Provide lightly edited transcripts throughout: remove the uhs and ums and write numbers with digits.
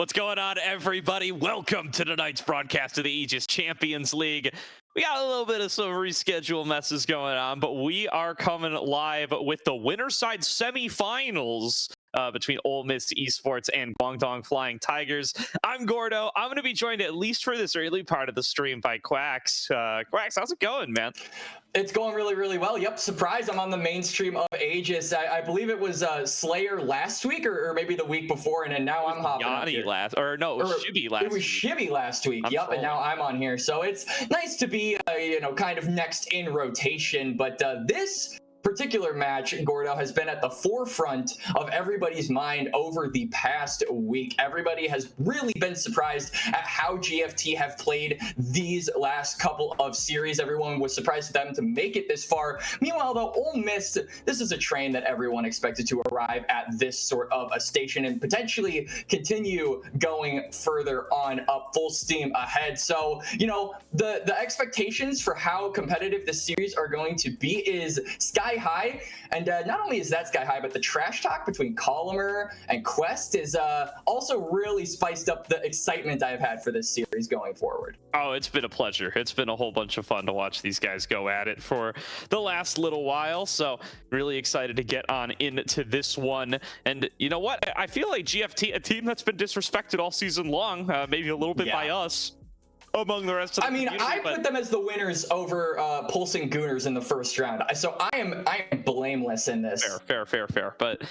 What's going on, everybody? Welcome to tonight's broadcast of the Aegis Champions League. We got a little bit of some reschedule messes going on, but we are coming live with the winner side semifinals between Ole Miss Esports and Guangdong Flying Tigers. I'm Gordo. I'm going to be joined, at least for this early part of the stream, by Quacks. Quacks, how's it going, man? It's going really, really well. Yep, surprise, I'm on the mainstream of Aegis. I believe it was Slayer last week or maybe the week before, and then now I'm hopping up here. Shibby last week. It was Shibby last week, yep, and now I'm on here. So it's nice to be, kind of next in rotation, but this particular match, Gordo, has been at the forefront of everybody's mind over the past week. Everybody has really been surprised at how GFT have played these last couple of series. Everyone was surprised at them to make it this far. Meanwhile, though, Ole Miss, this is a train that everyone expected to arrive at this sort of a station and potentially continue going further on up full steam ahead. So, the expectations for how competitive this series are going to be is sky high, and not only is that sky high, but the trash talk between Colomer and Quest is also really spiced up the excitement I've had for this series going forward. Oh, it's been a pleasure. It's been a whole bunch of fun to watch these guys go at it for the last little while, so really excited to get on into this one. And you know what? I feel like GFT, a team that's been disrespected all season long, maybe a little bit by us, among the rest of the community. I put them as the winners over Pulsing Gooners in the first round. So I am blameless in this. Fair. But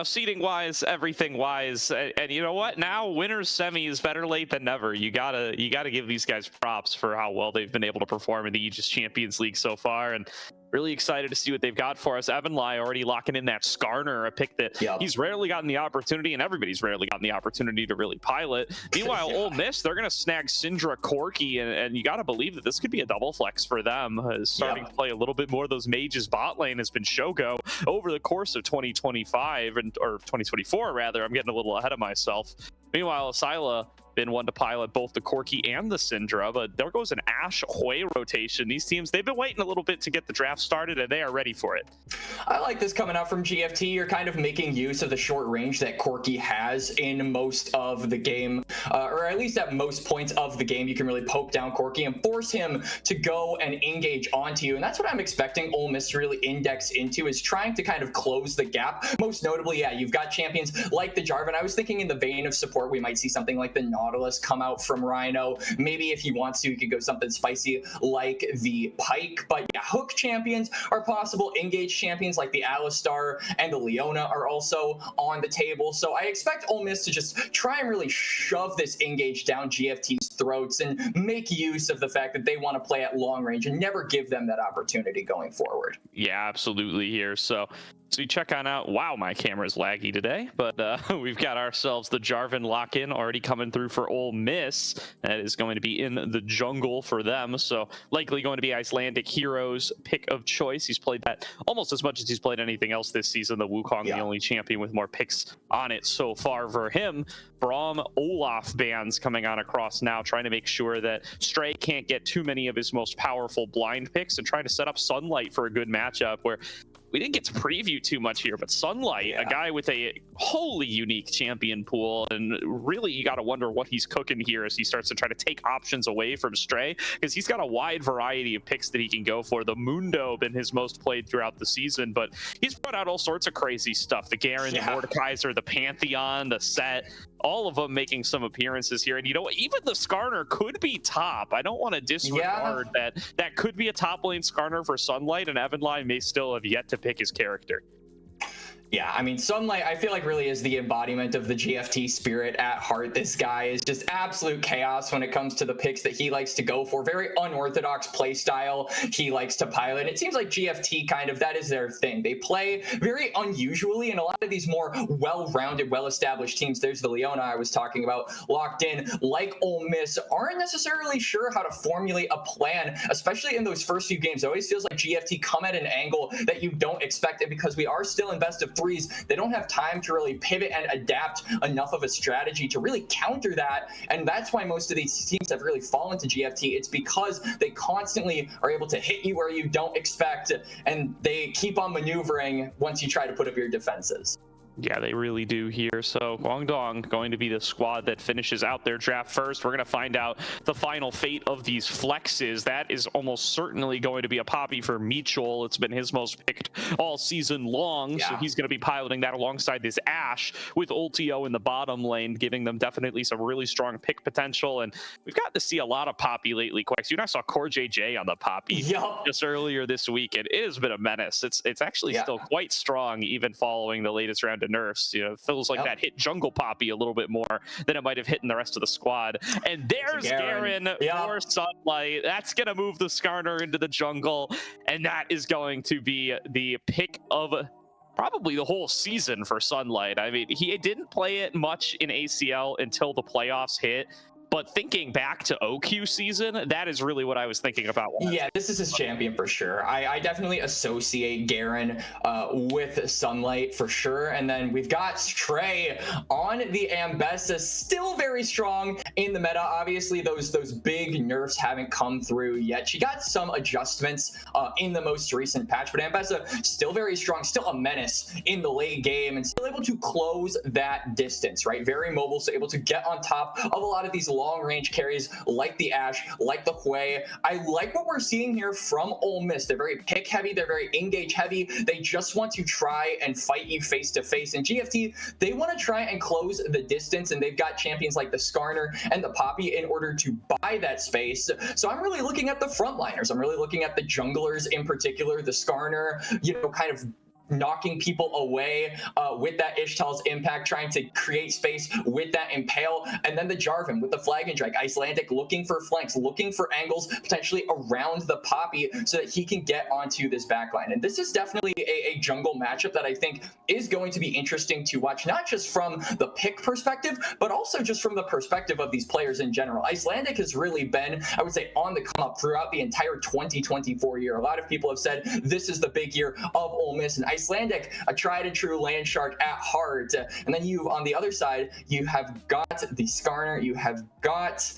seeding wise, everything wise, and you know what? Now winners semi is better late than never. You gotta give these guys props for how well they've been able to perform in the Aegis Champions League so far, and really excited to see what they've got for us. Evan Lai already locking in that Skarner, a pick that he's rarely gotten the opportunity, and everybody's rarely gotten the opportunity to really pilot. Meanwhile, Ole Miss, they're going to snag Syndra Corki, and you got to believe that this could be a double flex for them. Starting to play a little bit more of those mages. Bot lane has been Shogo over the course of 2025, or 2024 rather. I'm getting a little ahead of myself. Meanwhile, Asila been one to pilot both the Corki and the Syndra, but there goes an Ashe Hui rotation. These teams, they've been waiting a little bit to get the draft started, and they are ready for it. I like this coming out from GFT. You're kind of making use of the short range that Corki has in most of the game, or at least at most points of the game. You can really poke down Corki and force him to go and engage onto you, and that's what I'm expecting Ole Miss to really index into, is trying to kind of close the gap. Most notably, you've got champions like the Jarvan. I was thinking in the vein of support, we might see something like the Nautilus come out from Rhino. Maybe if he wants to, he could go something spicy like the Pike. But yeah, hook champions are possible. Engage champions like the Alistar and the Leona are also on the table. So I expect Ole Miss to just try and really shove this engage down GFT's throats and make use of the fact that they want to play at long range and never give them that opportunity going forward. Yeah, absolutely here. So we check on out. Wow, my camera's laggy today, but we've got ourselves the Jarvan lock-in already coming through for Ole Miss. That is going to be in the jungle for them, so likely going to be Icelandic Hero's pick of choice. He's played that almost as much as he's played anything else this season. The Wukong, the only champion with more picks on it so far for him. Braum Olaf bans coming on across now, trying to make sure that Stray can't get too many of his most powerful blind picks, and trying to set up Sunlight for a good matchup where we didn't get to preview too much here, but Sunlight, a guy with a wholly unique champion pool, and really you got to wonder what he's cooking here as he starts to try to take options away from Stray, because he's got a wide variety of picks that he can go for. The Mundo been his most played throughout the season, but he's put out all sorts of crazy stuff. The Garen, the Mordekaiser, the Pantheon, the Set, all of them making some appearances here. And you know what? Even the Skarner could be top. I don't want to disregard that could be a top lane Skarner for Sunlight, and Evan Lai may still have yet to pick his character. Yeah, I mean, Sunlight, I feel like really is the embodiment of the GFT spirit at heart. This guy is just absolute chaos when it comes to the picks that he likes to go for. Very unorthodox play style he likes to pilot. It seems like GFT kind of, that is their thing. They play very unusually, and a lot of these more well-rounded, well-established teams, there's the Leona I was talking about, locked in, like Ole Miss, aren't necessarily sure how to formulate a plan, especially in those first few games. It always feels like GFT come at an angle that you don't expect it, because we are still in best of threes. They don't have time to really pivot and adapt enough of a strategy to really counter that, and that's why most of these teams have really fallen to GFT. It's because they constantly are able to hit you where you don't expect, and they keep on maneuvering once you try to put up your defenses. Yeah, they really do here. So Guangdong going to be the squad that finishes out their draft first. We're going to find out the final fate of these flexes. That is almost certainly going to be a poppy for Mitchell. It's been his most picked all season long. Yeah. So he's going to be piloting that alongside this Ashe with Ultio in the bottom lane, giving them definitely some really strong pick potential. And we've got to see a lot of poppy lately. Quacks, you and I saw Core JJ on the poppy just earlier this week, and it has been a menace. It's actually still quite strong, even following the latest round of nerfs. You know, it feels like that hit jungle poppy a little bit more than it might have hit in the rest of the squad. And there's Garen for Sunlight. That's gonna move the Skarner into the jungle, and that is going to be the pick of probably the whole season for Sunlight. I mean, he didn't play it much in ACL until the playoffs hit. But thinking back to OQ season, that is really what I was thinking about. Yeah, this is his champion for sure. I definitely associate Garen with Sunlight for sure. And then we've got Trey on the Ambessa, still very strong in the meta. Obviously, those big nerfs haven't come through yet. She got some adjustments in the most recent patch, but Ambessa still very strong, still a menace in the late game, and still able to close that distance, right? Very mobile, so able to get on top of a lot of these long range carries like the Ashe, like the Hui. I like what we're seeing here from Ole Miss. They're very pick heavy, they're very engage heavy. They just want to try and fight you face to face. And GFT, they want to try and close the distance, and they've got champions like the Skarner and the Poppy in order to buy that space. So I'm really looking at the frontliners. I'm really looking at the junglers in particular, the Skarner, you know, kind of knocking people away with that Ishtal's impact, trying to create space with that Impale, and then the Jarvan with the Flag and Drake. Icelandic looking for flanks, looking for angles potentially around the Poppy so that he can get onto this backline. And this is definitely a jungle matchup that I think is going to be interesting to watch, not just from the pick perspective, but also just from the perspective of these players in general. Icelandic has really been, I would say, on the come up throughout the entire 2024 year. A lot of people have said this is the big year of Ole Miss, and Icelandic, a tried and true land shark at heart. And then you, on the other side, you have got the Skarner, you have got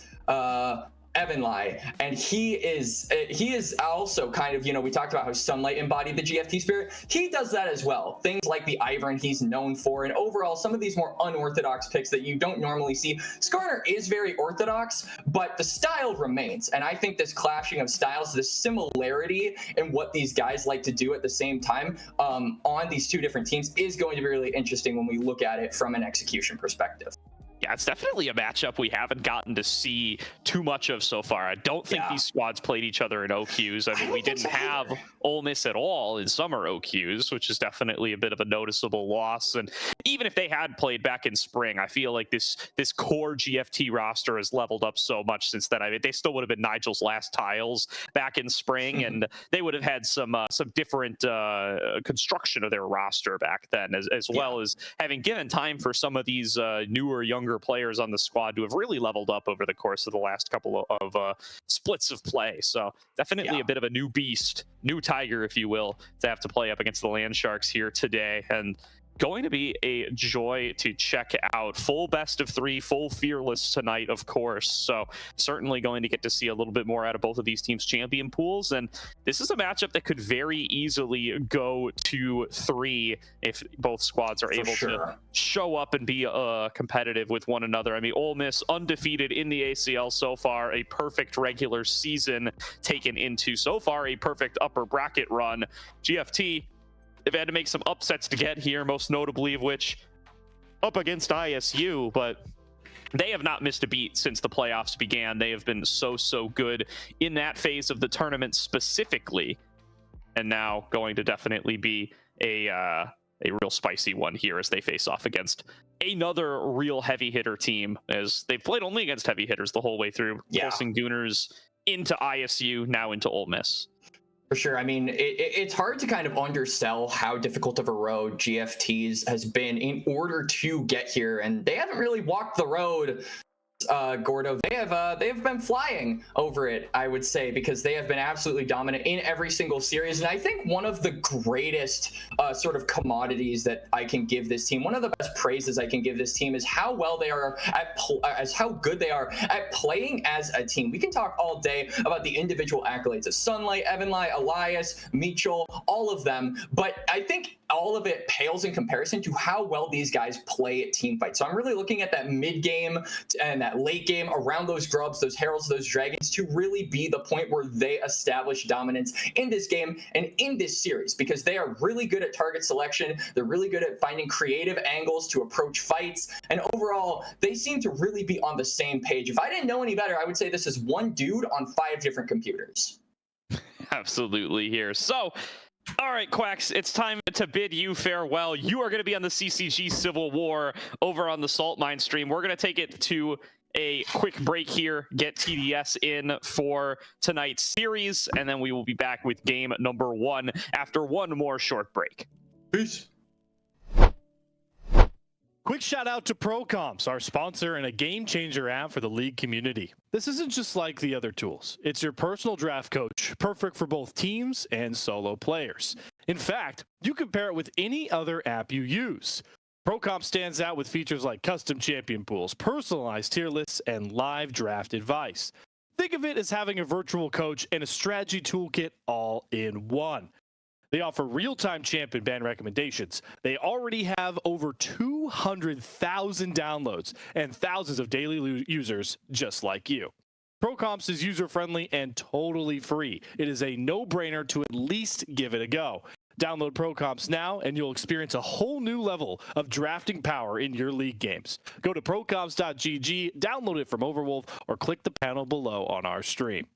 Evanlai, and he is also kind of, you know, we talked about how Sunlight embodied the GFT spirit. He does that as well. Things like the Ivern he's known for, and overall some of these more unorthodox picks that you don't normally see. Skarner is very orthodox, but the style remains, and I think this clashing of styles, this similarity in what these guys like to do at the same time on these two different teams is going to be really interesting when we look at it from an execution perspective. Yeah, it's definitely a matchup we haven't gotten to see too much of so far. I don't think these squads played each other in OQs. I mean, we didn't have Ole Miss at all in summer OQs, which is definitely a bit of a noticeable loss. And even if they had played back in spring, I feel like this core GFT roster has leveled up so much since then. I mean, they still would have been Nigel's last tiles back in spring, and they would have had some different construction of their roster back then, as well as having given time for some of these newer, younger players on the squad to have really leveled up over the course of the last couple of splits of play. So definitely a bit of a new beast, new tiger, if you will, to have to play up against the Land Sharks here today. And going to be a joy to check out. Full best of three, full fearless tonight, of course. So certainly going to get to see a little bit more out of both of these teams' champion pools. And this is a matchup that could very easily go to 3 if both squads are able to show up and be competitive with one another. I mean, Ole Miss undefeated in the ACL so far, a perfect regular season taken into so far a perfect upper bracket run. GFT, they've had to make some upsets to get here, most notably of which up against ISU, but they have not missed a beat since the playoffs began. They have been so good in that phase of the tournament specifically, and now going to definitely be a real spicy one here as they face off against another real heavy hitter team, as they've played only against heavy hitters the whole way through, forcing Gooners into ISU, now into Ole Miss. For sure. I mean, it's hard to kind of undersell how difficult of a road GFT's has been in order to get here, and they haven't really walked the road. Gordo, they have been flying over it, I would say, because they have been absolutely dominant in every single series. And I think one of the greatest sort of commodities that I can give this team, one of the best praises I can give this team, is how well they are at how good they are at playing as a team. We can talk all day about the individual accolades of Sunlight, Evanlai, Elias, Mitchell, all of them, but I think all of it pales in comparison to how well these guys play at team fights. So I'm really looking at that mid game and that late game around those grubs, those heralds, those dragons to really be the point where they establish dominance in this game and in this series, because they are really good at target selection. They're really good at finding creative angles to approach fights. And overall, they seem to really be on the same page. If I didn't know any better, I would say this is one dude on 5 different computers. Absolutely here. So, all right, Quacks, it's time to bid you farewell. You are going to be on the CCG Civil War over on the Salt Mine stream. We're going to take it to a quick break here, get TDS in for tonight's series, and then we will be back with game number 1 after one more short break. Peace. Quick shout out to ProComps, our sponsor and a game changer app for the League community. This isn't just like the other tools. It's your personal draft coach, perfect for both teams and solo players. In fact, you can pair it with any other app you use. ProComps stands out with features like custom champion pools, personalized tier lists, and live draft advice. Think of it as having a virtual coach and a strategy toolkit all in one. They offer real-time champ and ban recommendations. They already have over 200,000 downloads and thousands of daily users just like you. ProComps is user-friendly and totally free. It is a no-brainer to at least give it a go. Download ProComps now and you'll experience a whole new level of drafting power in your league games. Go to procomps.gg, download it from Overwolf, or click the panel below on our stream.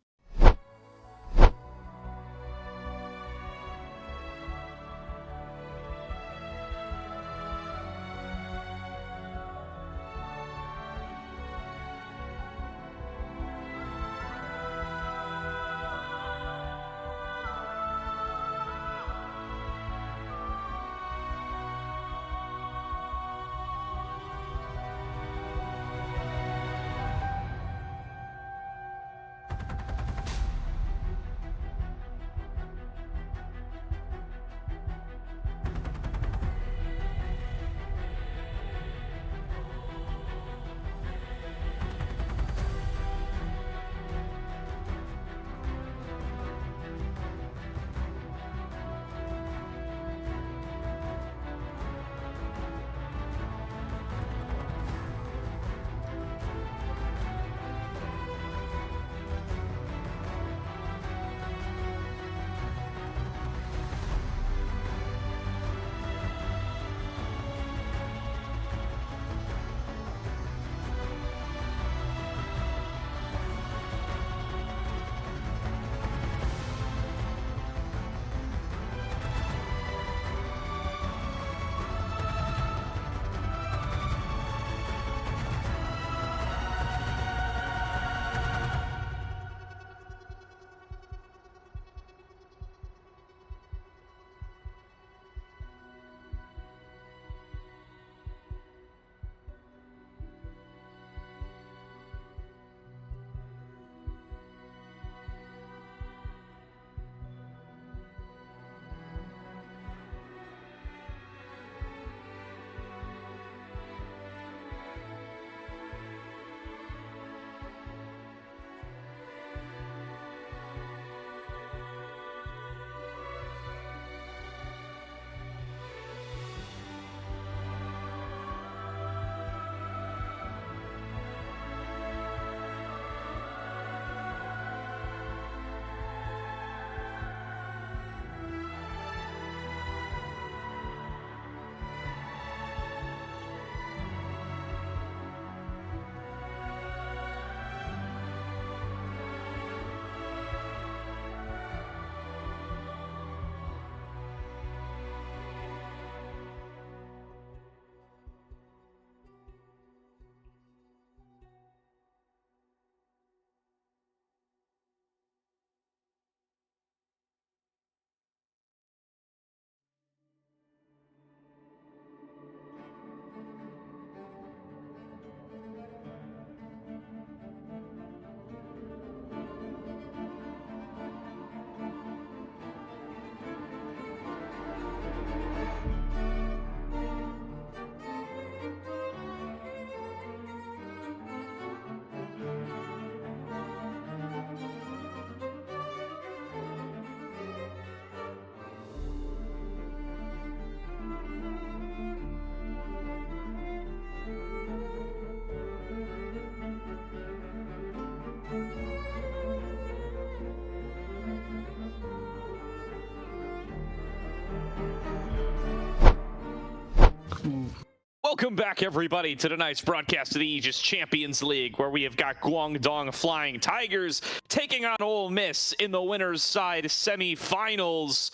Welcome back, everybody, to tonight's broadcast of the Aegis Champions League, where we have got Guangdong Flying Tigers taking on Ole Miss in the winner's side semi-finals.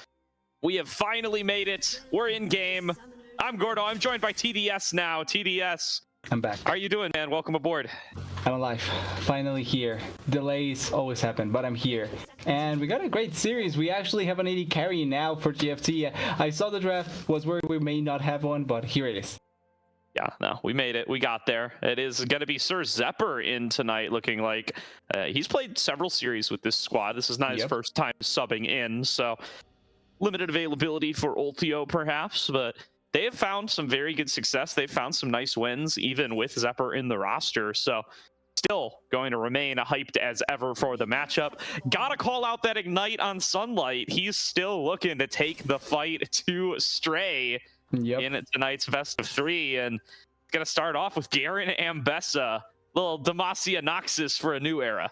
We have finally made it. We're in game. I'm Gordo. I'm joined by TDS now. TDS. I'm back. How are you doing, man? Welcome aboard. I'm alive. Finally here. Delays always happen, but I'm here. And we got a great series. We actually have an 80 carry now for GFT. I saw the draft, was worried we may not have one, but here it is. Yeah, no, we made it. We got there. It is going to be Sir Zepper in tonight, looking like he's played several series with this squad. This is not his first time subbing in, so limited availability for Ultio, perhaps, but they have found some very good success. They've found some nice wins, even with Zepper in the roster, so still going to remain hyped as ever for the matchup. Gotta call out that Ignite on Sunlight. He's still looking to take the fight to Stray in tonight's best of 3, and gonna start off with Garen Ambessa, little Demacia Noxus for a new era.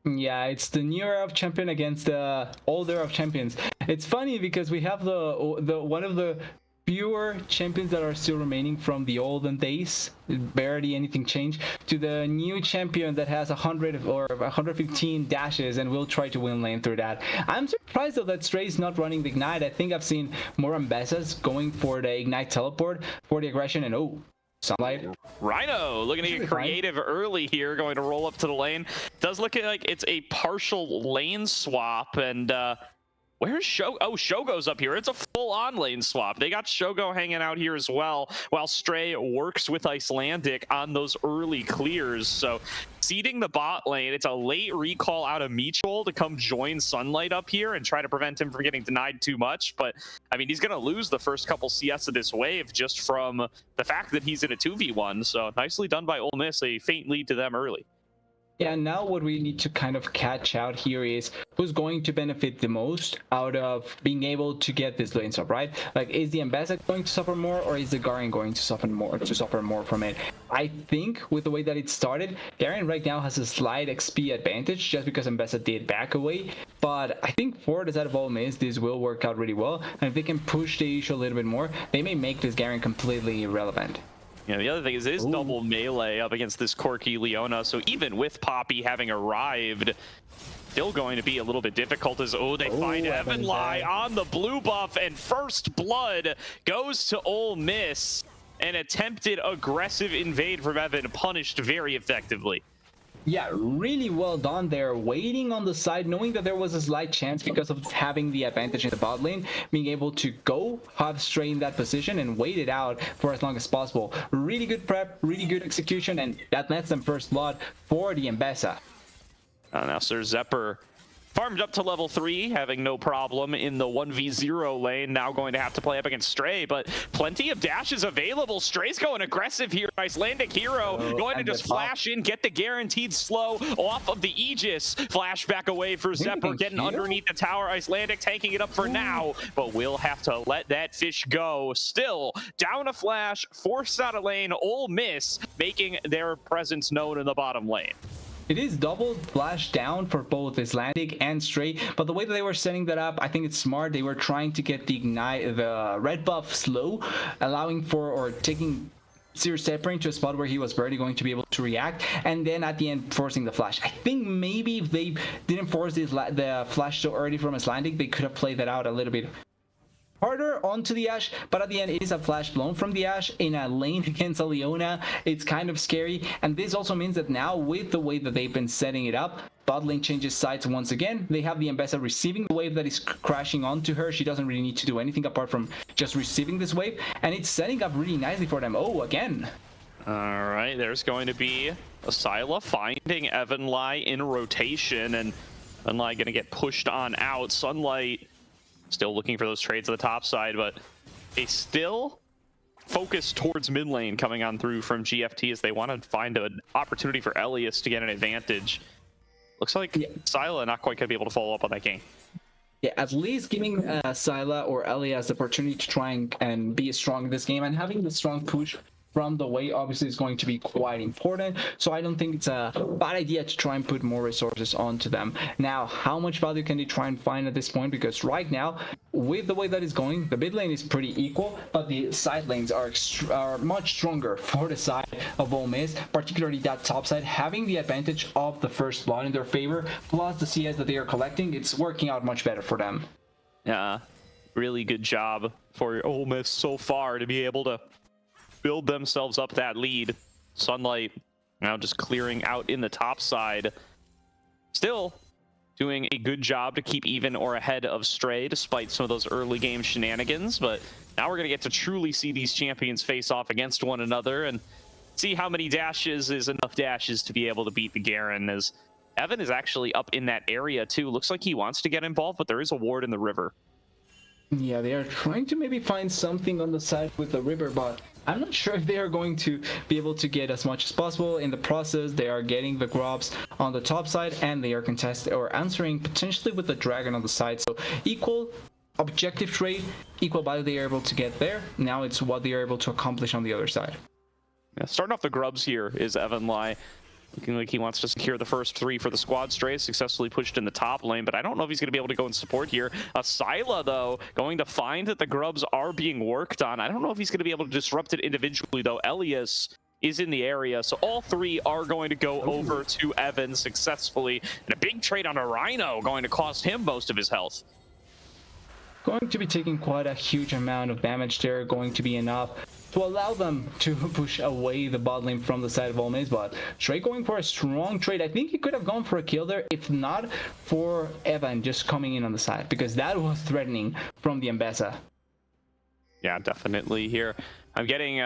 Yeah, it's the new era of champion against the old era of champions. It's funny because we have the one of the fewer champions that are still remaining from the olden days, barely anything changed, to the new champion that has 100 or 115 dashes and will try to win lane through that. I'm surprised though that Stray's not running the Ignite. I think I've seen more Ambessas going for the Ignite teleport for the aggression, and Sunlight. Rhino looking to get creative early here, going to roll up to the lane. Does look like it's a partial lane swap, and where's Shogo? Oh, Shogo's up here. It's a full-on lane swap. They got Shogo hanging out here as well, while Stray works with Icelandic on those early clears. So seeding the bot lane, it's a late recall out of Meechol to come join Sunlight up here and try to prevent him from getting denied too much. But, I mean, he's going to lose the first couple CS of this wave just from the fact that he's in a 2v1. So nicely done by Ole Miss, a faint lead to them early. Yeah, now what we need to kind of catch out here is who's going to benefit the most out of being able to get this lane swap, right? Like, is the Ambassador going to suffer more, or is the Garen going to suffer more from it? I think with the way that it started, Garen right now has a slight XP advantage just because Ambassador did back away. But I think for the side of Ole Miss, this will work out really well. And if they can push the issue a little bit more, they may make this Garen completely irrelevant. Yeah, the other thing is it is double melee up against this Corki Leona, so even with Poppy having arrived, still going to be a little bit difficult as, they find Evanly on the blue buff, and first blood goes to Ole Miss. An attempted aggressive invade from Evan, punished very effectively. Yeah, really well done there, waiting on the side, knowing that there was a slight chance because of having the advantage in the bot lane, being able to go have Stray in that position and wait it out for as long as possible. Really good prep, really good execution, and that nets them first blood for the Ambessa. Now Sir Zepper farmed up to level 3, having no problem in the 1v0 lane. Now going to have to play up against Stray, but plenty of dashes available. Stray's going aggressive here. Icelandic hero going to just flash in, get the guaranteed slow off of the Aegis. Flash back away for Zepper, getting underneath the tower. Icelandic tanking it up for now, but we'll have to let that fish go. Still, down a flash, forced out of lane. Ole Miss making their presence known in the bottom lane. It is double flash down for both Icelandic and Stray, but the way that they were setting that up, I think it's smart. They were trying to get the red buff slow, allowing for, or taking Sir Zepper into a spot where he was barely going to be able to react, and then at the end forcing the flash. I think maybe if they didn't force the flash so early from Icelandic, they could have played that out a little bit harder onto the Ashe, but at the end it is a flash blown from the Ashe in a lane against a Leona. It's kind of scary, and this also means that now with the way that they've been setting it up, bot lane changes sides once again. They have the Ambassador receiving the wave that is crashing onto her. She doesn't really need to do anything apart from just receiving this wave, and it's setting up really nicely for them. Again. All right, there's going to be Asila finding Evanly in rotation, and Evanly going to get pushed on out. Sunlight still looking for those trades at the top side, but they still focus towards mid lane coming on through from GFT as they want to find an opportunity for Elias to get an advantage. Looks like Sila not quite going to be able to follow up on that game. Yeah, at least giving Sila or Elias the opportunity to try and be strong in this game, and having the strong push from the way obviously is going to be quite important. So I don't think it's a bad idea to try and put more resources onto them. Now, how much value can they try and find at this point? Because right now, with the way that it's going, the mid lane is pretty equal, but the side lanes are much stronger for the side of Ole Miss, particularly that top side, having the advantage of the first blood in their favor, plus the CS that they are collecting. It's working out much better for them. Yeah, really good job for Ole Miss so far to be able to build themselves up that lead. Sunlight now just clearing out in the top side. Still doing a good job to keep even or ahead of Stray despite some of those early game shenanigans, but now we're going to get to truly see these champions face off against one another and see how many dashes is enough dashes to be able to beat the Garen, as Evan is actually up in that area too. Looks like he wants to get involved, but there is a ward in the river. Yeah, they are trying to maybe find something on the side with the river, but I'm not sure if they are going to be able to get as much as possible. In the process, they are getting the grubs on the top side, and they are contesting or answering potentially with the dragon on the side. So equal objective trade, equal value they are able to get there. Now it's what they are able to accomplish on the other side. Yeah, starting off the grubs here is Evan Lai. Looking like he wants to secure the first 3 for the squad. Stray successfully pushed in the top lane, but I don't know if he's going to be able to go and support here. Syla, though, going to find that the grubs are being worked on. I don't know if he's going to be able to disrupt it individually, though. Aegis is in the area, so all 3 are going to go over to Evan successfully. And a big trade on a Rhino going to cost him most of his health. Going to be taking quite a huge amount of damage there, going to be enough to allow them to push away the bot lane from the side of Ole Miss, but Stray going for a strong trade. I think he could have gone for a kill there if not for Evan just coming in on the side, because that was threatening from the Ambessa. Yeah, definitely here. I'm getting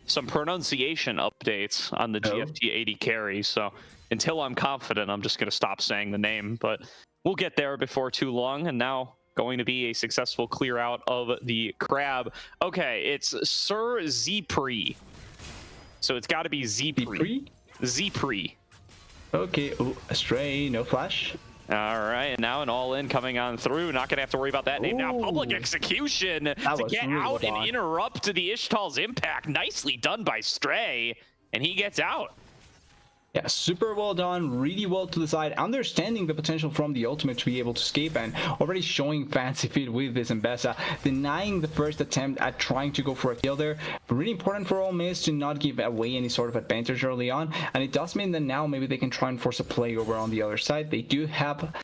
some pronunciation updates on the GFT 80 carry, so until I'm confident, I'm just going to stop saying the name, but we'll get there before too long. And now going to be a successful clear out of the crab. Okay, it's Sir Zepri. So it's got to be Zepri. Zepri. Okay, ooh, Stray, no flash. All right, and now an all-in coming on through. Not going to have to worry about that name now. Public execution to get really out and interrupt the Ishtal's impact. Nicely done by Stray, and he gets out. Yeah, super well done, really well to the side, understanding the potential from the ultimate to be able to escape, and already showing fancy feet with this Ambessa, denying the first attempt at trying to go for a kill there. Really important for Ole Miss to not give away any sort of advantage early on, and it does mean that now maybe they can try and force a play over on the other side. They do have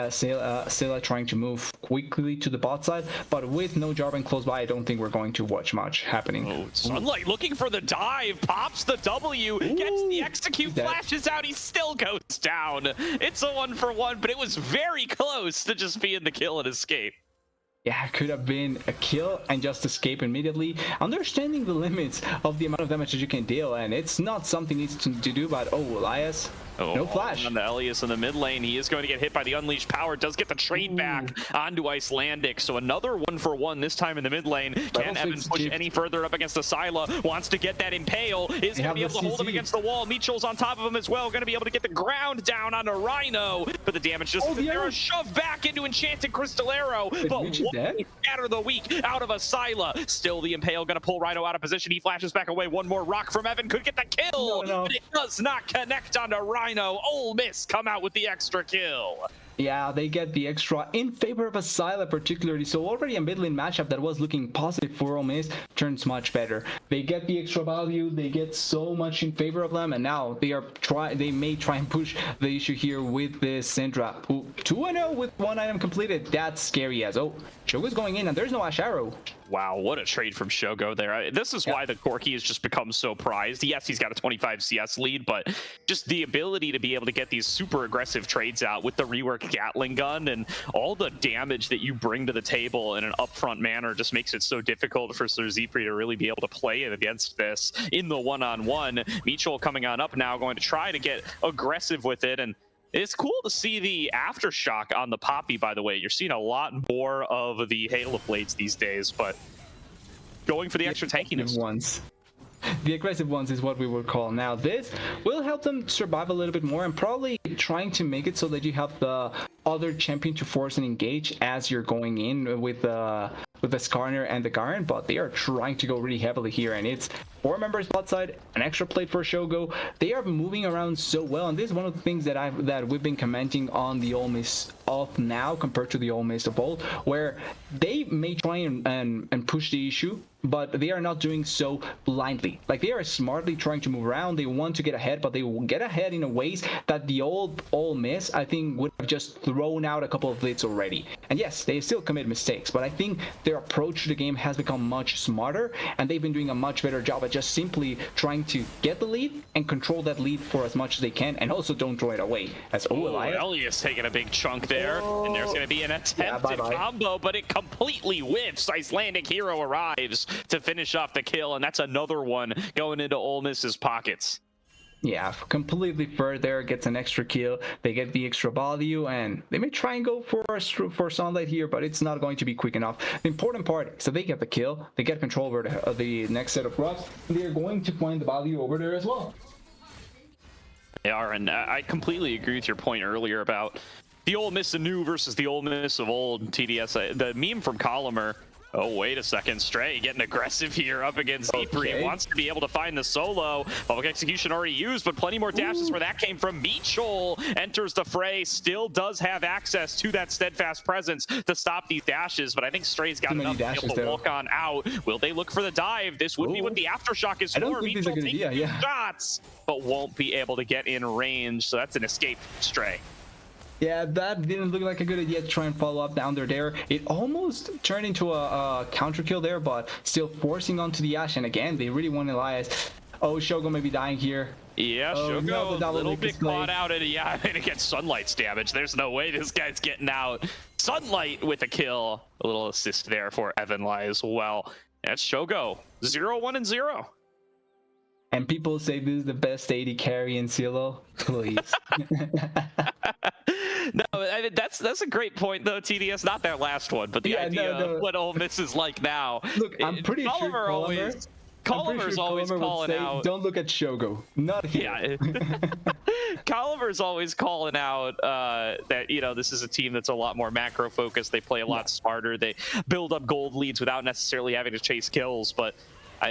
Syla trying to move quickly to the bot side, but with no Jarvan close by, I don't think we're going to watch much happening. Oh, Sunlight looking for the dive, pops the W, gets the execute, flashes out, he still goes down. It's a 1-for-1, but it was very close to just being the kill and escape. Yeah, it could have been a kill and just escape immediately. Understanding the limits of the amount of damage that you can deal, and it's not something easy to do, but Elias, no flash. On the Elias in the mid lane, he is going to get hit by the Unleashed Power, does get the trade back onto Icelandic, so another 1-for-1 this time in the mid lane. Can Evan push any further up against the Syla? Wants to get that Impale, is going to be able to hold him against the wall. Mitchell's on top of him as well, going to be able to get the ground down on a Rhino, but the damage just there, a shove back into Enchanted Crystal Arrow, but scatter the weak out of a Syla. Still the Impale going to pull Rhino out of position. He flashes back away. One more rock from Evan could get the kill, but it does not connect onto Rhino. Ole Miss come out with the extra kill. Yeah, they get the extra in favor of a Syla particularly. So already a mid lane matchup that was looking positive for Ole Miss turns much better. They get the extra value, they get so much in favor of them, and now they may try and push the issue here with this Syndra, who 2-0 with 1 item completed. That's scary as Shogo's going in and there's no Ash Arrow. Wow, what a trade from Shogo there. This is why the Corki has just become so prized. Yes, he's got a 25 CS lead, but just the ability to be able to get these super aggressive trades out with the rework Gatling gun and all the damage that you bring to the table in an upfront manner just makes it so difficult for Sir Zepri to really be able to play it against this in the one-on-one. Mitchell coming on up now, going to try to get aggressive with it, and it's cool to see the aftershock on the Poppy, by the way. You're seeing a lot more of the Halo Blades these days, but going for the extra tankiness. The aggressive ones is what we would call. Now this will help them survive a little bit more, and probably trying to make it so that you have the other champion to force and engage as you're going in with the with the Skarner and the Garen, but they are trying to go really heavily here, and it's 4 members bot side, an extra plate for Shogo. They are moving around so well, and this is one of the things that we've been commenting on the Ole Miss of now compared to the Ole Miss of old, where they may try and push the issue, but they are not doing so blindly. Like, they are smartly trying to move around. They want to get ahead, but they will get ahead in a ways that the old Ole Miss, I think, would have just thrown out a couple of leads already. And yes, they still commit mistakes, but I think their approach to the game has become much smarter, and they've been doing a much better job at just simply trying to get the lead and control that lead for as much as they can, and also don't throw it away. As Elias taking a big chunk there, and there's going to be an attempted combo, but it completely whiffs. Icelandic Hero arrives to finish off the kill, and that's another one going into Ole Miss's pockets. Yeah, completely fair there, gets an extra kill. They get the extra value, and they may try and go for Sunlight here, but it's not going to be quick enough. The important part is that they get the kill, they get control over the next set of rocks, and they're going to find the value over there as well. They are, and I completely agree with your point earlier about the Ole Miss of new versus the Ole Miss of old. TDS, the meme from Colomer. Oh, wait a second. Stray getting aggressive here up against Z3. Wants to be able to find the solo. Public execution already used, but plenty more dashes where that came from. Meechol enters the fray. Still does have access to that steadfast presence to stop these dashes, but I think Stray's got enough to be able to walk on out. Will they look for the dive? This would be what the aftershock is for. Meechol taking shots, but won't be able to get in range, so that's an escape for Stray. Yeah, that didn't look like a good idea to try and follow up down there. It almost turned into a counter kill there, but still forcing onto the Ashe. And again, they really want Elias. Oh, Shogo may be dying here. Yeah, Shogo a little bit caught out, and yeah, and it gets Sunlight's damage. There's no way this guy's getting out. Sunlight with a kill. A little assist there for Evanly as well. That's Shogo. 0-1-0. And people say this is the best AD carry in CLO. Please. No, I mean, that's a great point though, TDS. Not that last one, but the idea of what Ole Miss is like now. Look, I'm pretty sure Colomer's always calling out. Don't look at Shogo. Not here. Yeah. Colomer's always calling out that, you know, this is a team that's a lot more macro focused. They play a lot smarter. They build up gold leads without necessarily having to chase kills. But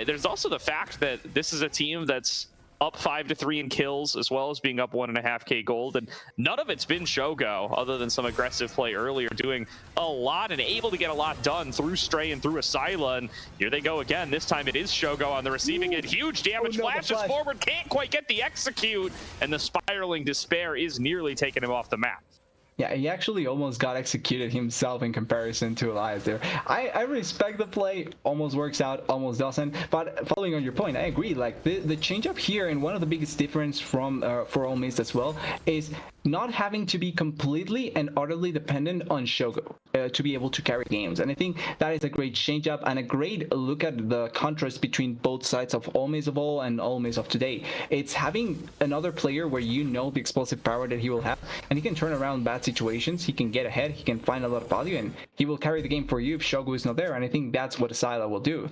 there's also the fact that this is a team that's up 5-3 in kills, as well as being up 1.5k gold, and none of it's been Shogo, other than some aggressive play earlier, doing a lot and able to get a lot done through Stray and through Asila. And here they go again. This time it is Shogo on the receiving end. Huge damage, flashes forward, can't quite get the execute, and the spiraling despair is nearly taking him off the map. Yeah, he actually almost got executed himself in comparison to Elias there. I respect the play, almost works out, almost doesn't. But following on your point, I agree. Like the change up here, and one of the biggest difference from for Ole Miss as well, is not having to be completely and utterly dependent on Shogo to be able to carry games. And I think that is a great change up and a great look at the contrast between both sides of Ole Miss of old and Ole Miss of today. It's having another player where you know the explosive power that he will have, and he can turn around bad situations, he can get ahead, he can find a lot of value, and he will carry the game for you if Shogo is not there. And I think that's what Asila will do.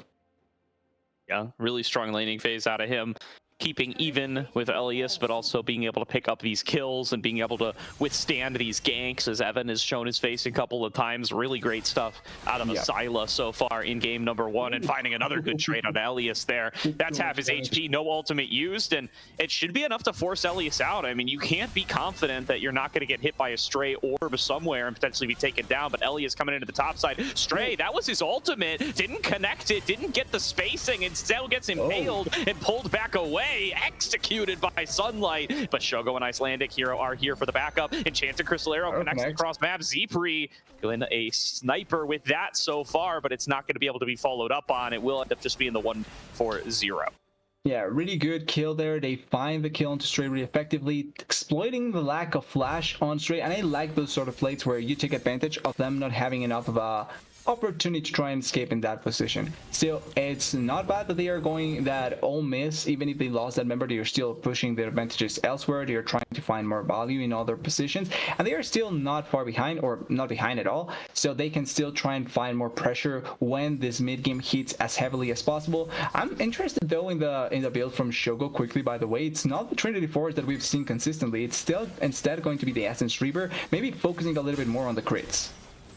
Yeah, really strong laning phase out of him, keeping even with Elias, but also being able to pick up these kills and being able to withstand these ganks, as Evan has shown his face a couple of times. Really great stuff out of Asila so far in game number 1, and finding another good trade on Elias there. That's half his HP, no ultimate used, and it should be enough to force Elias out. I mean, you can't be confident that you're not going to get hit by a Stray orb somewhere and potentially be taken down, but Elias coming into the top side. Stray, that was his ultimate, didn't connect it, didn't get the spacing, and still gets impaled and pulled back away. Executed by Sunlight, but Shogo and Icelandic Hero are here for the backup. Enchanted Crystal Arrow connects across map. Z3 going a sniper with that so far, but it's not going to be able to be followed up on. It will end up just being the 1-4-0. Yeah, really good kill there. They find the kill onto Stray really effectively, exploiting the lack of flash on Stray. And I like those sort of plays where you take advantage of them not having enough of a opportunity to try and escape in that position. Still, it's not bad that they are going that Ole Miss, even if they lost that member, they are still pushing their advantages elsewhere. They are trying to find more value in other positions, and they are still not far behind, or not behind at all, so they can still try and find more pressure when this mid game hits as heavily as possible. I'm interested though in the build from Shogo quickly, by the way. It's not the Trinity Force that we've seen consistently. It's still instead going to be the Essence Reaver, maybe focusing a little bit more on the crits.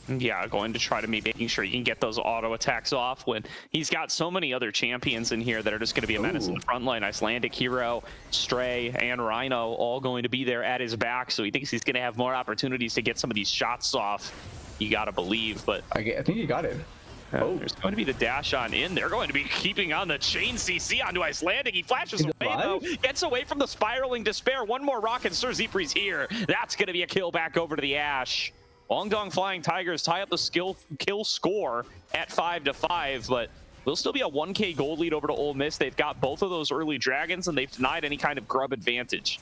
Yeah, going to try to be making sure you can get those auto attacks off when he's got so many other champions in here that are just going to be a menace in the front line. Icelandic Hero, Stray, and Rhino all going to be there at his back, so he thinks he's going to have more opportunities to get some of these shots off. You got to believe, but I think you got it. There's going to be the dash on in. They're going to be keeping on the chain CC onto Icelandic. He flashes away, though. Gets away from the spiraling despair. One more rocket. Sir Zepre's here. That's going to be a kill back over to the Ash. Guangdong Flying Tigers tie up the kill score at 5-5, but will still be a 1K gold lead over to Ole Miss. They've got both of those early dragons, and they've denied any kind of grub advantage.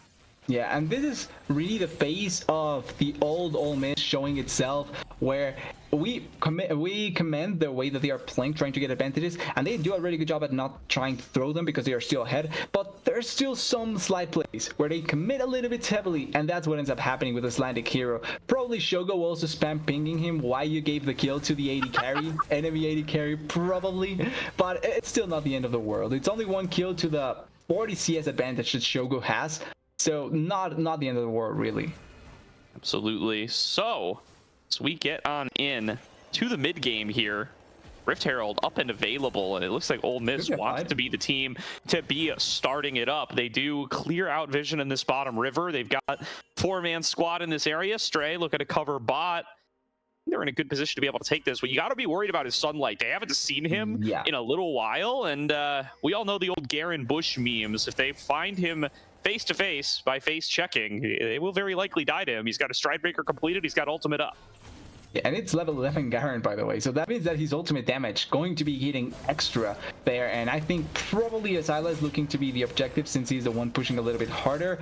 Yeah, and this is really the phase of the old Ole Miss showing itself, where we commend the way that they are playing, trying to get advantages, and they do a really good job at not trying to throw them because they are still ahead. But there's still some slight plays where they commit a little bit heavily, and that's what ends up happening with Icelandic Hero. Probably Shogo will also spam pinging him why you gave the kill to the 80 carry, enemy 80 carry probably, but it's still not the end of the world. It's only one kill to the 40 CS advantage that Shogo has. So not the end of the world, really. Absolutely. So as we get on in to the mid game here, Rift Herald up and available, and it looks like Ole Miss wants to be the team to be starting it up. They do clear out vision in this bottom river. They've got 4-man squad in this area. Stray looking to cover bot. They're in a good position to be able to take this. What you got to be worried about is Sunlight. They haven't seen him in a little while, and we all know the old Garen Bush memes. If they find him face to face by face checking, they will very likely die to him. He's got a stride breaker completed. He's got ultimate up. Yeah, and it's level 11 Garen, by the way, so that means that his ultimate damage going to be hitting extra there, and I think probably Asila is looking to be the objective since he's the one pushing a little bit harder.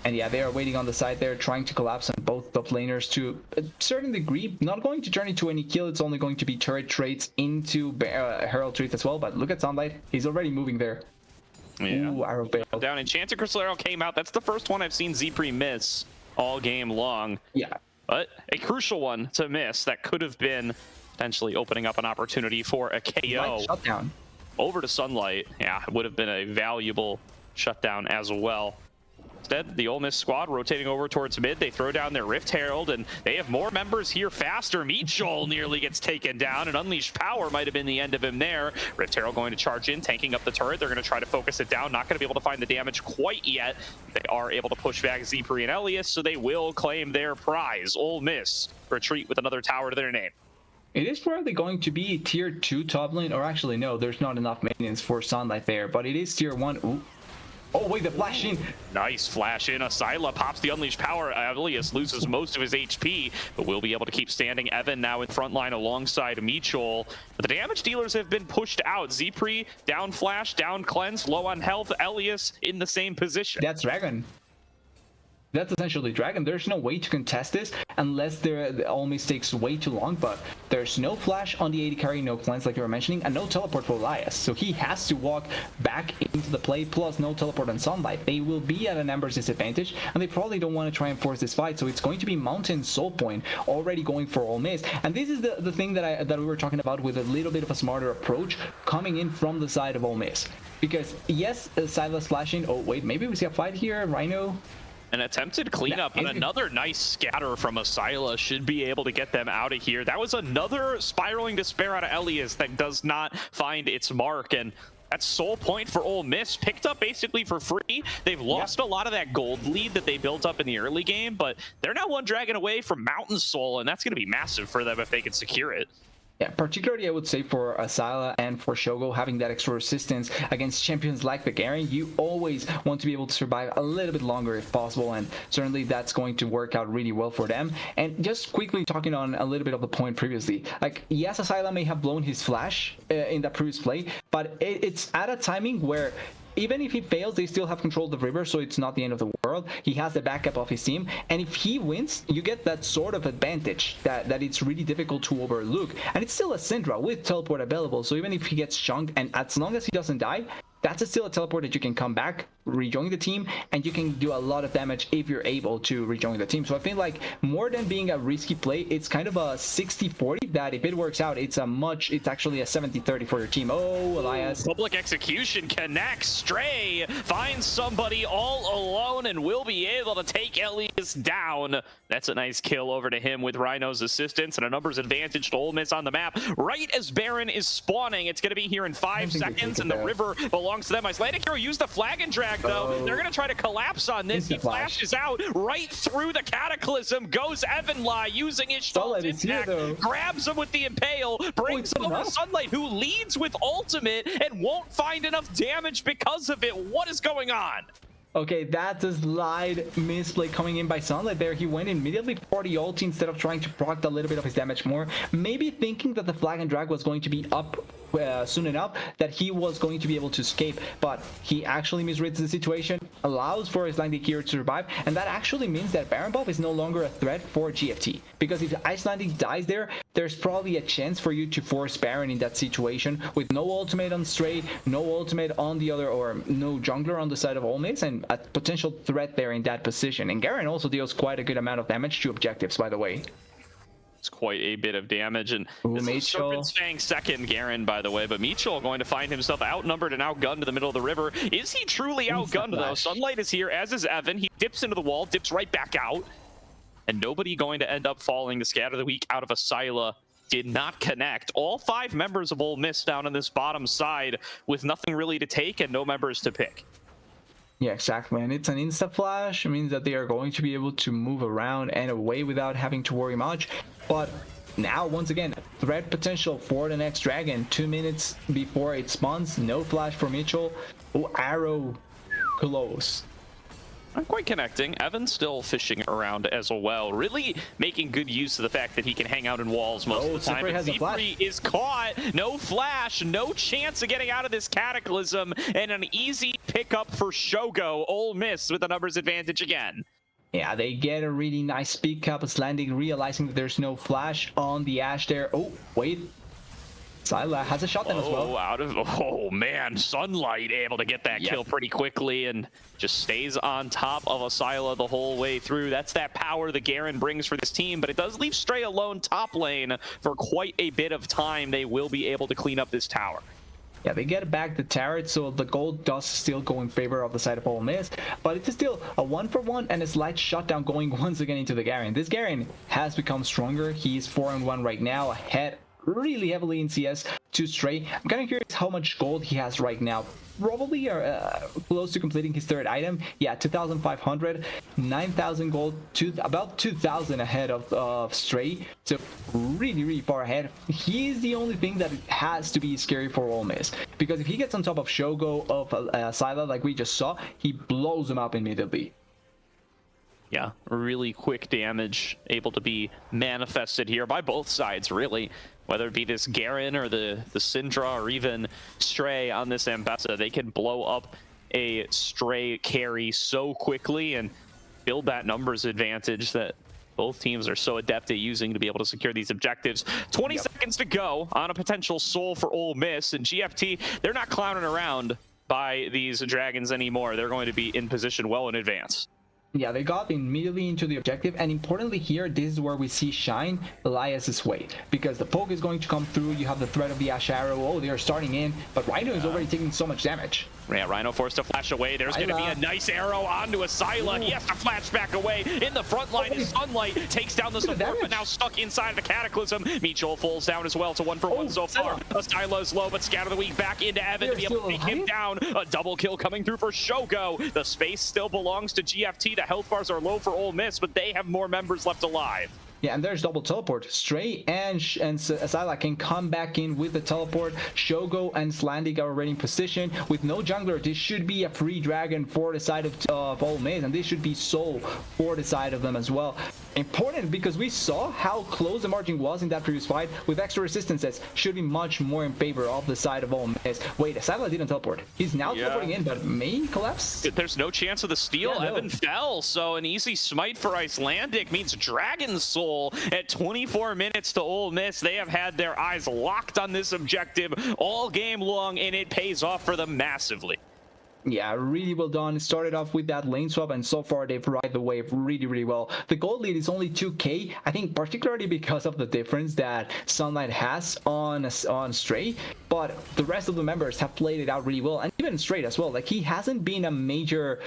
And yeah, they are waiting on the side there, trying to collapse on both top laners to a certain degree. Not going to turn into any kill, it's only going to be turret traits into Herald traits as well, but look at Sunlight, he's already moving there. Yeah. Ooh, arrow bail. Down, Enchanted Crystal Arrow came out. That's the first one I've seen Zepre miss all game long. Yeah. But a crucial one to miss that could have been potentially opening up an opportunity for a KO. Shutdown. Over to Sunlight. Yeah, it would have been a valuable shutdown as well. Instead, the Ole Miss squad rotating over towards mid. They throw down their Rift Herald, and they have more members here faster. Meatjoel nearly gets taken down, and Unleashed Power might have been the end of him there. Rift Herald going to charge in, tanking up the turret. They're going to try to focus it down. Not going to be able to find the damage quite yet. They are able to push back Zepre and Elias, so they will claim their prize. Ole Miss retreat with another tower to their name. It is probably going to be tier 2 top lane, or actually no, there's not enough maintenance for Sunlight there, but it is tier 1. Ooh. Oh wait, the flash in. Nice flash in. Asila pops the Unleashed Power. Elias loses most of his HP, but will be able to keep standing. Evan now in front line alongside Meatjoel. But the damage dealers have been pushed out. Zepre down flash, down cleanse, low on health. Elias in the same position. That's Dragon. That's essentially Dragon. There's no way to contest this unless the Ole Miss takes way too long, but there's no flash on the 80 carry, no cleanse like you were mentioning, and no teleport for Elias. So he has to walk back into the play, plus no teleport on Sunlight. They will be at an Ember's disadvantage, and they probably don't want to try and force this fight, so it's going to be Mountain Soul Point already going for Ole Miss. And this is the thing that we were talking about with a little bit of a smarter approach coming in from the side of Ole Miss. Because yes, Silas flashing. Oh wait, maybe we see a fight here, Rhino. An attempted cleanup, and another nice scatter from Asila should be able to get them out of here. That was another spiraling despair out of Elias that does not find its mark, and that soul point for Ole Miss picked up basically for free. They've lost a lot of that gold lead that they built up in the early game, but they're now one dragon away from Mountain Soul, and that's going to be massive for them if they can secure it. Yeah, particularly I would say for Asila and for Shogo, having that extra resistance against champions like the Garen, you always want to be able to survive a little bit longer if possible, and certainly that's going to work out really well for them. And just quickly talking on a little bit of the point previously, like yes, Asila may have blown his flash in that previous play, but it's at a timing where even if he fails, they still have control of the river, so it's not the end of the world. He has the backup of his team, and if he wins, you get that sort of advantage that it's really difficult to overlook. And it's still a Syndra with teleport available, so even if he gets chunked, and as long as he doesn't die, that's still a teleport that you can come back, rejoin the team, and you can do a lot of damage if you're able to rejoin the team. So I think like more than being a risky play, it's kind of a 60-40 that if it works out, it's actually a 70-30 for your team. Oh, Elias. Public execution connects. Stray finds somebody all alone and will be able to take Elias down. That's a nice kill over to him with Rhino's assistance and a numbers advantage to Ole Miss on the map. Right as Baron is spawning, it's going to be here in 5 seconds, and the river belongs to them. Icelandic Hero used the flag and drag, though. They're going to try to collapse on this. He flashes out right through the Cataclysm. Goes Evanly using his Stalled impact, grabs him with the Impale, brings over Sunlight, who leads with ultimate and won't find enough damage because of it. What is going on? Okay, that's a slide misplay coming in by Sunlight there. He went immediately for the ulti instead of trying to proc a little bit of his damage more. Maybe thinking that the flag and drag was going to be up soon enough that he was going to be able to escape, but he actually misreads the situation, allows for Icelandic Hero to survive, and that actually means that Baron buff is no longer a threat for GFT, because if Icelandic dies there, there's probably a chance for you to force Baron in that situation with no ultimate on Stray, no ultimate on the other, or no jungler on the side of Ole Miss, and a potential threat there in that position. And Garen also deals quite a good amount of damage to objectives, by the way. It's quite a bit of damage, and this is Serpent's Fang second Garen, by the way, but Mitchell going to find himself outnumbered and outgunned to the middle of the river. Is he truly outgunned, though? Sunlight is here, as is Evan. He dips into the wall, dips right back out, and nobody going to end up falling. The scatter the weak out of Asila did not connect. All 5 members of Ole Miss down on this bottom side with nothing really to take and no members to pick. Yeah, exactly, and it's an insta flash. It means that they are going to be able to move around and away without having to worry much. But now, once again, threat potential for the next dragon. 2 minutes before it spawns, no flash for Mitchell. Oh, arrow close. Not quite connecting. Evan's still fishing around as well, really making good use of the fact that he can hang out in walls most of the time. Z3 is caught. No flash, no chance of getting out of this Cataclysm, and an easy pickup for Shogo. Ole Miss with the numbers advantage again. Yeah, they get a really nice pickup. It's landing, realizing that there's no flash on the Ashe there. Oh, wait. Syla has a shotgun as well. Oh man, Sunlight able to get that kill pretty quickly and just stays on top of Asila the whole way through. That's that power that Garen brings for this team, but it does leave Stray alone top lane for quite a bit of time. They will be able to clean up this tower. Yeah, they get back the turret, so the gold does still go in favor of the side of Ole Miss, but it's still a 1-for-1 and a slight shutdown going once again into the Garen. This Garen has become stronger. He's 4-1 right now, ahead really heavily in CS to Stray. I'm kind of curious how much gold he has right now. Probably close to completing his third item. Yeah, 2,500, 9,000 gold, about 2,000 ahead of Stray. So really far ahead. He is the only thing that has to be scary for Ole Miss, because if he gets on top of Shogo, of Syla, like we just saw, he blows him up immediately. Yeah, really quick damage able to be manifested here by both sides, really. Whether it be this Garen or the Syndra or even Stray on this Ambessa, they can blow up a Stray carry so quickly and build that numbers advantage that both teams are so adept at using to be able to secure these objectives. 20 seconds to go on a potential soul for Ole Miss, and GFT, they're not clowning around by these dragons anymore. They're going to be in position well in advance. Yeah, they got immediately into the objective, and importantly here, this is where we see shine Elias's way, because the poke is going to come through. You have the threat of the Ashe arrow. Oh, they are starting in, but Rhino is already taking so much damage. Yeah, Rhino forced to flash away. There's going to be a nice arrow onto Asila. He has to flash back away. In the front line is Sunlight, takes down the support, but now stuck inside of the Cataclysm. Mitchell falls down as well to 1-for-1 so far. Asila is low, but Scatter the Weak back into Evan to be able to take him down. A double kill coming through for Shogo. The space still belongs to GFT. The health bars are low for Ole Miss, but they have more members left alive. Yeah, and there's double teleport. Stray and Asila can come back in with the teleport. Shogo and Slandig are already in position. With no jungler, this should be a free dragon for the side of Ole Miss, and this should be soul for the side of them as well. important because we saw how close the margin was in that previous fight with extra resistances shooting much more in favor of the side of Ole Miss. Wait, Asila didn't teleport. He's now teleporting in, but may collapse? There's no chance of the steal. Yeah, no. Evan fell, so an easy smite for Icelandic means Dragon Soul at 24 minutes to Ole Miss. They have had their eyes locked on this objective all game long, and it pays off for them massively. Yeah, really well done. Started off with that lane swap, and so far they've ride the wave really well. The gold lead is only 2k, I think particularly because of the difference that Sunlight has on Stray, but the rest of the members have played it out really well, and even Stray as well. Like, he hasn't been a major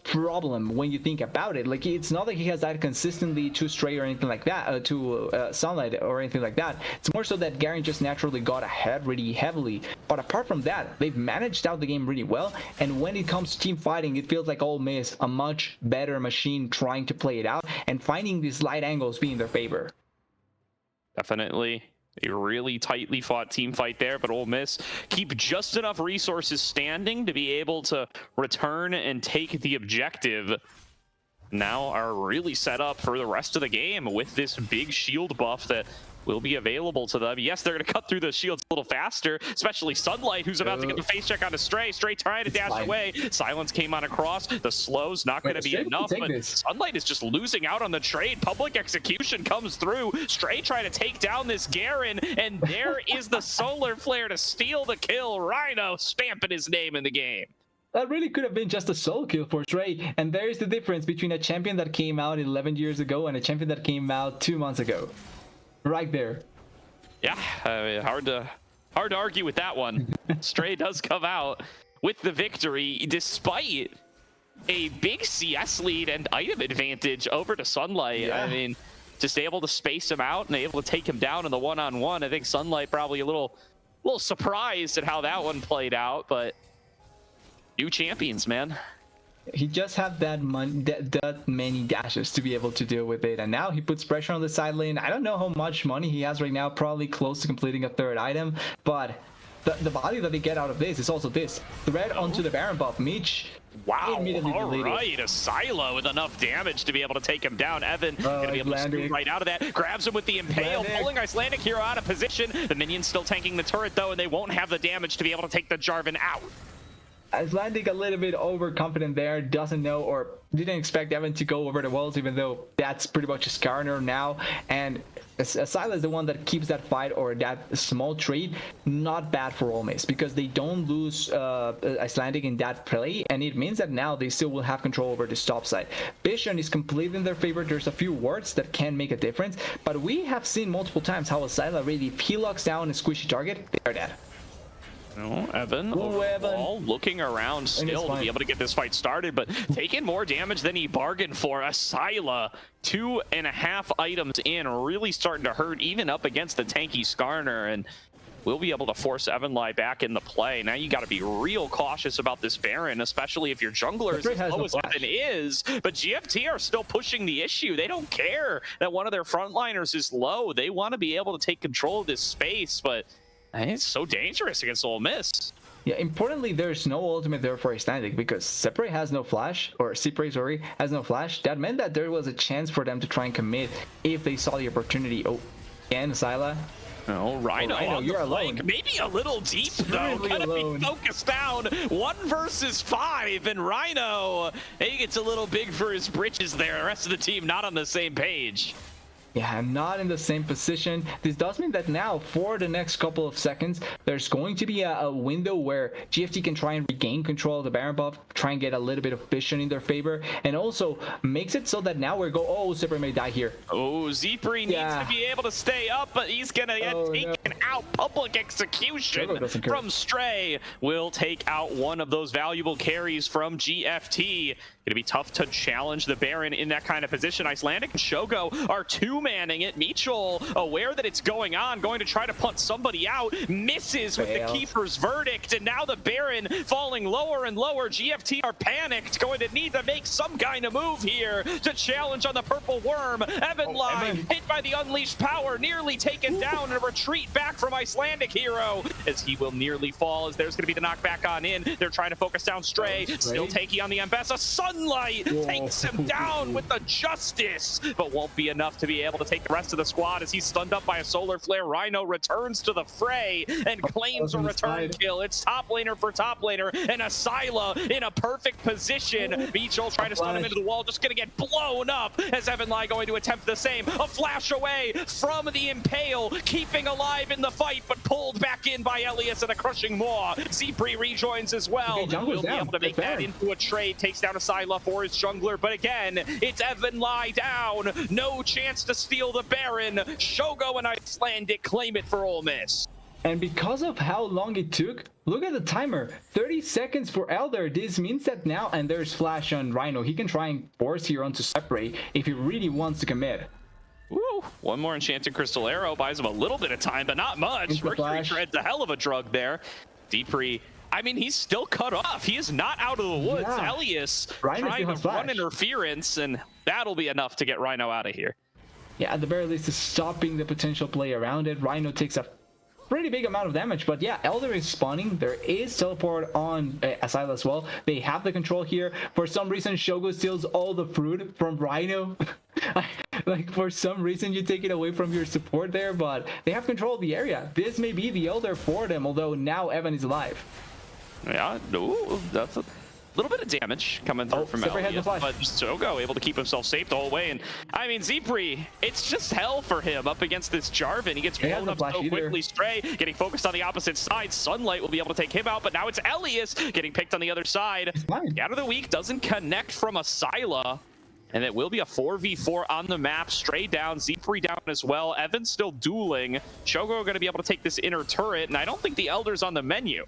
problem when you think about it. Like, it's not like he has died consistently to Stray or anything like that, to Sunlight or anything like that. It's more so that Garen just naturally got ahead really heavily. But apart from that, they've managed out the game really well, and when it comes to team fighting, it feels like Ole Miss a much better machine trying to play it out and finding these light angles be in their favor. Definitely a really tightly fought team fight there, but Ole Miss keep just enough resources standing to be able to return and take the objective. Now are really set up for the rest of the game with this big shield buff that will be available to them. Yes, they're going to cut through the shields a little faster, especially Sunlight, who's about to get the face check on a Stray. Stray trying to dash away. Silence came on across. The slow's not going to be enough, but Sunlight is just losing out on the trade. Public execution comes through. Stray trying to take down this Garen, and there is the solar flare to steal the kill. Rhino stamping his name in the game. That really could have been just a solo kill for Stray, and there's the difference between a champion that came out 11 years ago and a champion that came out 2 months ago. Right there. Yeah, hard to argue with that one. Stray does come out with the victory despite a big CS lead and item advantage over to Sunlight. Yeah. I mean, just able to space him out and able to take him down in the one-on-one. I think Sunlight probably a little surprised at how that one played out, but new champions, man. He just had that many dashes to be able to deal with it, and now he puts pressure on the side lane. I don't know how much money he has right now, probably close to completing a third item, but the value that they get out of this is also this thread onto the Baron buff. Mitch, wow, all right, a Silo with enough damage to be able to take him down. Evan gonna be able to scoot right out of that, grabs him with the Impale, pulling Icelandic hero out of position. The minion's still tanking the turret though, and they won't have the damage to be able to take the Jarvan out. Icelandic a little bit overconfident there, doesn't know or didn't expect Evan to go over the walls, even though that's pretty much his counter now. And Asila is the one that keeps that fight or that small trade not bad for Ole Miss, because they don't lose Icelandic in that play, and it means that now they still will have control over the top side. Vision is completely in their favor. There's a few wards that can make a difference, but we have seen multiple times how Asila really, if he locks down a squishy target, they're dead. No, Evan overall looking around still to be able to get this fight started, but taking more damage than he bargained for. Asila, 2.5 items in, really starting to hurt even up against the tanky Skarner, and we'll be able to force Evanlai back in the play. Now you got to be real cautious about this Baron, especially if your jungler is as low as Evan is, but GFT are still pushing the issue. They don't care that one of their frontliners is low. They want to be able to take control of this space, but it's so dangerous against Ole Miss. Yeah, importantly, there's no ultimate there for Icelandic because Sepre has no flash, or Cypre, sorry, has no flash. That meant that there was a chance for them to try and commit if they saw the opportunity. Oh, and Sila. Oh, Rhino on you're the alone. flank. Maybe a little deep, though. Gotta be focused down. 1 versus 5, and Rhino, he gets a little big for his britches there. The rest of the team not on the same page. Yeah, I'm not in the same position. This does mean that now, for the next couple of seconds, there's going to be a window where GFT can try and regain control of the Baron buff, try and get a little bit of vision in their favor, and also makes it so that now we're oh, Zipper may die here. Oh, Zipri needs to be able to stay up, but he's gonna get taken out. Public execution from Stray will take out one of those valuable carries from GFT. Gonna be tough to challenge the Baron in that kind of position. Icelandic and Shogo are two-manning it. Mitchell, aware that it's going on, going to try to punt somebody out, misses with the Keeper's verdict, and now the Baron falling lower and lower. GFT are panicked, going to need to make some kind of move here to challenge on the Purple Worm. Evanlai hit by the Unleashed Power, nearly taken down, and a retreat back from Icelandic hero as he will nearly fall, as there's going to be the knockback on in. They're trying to focus down Stray, still tanky on the Ambessa. Sunlight takes him down with the justice, but won't be enough to be able to take the rest of the squad as he's stunned up by a solar flare. Rhino returns to the fray and claims a return kill. It's top laner for top laner, and Asyla in a perfect position. Beachel trying to stun him into the wall, just gonna get blown up as Evan Lai going to attempt the same. A flash away from the Impale, keeping alive in the fight, but pulled back in by Elias and a crushing maw. Z3 rejoins as well. Okay, Will be able to make that into a trade, takes down Asyla for his jungler, but again, it's Evan Lai down. No chance to steal the Baron. Shogo and Icelandic claim it for Ole Miss. And because of how long it took, look at the timer. 30 seconds for Elder. This means that now, and there's flash on Rhino, he can try and force here onto separate if he really wants to commit. Ooh, one more enchanted crystal arrow buys him a little bit of time, but not much. Mercury Tread's a hell of a drug there. Deepre, I mean, he's still cut off. He is not out of the woods. Yeah. Elias trying to run interference, and that'll be enough to get Rhino out of here. Yeah, at the very least, is stopping the potential play around it. Rhino takes a pretty big amount of damage, but yeah, Elder is spawning. There is teleport on Asyla as well. They have the control here. For some reason, Shogo steals all the fruit from Rhino. Like, for some reason, you take it away from your support there, but they have control of the area. This may be the Elder for them, although now Evan is alive. Yeah, no, that's a little bit of damage coming through from Elias, but Shogo able to keep himself safe the whole way. And I mean, Z3, it's just hell for him up against this Jarvan. He gets blown up so quickly. Stray getting focused on the opposite side. Sunlight will be able to take him out, but now it's Elias getting picked on the other side. Out of the week doesn't connect from Asyla. And it will be a 4v4 on the map. Stray down, Z3 down as well. Evan's still dueling. Shogo are going to be able to take this inner turret, and I don't think the Elder's on the menu.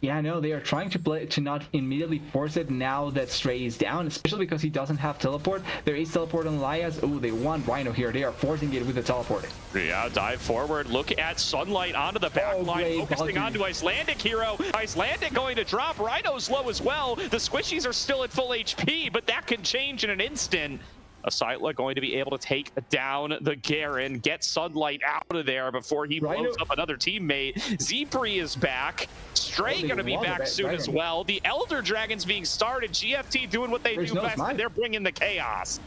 Yeah, no, they are trying to play to not immediately force it now that Stray is down, especially because he doesn't have teleport. There is teleport on Elias. Oh, they want Rhino here. They are forcing it with the teleport. Yeah, dive forward. Look at Sunlight onto the back line, focusing onto Icelandic hero. Icelandic going to drop. Rhino's low as well. The squishies are still at full HP, but that can change in an instant. Asyla going to be able to take down the Garen, get Sunlight out of there before he blows up another teammate. Z3 is back. Stray going to be back soon as well. The Elder Dragon's being started. GFT doing what they do best. They're bringing the chaos.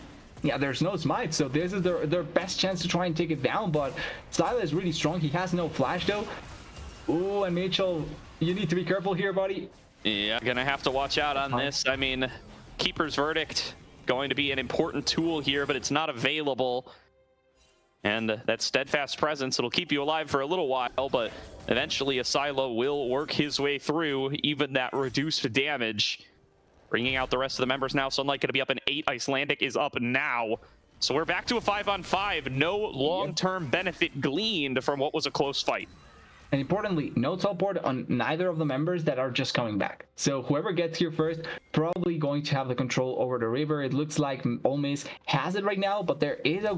Yeah, there's no smite, so this is their best chance to try and take it down, but Syla is really strong. He has no flash, though. Ooh, and Mitchell, you need to be careful here, buddy. Yeah, gonna have to watch out on this. I mean, Keeper's Verdict going to be an important tool here, but it's not available. And that steadfast presence, it'll keep you alive for a little while, but eventually Asyla will work his way through even that reduced damage. Bringing out the rest of the members now. Sunlight going to be up in 8. Icelandic is up now. So we're back to a 5-on-5. No long-term benefit gleaned from what was a close fight. And importantly, no teleport on neither of the members that are just coming back. So whoever gets here first, probably going to have the control over the river. It looks like Ole Miss has it right now, but there is a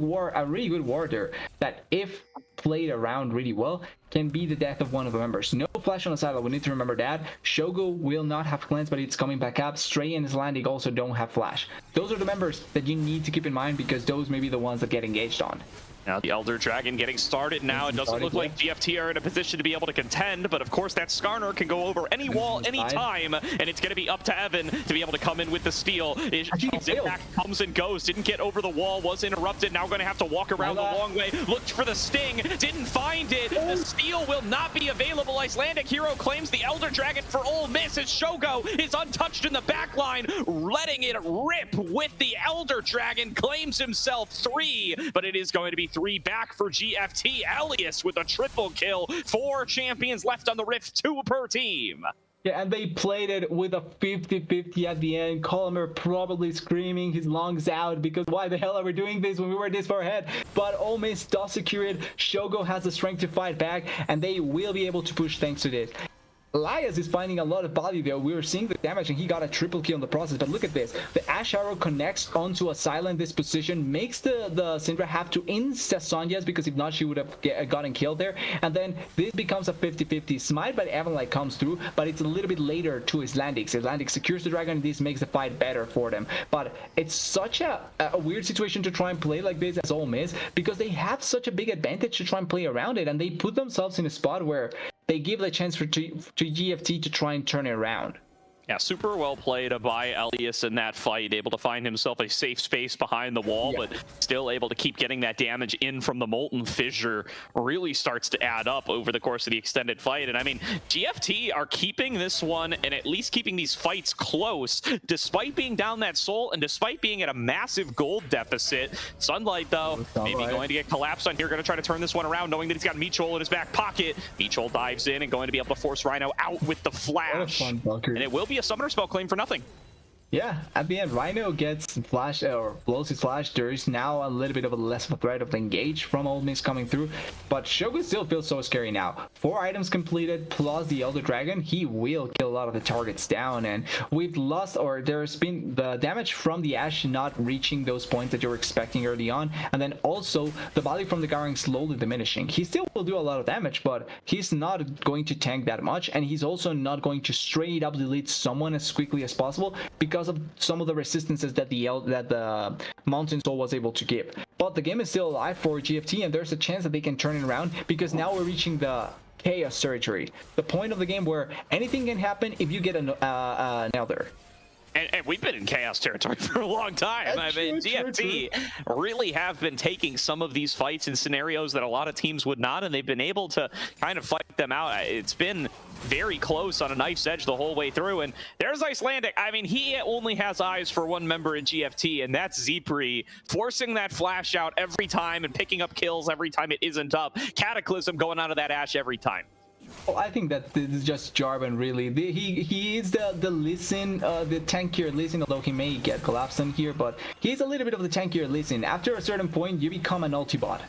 really good ward there that, if played around really well, can be the death of one of the members. No flash on the side, we need to remember that. Shogo will not have cleanse, but it's coming back up. Stray and Icelandic also don't have flash. Those are the members that you need to keep in mind, because those may be the ones that get engaged on. Now the Elder Dragon getting started now. It doesn't look like GFT are in a position to be able to contend, but of course that Skarner can go over any wall, anytime, and it's going to be up to Evan to be able to come in with the steal. Impact comes and goes, didn't get over the wall, was interrupted, now going to have to walk around the long way. Looked for the sting, didn't find it. The steal will not be available. Icelandic hero claims the Elder Dragon for Ole Miss as Shogo is untouched in the back line, letting it rip with the Elder Dragon, claims himself 3, but it is going to be 3 back for GFT. Elias with a triple kill. 4 champions left on the Rift, 2 per team. Yeah, and they played it with a 50-50 at the end. Colmer probably screaming his lungs out because why the hell are we doing this when we were this far ahead? But Ole Miss does secure it. Shogo has the strength to fight back, and they will be able to push thanks to this. Elias is finding a lot of value there. We were seeing the damage and he got a triple kill in the process, but look at this. The Ash Arrow connects onto Asyla in this position, makes the Syndra have to insta Sonya's, because if not she would have gotten killed there, and then this becomes a 50-50. Smite by Evanlight comes through, but it's a little bit later to Icelandic. Icelandic secures the dragon and this makes the fight better for them. But it's such a weird situation to try and play like this as Ole Miss, because they have such a big advantage to try and play around it, and they put themselves in a spot where they give the chance to GFT to try and turn it around. Yeah, super well played by Aegis in that fight, able to find himself a safe space behind the wall, but still able to keep getting that damage in from the Molten Fissure. Really starts to add up over the course of the extended fight. And I mean, GFT are keeping this one and at least keeping these fights close, despite being down that soul and despite being at a massive gold deficit. Sunlight, though, maybe going to get collapsed on here, going to try to turn this one around, knowing that he's got Michol in his back pocket. Michol dives in and going to be able to force Rhino out with the flash. And it will be a summoner spell claim for nothing. Yeah, at the end, Rhino gets flash or blows his flash. There is now a little bit of a less of a threat of engage from Old Miss coming through, but Shogun still feels so scary now. 4 items completed plus the Elder Dragon. He will kill a lot of the targets down, and we've lost, or there's been the damage from the Ashe not reaching those points that you're expecting early on, and then also the value from the Garang slowly diminishing. He still will do a lot of damage, but he's not going to tank that much, and he's also not going to straight up delete someone as quickly as possible because of some of the resistances that the Mountain Soul was able to give. But the game is still alive for GFT, and there's a chance that they can turn it around, because now we're reaching the chaos surgery, the point of the game where anything can happen if you get an Elder. And we've been in chaos territory for a long time. I mean, GFT really have been taking some of these fights in scenarios that a lot of teams would not, and they've been able to kind of fight them out. It's been very close on a knife's edge the whole way through. And there's Icelandic. I mean, he only has eyes for one member in GFT, and that's Z3, forcing that flash out every time and picking up kills every time it isn't up. Cataclysm going out of that Ashe every time. Oh, I think that this is just Jarvan, really. He is the Listen, the tankier Listen, although he may get collapsed in here, but he's a little bit of the tankier Listen. After a certain point, you become an ulti-bot.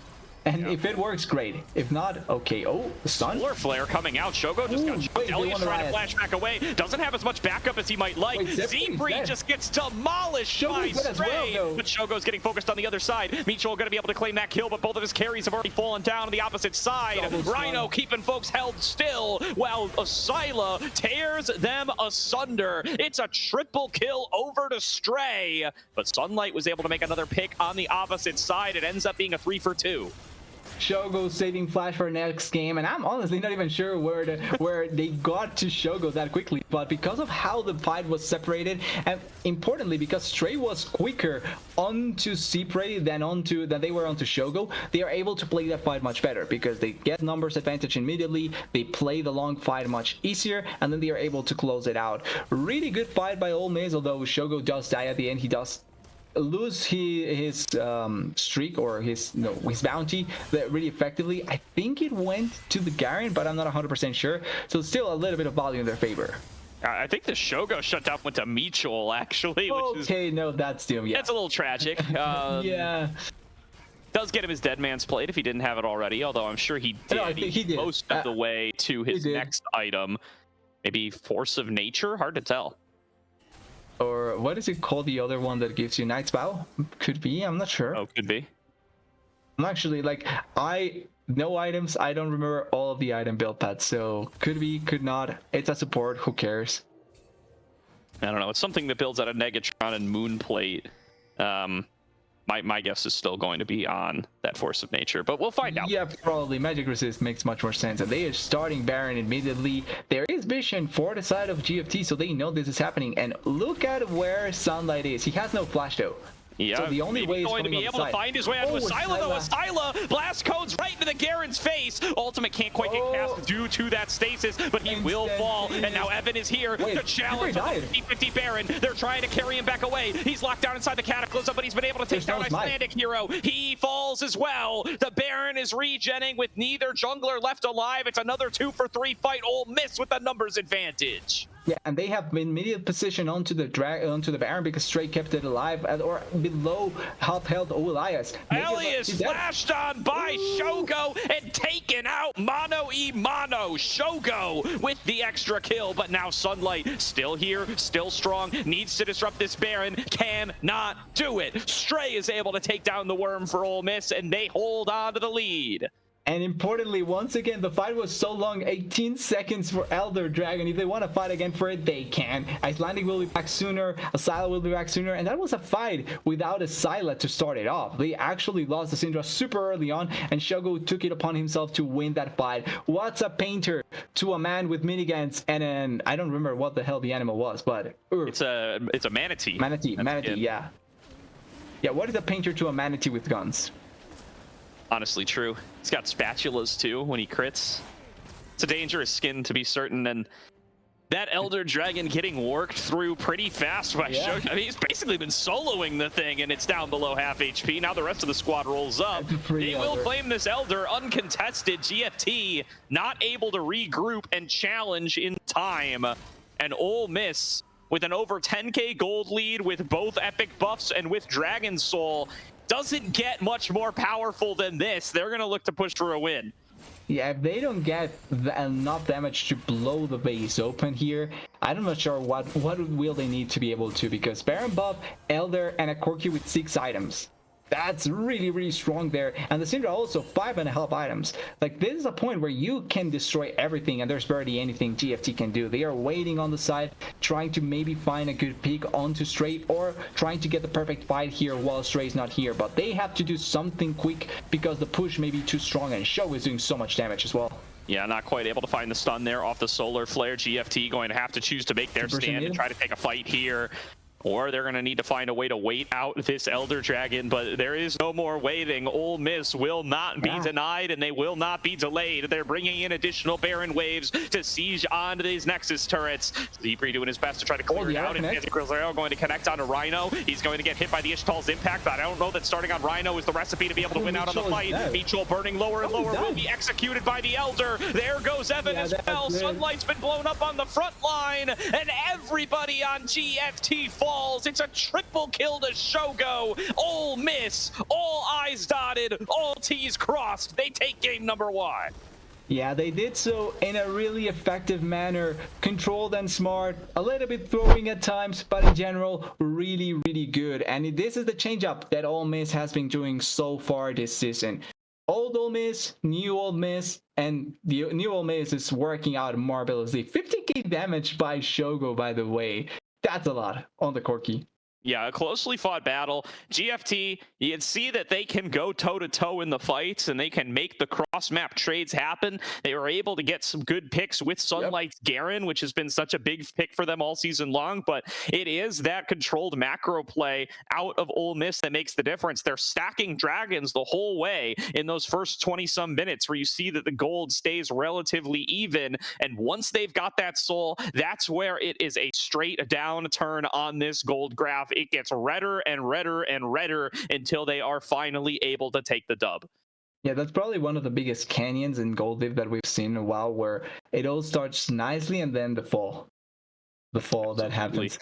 And if it works, great. If not, okay. Oh, the stun. Solar Flare coming out. Shogo just got chucked. Elliot's trying to flash back away. Doesn't have as much backup as he might like. Z3 just gets demolished by Stray. But Shogo's getting focused on the other side. Michol going to be able to claim that kill, but both of his carries have already fallen down on the opposite side. Rhino keeping folks held still while Asila tears them asunder. It's a triple kill over to Stray. But Sunlight was able to make another pick on the opposite side. It ends up being a 3 for 2. Shogo saving flash for next game, and I'm honestly not even sure where they got to Shogo that quickly, but because of how the fight was separated, and importantly because Stray was quicker onto Cypre than they were onto Shogo, they are able to play that fight much better because they get numbers advantage immediately, they play the long fight much easier, and then they are able to close it out. Really good fight by Ole Miss, although Shogo does die at the end. He does lose his streak or his bounty really effectively. I think it went to the Garen, but I'm not 100% sure. So still a little bit of value in their favor. I think the Shogo shutdown went to Michol, actually. Which is, no, that's still, yeah. That's a little tragic. Yeah. Does get him his Dead Man's Plate if he didn't have it already, although I'm sure he did. No, I think he did. Most of the way to his next item. Maybe Force of Nature? Hard to tell. Or what is it called, the other one that gives you Knight's Vow? Could be, I'm not sure. Oh, could be. I'm actually, no items, I don't remember all of the item build paths, so could be, could not. It's a support, who cares? I don't know, it's something that builds out of Negatron and Moonplate. My guess is still going to be on that Force of Nature, but we'll find out. Yeah, probably. Magic Resist makes much more sense. And they are starting Baron immediately. There is vision for the side of GFT, so they know this is happening. And look at where Sunlight is. He has no flash, though. Yeah, so the only way going to be able to find his way out to Asila, though. Asila blast codes right into the Garen's face. Ultimate can't quite get cast due to that stasis, but he will fall. And now Evan is here to challenge the 50-50 Baron. They're trying to carry him back away. He's locked down inside the Cataclysm, but he's been able to take down Icelandic hero. He falls as well. The Baron is regenning with neither jungler left alive. It's another 2 for 3 fight. Ole Miss with the numbers advantage. Yeah, and they have been immediate position onto the Baron because Stray kept it alive or below half health Elias. Elias flashed on by Shogo and taken out Mono e Mono. Shogo with the extra kill, but now Sunlight still here, still strong, needs to disrupt this Baron, cannot do it. Stray is able to take down the Worm for Ole Miss, and they hold on to the lead. And importantly, once again, the fight was so long, 18 seconds for Elder Dragon. If they want to fight again for it, they can. Icelandic will be back sooner, Asila will be back sooner, and that was a fight without Asila to start it off. They actually lost the Syndra super early on, and Shogo took it upon himself to win that fight. What's a painter to a man with miniguns and an, I don't remember what the hell the animal was, but it's a manatee. Manatee, yeah. Yeah, what is a painter to a manatee with guns? Honestly, true. He's got spatulas too when he crits. It's a dangerous skin to be certain, and that Elder Dragon getting worked through pretty fast by Shogo. I mean, he's basically been soloing the thing, and it's down below half HP. Now the rest of the squad rolls up. They will claim this Elder uncontested. GFT not able to regroup and challenge in time. And Ole Miss with an over 10k gold lead with both epic buffs and with Dragon Soul doesn't get much more powerful than this. They're going to look to push for a win. Yeah, if they don't get enough damage to blow the base open here, I'm not sure what will they need to be able to, because Baron buff, Elder, and a Corki with 6 items. That's really, really strong there. And the Syndra also 5.5 items. Like, this is a point where you can destroy everything, and there's barely anything GFT can do. They are waiting on the side, trying to maybe find a good pick onto Stray, or trying to get the perfect fight here while Stray's not here. But they have to do something quick, because the push may be too strong, and Show is doing so much damage as well. Yeah, not quite able to find the stun there off the Solar Flare. GFT going to have to choose to make their stand and try to take a fight here. Or they're going to need to find a way to wait out this Elder Dragon, but there is no more waiting. Ole Miss will not be denied, and they will not be delayed. They're bringing in additional Baron waves to siege on these Nexus turrets. Z3 doing his best to try to clear it out, and Grizzlero going to connect onto Rhino. He's going to get hit by the Ishtal's impact, but I don't know that starting on Rhino is the recipe to be able to win out on the fight. Mitchell burning lower and lower will be executed by the Elder. There goes Evan as well. Sunlight's been blown up on the front line, and everybody on GFT falls. It's a triple kill to Shogo. Ole Miss, all I's dotted, all T's crossed. They take game number 1. Yeah, they did so in a really effective manner, controlled and smart, a little bit throwing at times, but in general, really, really good. And this is the change-up that Ole Miss has been doing so far this season. Old Ole Miss, new Ole Miss, and the new Ole Miss is working out marvelously. 50k damage by Shogo, by the way. That's a lot on the Corki. Yeah, a closely fought battle. GFT, you can see that they can go toe-to-toe in the fights, and they can make the cross-map trades happen. They were able to get some good picks with Sunlight's Garen, which has been such a big pick for them all season long, but it is that controlled macro play out of Ole Miss that makes the difference. They're stacking dragons the whole way in those first 20-some minutes, where you see that the gold stays relatively even, and once they've got that soul, that's where it is a straight down turn on this gold graph. It gets redder and redder and redder until they are finally able to take the dub. Yeah, that's probably one of the biggest canyons in Gold Div that we've seen in a while, where it all starts nicely and then the fall that happens.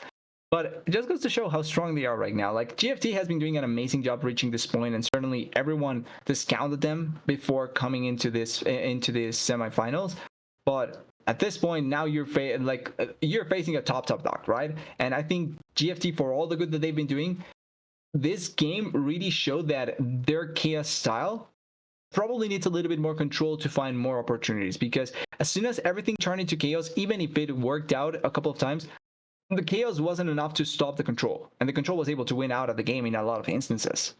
But it just goes to show how strong they are right now. Like, GFT has been doing an amazing job reaching this point, and certainly everyone discounted them before coming into this semifinals. But at this point, now you're facing a top dog, right? And I think GFT, for all the good that they've been doing, this game really showed that their chaos style probably needs a little bit more control to find more opportunities, because as soon as everything turned into chaos, even if it worked out a couple of times, the chaos wasn't enough to stop the control, and the control was able to win out of the game in a lot of instances.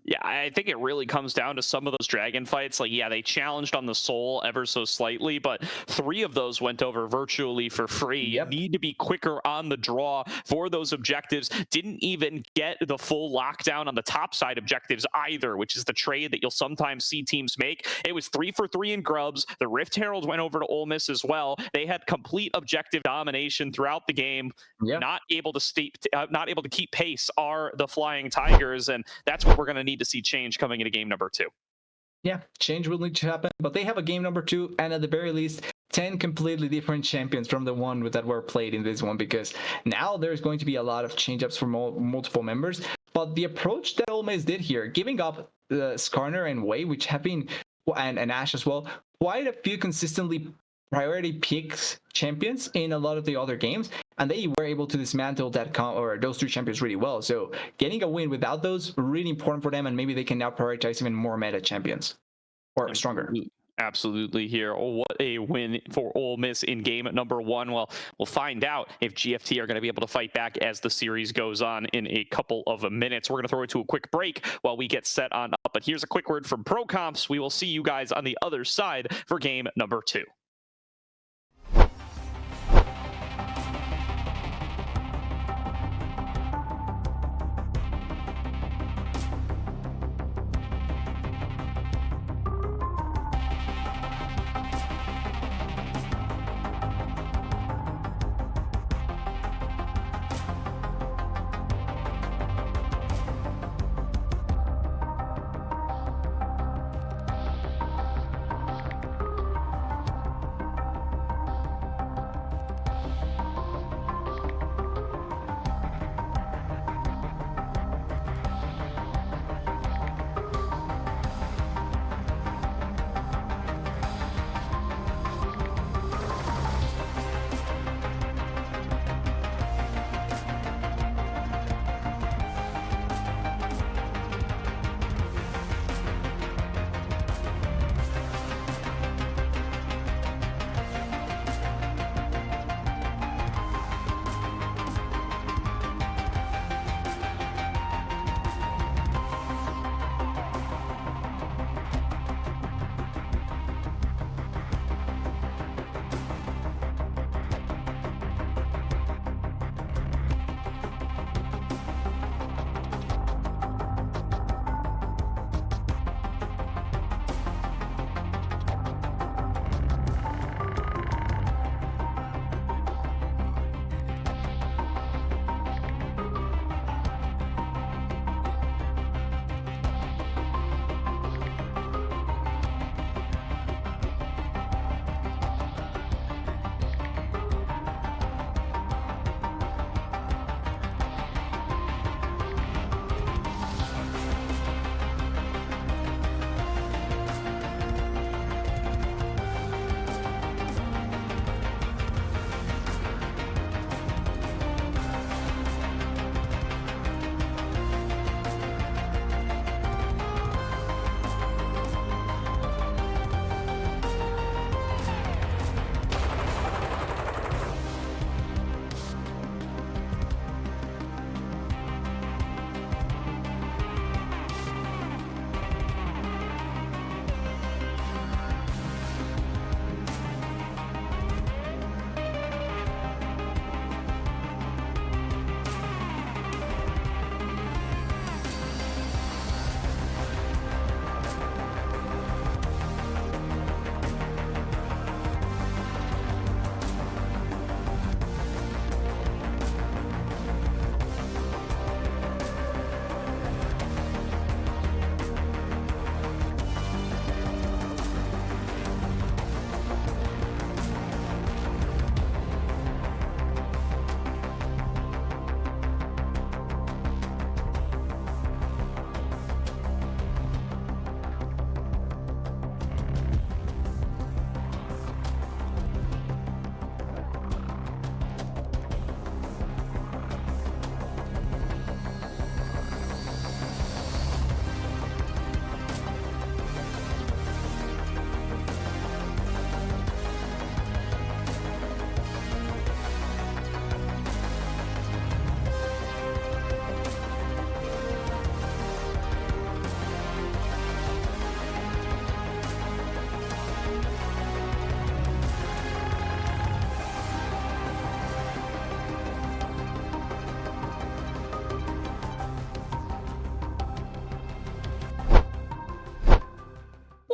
Yeah, I think it really comes down to some of those dragon fights. Like, yeah, they challenged on the soul ever so slightly, but 3 of those went over virtually for free. Yep. You need to be quicker on the draw for those objectives. Didn't even get the full lockdown on the top side objectives either, which is the trade that you'll sometimes see teams make. It was 3 for 3 in Grubs. The Rift Herald went over to Ole Miss as well. They had complete objective domination throughout the game. Yep. Not able to keep pace are the Flying Tigers, and that's what we're going to need to see change coming into game number 2. Yeah, change will need to happen, but they have a game number 2, and at the very least 10 completely different champions from the one that were played in this one, because now there's going to be a lot of change-ups for multiple members. But the approach that Ole Miss did here, giving up Skarner and Wei, which have been, and Ash as well, quite a few consistently priority picks champions in a lot of the other games, and they were able to dismantle those 2 champions really well. So getting a win without those, really important for them, and maybe they can now prioritize even more meta champions. or stronger. Absolutely here. Oh, what a win for Ole Miss in game number 1. Well, we'll find out if GFT are going to be able to fight back as the series goes on in a couple of minutes. We're going to throw it to a quick break while we get set on up. But here's a quick word from Pro Comps. We will see you guys on the other side for game number 2.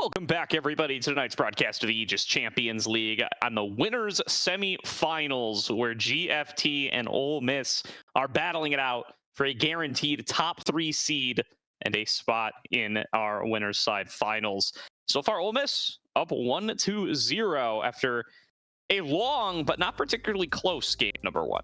Welcome back, everybody, to tonight's broadcast of the Aegis Champions League on the winners semifinals, where GFT and Ole Miss are battling it out for a guaranteed top 3 seed and a spot in our winners side finals. So far, Ole Miss up 1-0 after a long but not particularly close game number 1.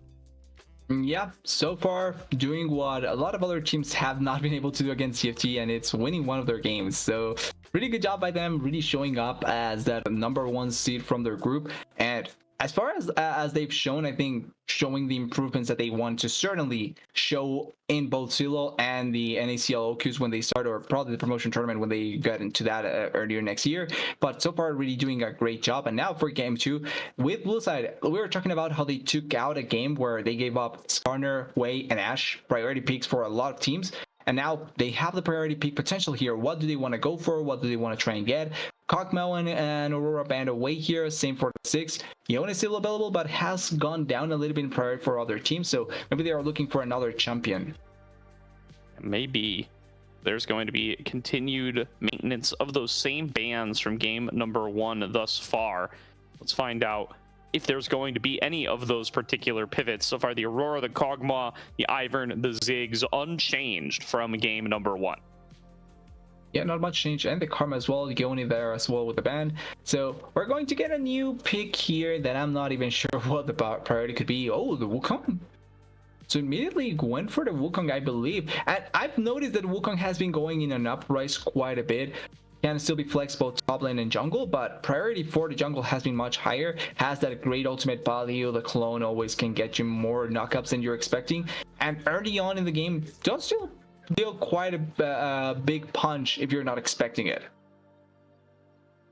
Yeah, so far doing what a lot of other teams have not been able to do against CFT, and it's winning one of their games. So really good job by them, really showing up as that number 1 seed from their group. And as far as they've shown, I think showing the improvements that they want to certainly show in both Silo and the NACL OQs when they start, or probably the promotion tournament when they get into that earlier next year. But so far, really doing a great job. And now for game 2 with Blue Side, we were talking about how they took out a game where they gave up Skarner, Wei, and Ash priority picks for a lot of teams. And now they have the priority pick potential here. What do they want to go for? What do they want to try and get? Cogmel and Aurora band away here. Same for the 6. Yone is still available, but has gone down a little bit in priority for other teams. So maybe they are looking for another champion. Maybe there's going to be continued maintenance of those same bans from game number 1 thus far. Let's find out if there's going to be any of those particular pivots. So far, the Aurora, the Kog'Maw, the Ivern, the Ziggs, unchanged from game number 1. Yeah, not much change. And the Karma as well, Yone there as well with the ban. So we're going to get a new pick here that I'm not even sure what the priority could be. Oh, the Wukong. So immediately went for the Wukong, I believe. And I've noticed that Wukong has been going in an uprise quite a bit. Can still be flexible top lane and jungle, but priority for the jungle has been much higher. Has that great ultimate value. The clone always can get you more knockups than you're expecting. And early on in the game, does still deal quite a big punch if you're not expecting it.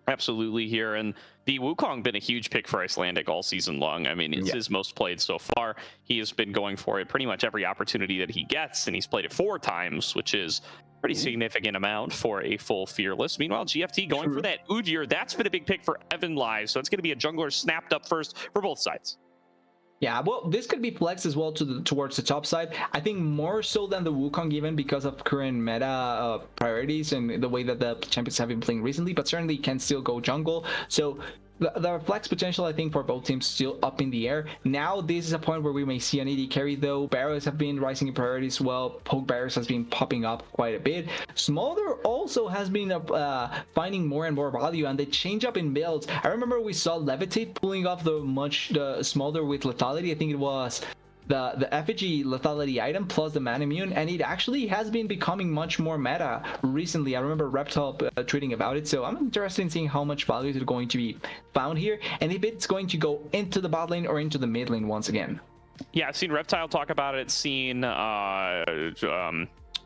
Absolutely here. And the Wukong been a huge pick for Icelandic all season long. I mean, it's his most played so far. He has been going for it pretty much every opportunity that he gets, and he's played it 4 times, which is pretty significant amount for a full Fearless. Meanwhile, GFT going for that Udyr. That's been a big pick for Evan Live, so it's going to be a jungler snapped up first for both sides. Yeah, well, this could be flex as well towards the top side. I think more so than the Wukong, even because of current meta priorities and the way that the champions have been playing recently, but certainly can still go jungle. So the flex potential, I think, for both teams still up in the air. Now, this is a point where we may see an AD carry, though. Barrows have been rising in priorities well. Poke Barrows has been popping up quite a bit. Smolder also has been finding more and more value, and the change up in builds. I remember we saw Levitate pulling off the Smolder with Lethality. I think it was the effigy lethality item plus the man immune, and it actually has been becoming much more meta recently. I remember Reptile tweeting about it, so I'm interested in seeing how much value is going to be found here, and if it's going to go into the bot lane or into the mid lane once again. Yeah, I've seen Reptile talk about it, seen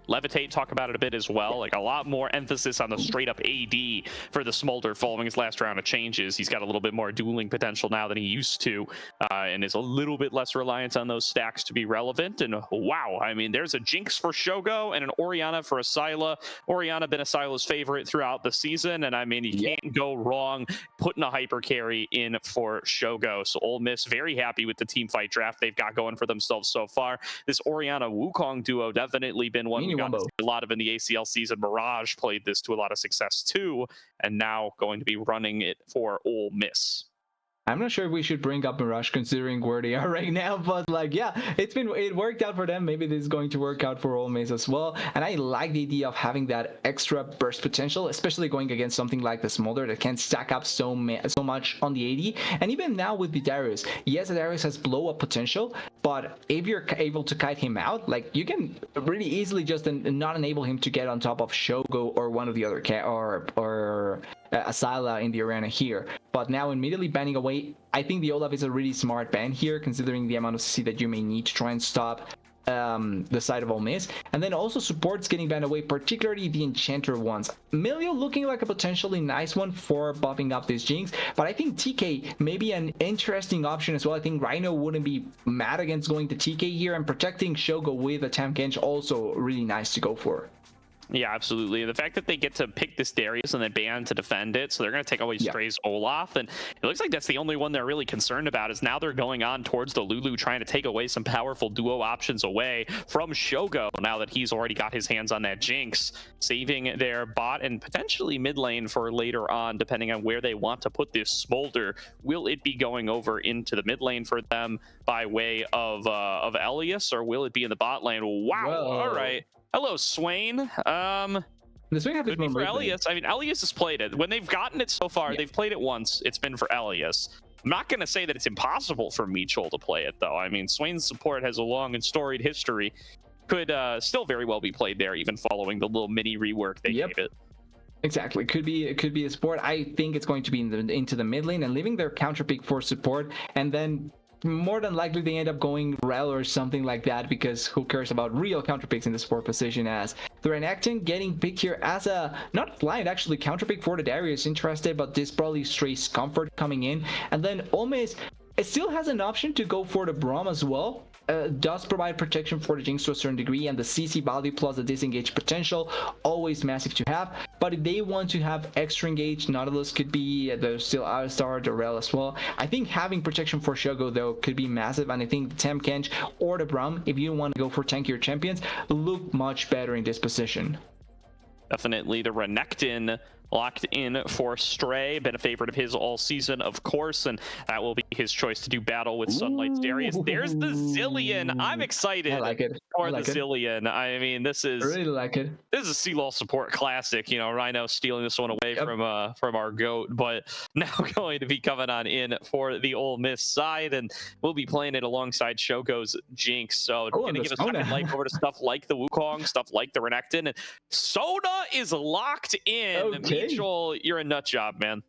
Levitate talk about it a bit as well. Like a lot more emphasis on the straight up AD for the Smolder following his last round of changes. He's got a little bit more dueling potential now than he used to, and is a little bit less reliant on those stacks to be relevant. And wow, I mean, there's a Jinx for Shogo and an Orianna for Asila. Orianna been Asila's favorite throughout the season, and I mean, you can't go wrong putting a hyper carry in for Shogo. So Ole Miss very happy with the team fight draft they've got going for themselves so far. This Orianna Wukong duo definitely been one we got to see a lot of in the ACL season. Mirage played this to a lot of success too, and now going to be running it for Ole Miss. I'm not sure if we should bring up Mirage considering where they are right now, but like, yeah, it worked out for them. Maybe this is going to work out for Ole Miss as well. And I like the idea of having that extra burst potential, especially going against something like the Smolder that can stack up so much on the AD. And even now with the Darius, yes, the Darius has blow up potential, but if you're able to kite him out, like you can really easily just not enable him to get on top of Shogo or one of the other or Asila in the arena here. But now immediately banning away, I think the Olaf is a really smart ban here, considering the amount of CC that you may need to try and stop the side of Ole Miss. And then also supports getting banned away, particularly the Enchanter ones. Milio looking like a potentially nice one for buffing up this Jinx, but I think TK may be an interesting option as well. I think Rhino wouldn't be mad against going to TK here, and protecting Shogo with a Tam Kench also really nice to go for. Yeah, absolutely. The fact that they get to pick this Darius and then ban to defend it, so they're going to take away Stray's Olaf, and it looks like that's the only one they're really concerned about, is now they're going on towards the Lulu, trying to take away some powerful duo options away from Shogo now that he's already got his hands on that Jinx, saving their bot and potentially mid lane for later on, depending on where they want to put this Smolder. Will it be going over into the mid lane for them by way of Elias, or will it be in the bot lane? Wow. Whoa. All right. Hello, Swain. The Swain have could be for Elias. I mean, Elias has played it. When they've gotten it so far, they've played it once. It's been for Elias. I'm not going to say that it's impossible for Mitchell to play it, though. I mean, Swain's support has a long and storied history. Could still very well be played there, even following the little mini rework they gave it. Exactly. It could be a support. I think it's going to be into the mid lane and leaving their counter pick for support, and then more than likely they end up going Rel or something like that, because who cares about real counter picks in the support position, as the Renekton getting picked here as a not blind actually counter pick for the Darius interested, but this probably Stray's Comfort coming in, and then Olmes it still has an option to go for the Braum as well. Does provide protection for the Jinx to a certain degree, and the CC value plus the disengage potential always massive to have. But if they want to have extra engage, Nautilus could be there's still Alistar, the Rel as well. I think having protection for Shogo though could be massive, and I think the Tahm Kench or the Braum, if you want to go for tankier champions, look much better in this position. Definitely the Renekton locked in for Stray, been a favorite of his all season, of course, and that will be his choice to do battle with Sunlight's Darius. There's the Zillion. I'm excited for the Zillion. I mean, this is I really like it. This is a CLOL support classic. You know, Rhino stealing this one away from our GOAT, but now going to be coming on in for the Ole Miss side, and we'll be playing it alongside Shogo's Jinx. So going to give a second life over to stuff like the Wukong, stuff like the Renekton, and Sona is locked in. Okay. Mitchell, you're a nut job, man.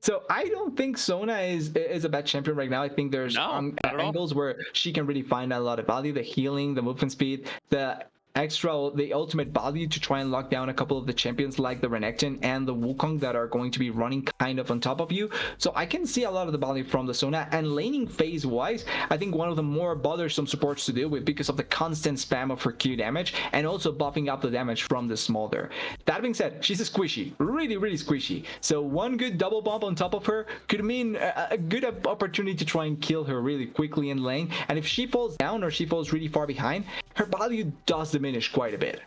So I don't think Sona is a bad champion right now. I think there's angles where she can really find a lot of value: the healing, the movement speed, the ultimate value to try and lock down a couple of the champions like the Renekton and the Wukong that are going to be running kind of on top of you. So I can see a lot of the value from the Sona, and laning phase wise, I think one of the more bothersome supports to deal with because of the constant spam of her Q damage and also buffing up the damage from the Smolder. That being said, she's a squishy, really squishy. So one good double bump on top of her could mean a good opportunity to try and kill her really quickly in lane. And if she falls down or she falls really far behind, her value does diminish quite a bit.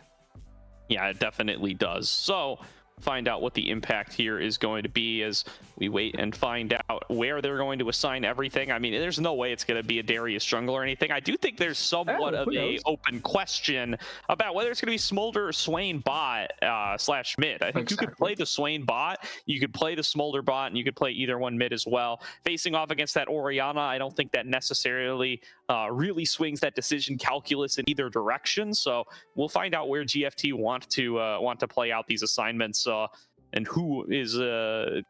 Yeah, it definitely does. So find out what the impact here is going to be as we wait and find out where they're going to assign everything. I mean, there's no way it's going to be a Darius jungle or anything. I do think there's somewhat of a open question about whether it's going to be Smolder or Swain bot slash mid. I think you could play the Swain bot, you could play the Smolder bot, and you could play either one mid as well. Facing off against that Orianna, I don't think that necessarily really swings that decision calculus in either direction. So we'll find out where GFT want to play out these assignments and who is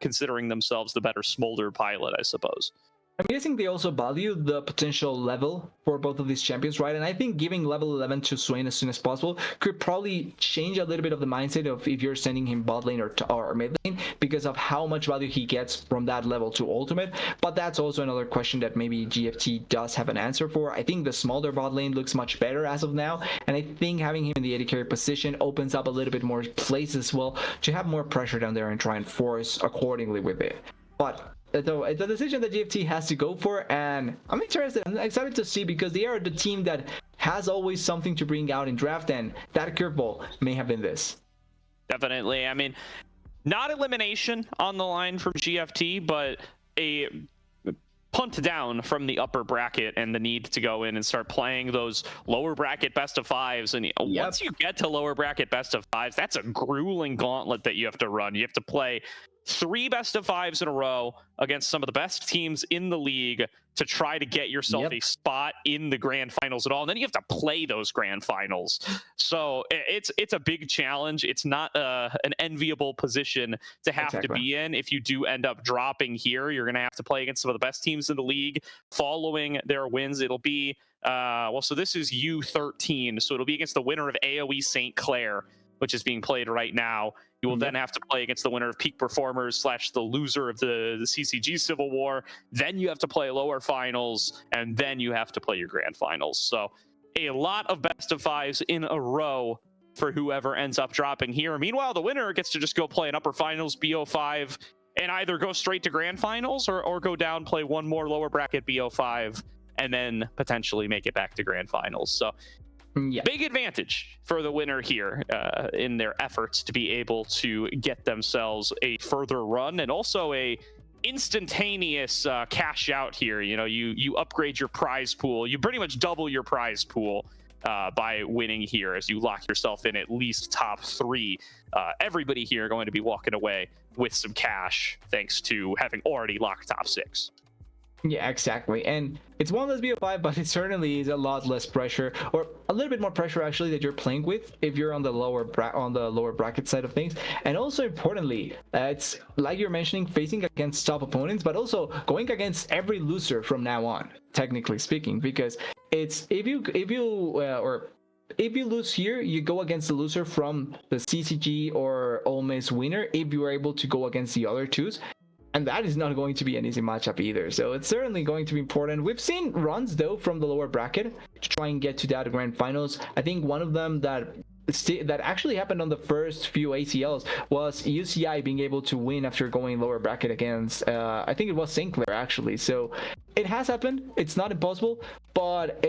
considering themselves the better Smolder pilot, I suppose. I'm guessing they also value the potential level for both of these champions, right? And I think giving level 11 to Swain as soon as possible could probably change a little bit of the mindset of if you're sending him bot lane or mid lane, because of how much value he gets from that level to ultimate. But that's also another question that maybe GFT does have an answer for. I think the Smolder bot lane looks much better as of now, and I think having him in the AD carry position opens up a little bit more place as well to have more pressure down there and try and force accordingly with it. But so it's a decision that GFT has to go for, and I'm interested. I'm excited to see, because they are the team that has always something to bring out in draft, and that curveball may have been this. Definitely. I mean, not elimination on the line from GFT, but a punt down from the upper bracket and the need to go in and start playing those lower bracket best of fives. And once you get to lower bracket best of fives, that's a grueling gauntlet that you have to run. You have to play 3 best of fives in a row against some of the best teams in the league to try to get yourself a spot in the grand finals at all. And then you have to play those grand finals. So it's a big challenge. It's not an enviable position to have to be in. If you do end up dropping here, you're going to have to play against some of the best teams in the league. Following their wins, it'll be, so this is U13. So it'll be against the winner of AoE St. Clair, which is being played right now. You will then have to play against the winner of Peak Performers / the loser of the CCG Civil War. Then you have to play lower finals, and then you have to play your grand finals. So a lot of best of fives in a row for whoever ends up dropping here. Meanwhile, the winner gets to just go play an upper finals BO5 and either go straight to grand finals or go down, play one more lower bracket BO5, and then potentially make it back to grand finals. So big advantage for the winner here in their efforts to be able to get themselves a further run, and also a instantaneous cash out here. You know, you upgrade your prize pool. You pretty much double your prize pool by winning here, as you lock yourself in at least top 3. Everybody here going to be walking away with some cash thanks to having already locked top 6. Yeah, exactly. And it's one less BO5, but it certainly is a lot less pressure, or a little bit more pressure actually, that you're playing with if you're on the lower bracket side of things. And also importantly, it's like you're mentioning, facing against top opponents, but also going against every loser from now on, technically speaking, because it's if you lose here, you go against the loser from the CCG or Ole Miss winner if you are able to go against the other twos. And that is not going to be an easy matchup either. So it's certainly going to be important. We've seen runs though from the lower bracket to try and get to that grand finals. I think one of them that actually happened on the first few ACLs was UCI being able to win after going lower bracket against I think it was Sinclair actually. So it has happened. It's not impossible, but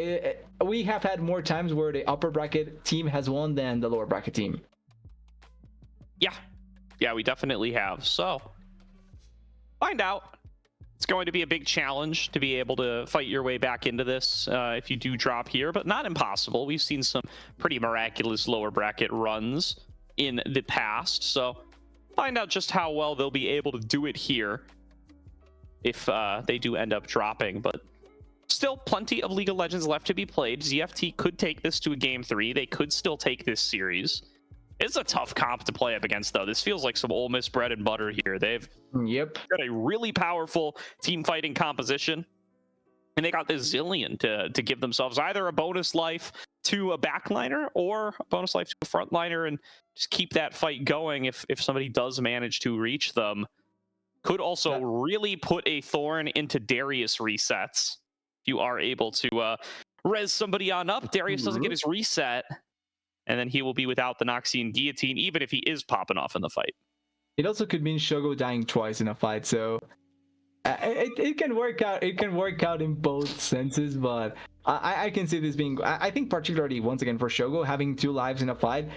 we have had more times where the upper bracket team has won than the lower bracket team. Yeah, we definitely have. So find out. It's going to be a big challenge to be able to fight your way back into this if you do drop here, but not impossible. We've seen some pretty miraculous lower bracket runs in the past, so find out just how well they'll be able to do it here if they do end up dropping. But still plenty of League of Legends left to be played. ZFT could take this to a game 3. They could still take this series. It's a tough comp to play up against, though. This feels like some Ole Miss bread and butter here. They've got a really powerful team fighting composition, and they got this zillion to give themselves either a bonus life to a backliner or a bonus life to a frontliner, and just keep that fight going if somebody does manage to reach them. Could also really put a thorn into Darius resets. If you are able to res somebody on up, Darius doesn't get his reset, and then he will be without the Noxian Guillotine, even if he is popping off in the fight. It also could mean Shogo dying twice in a fight, so it can work out. It can work out in both senses, but I can see this being. I think particularly once again for Shogo, having 2 lives in a fight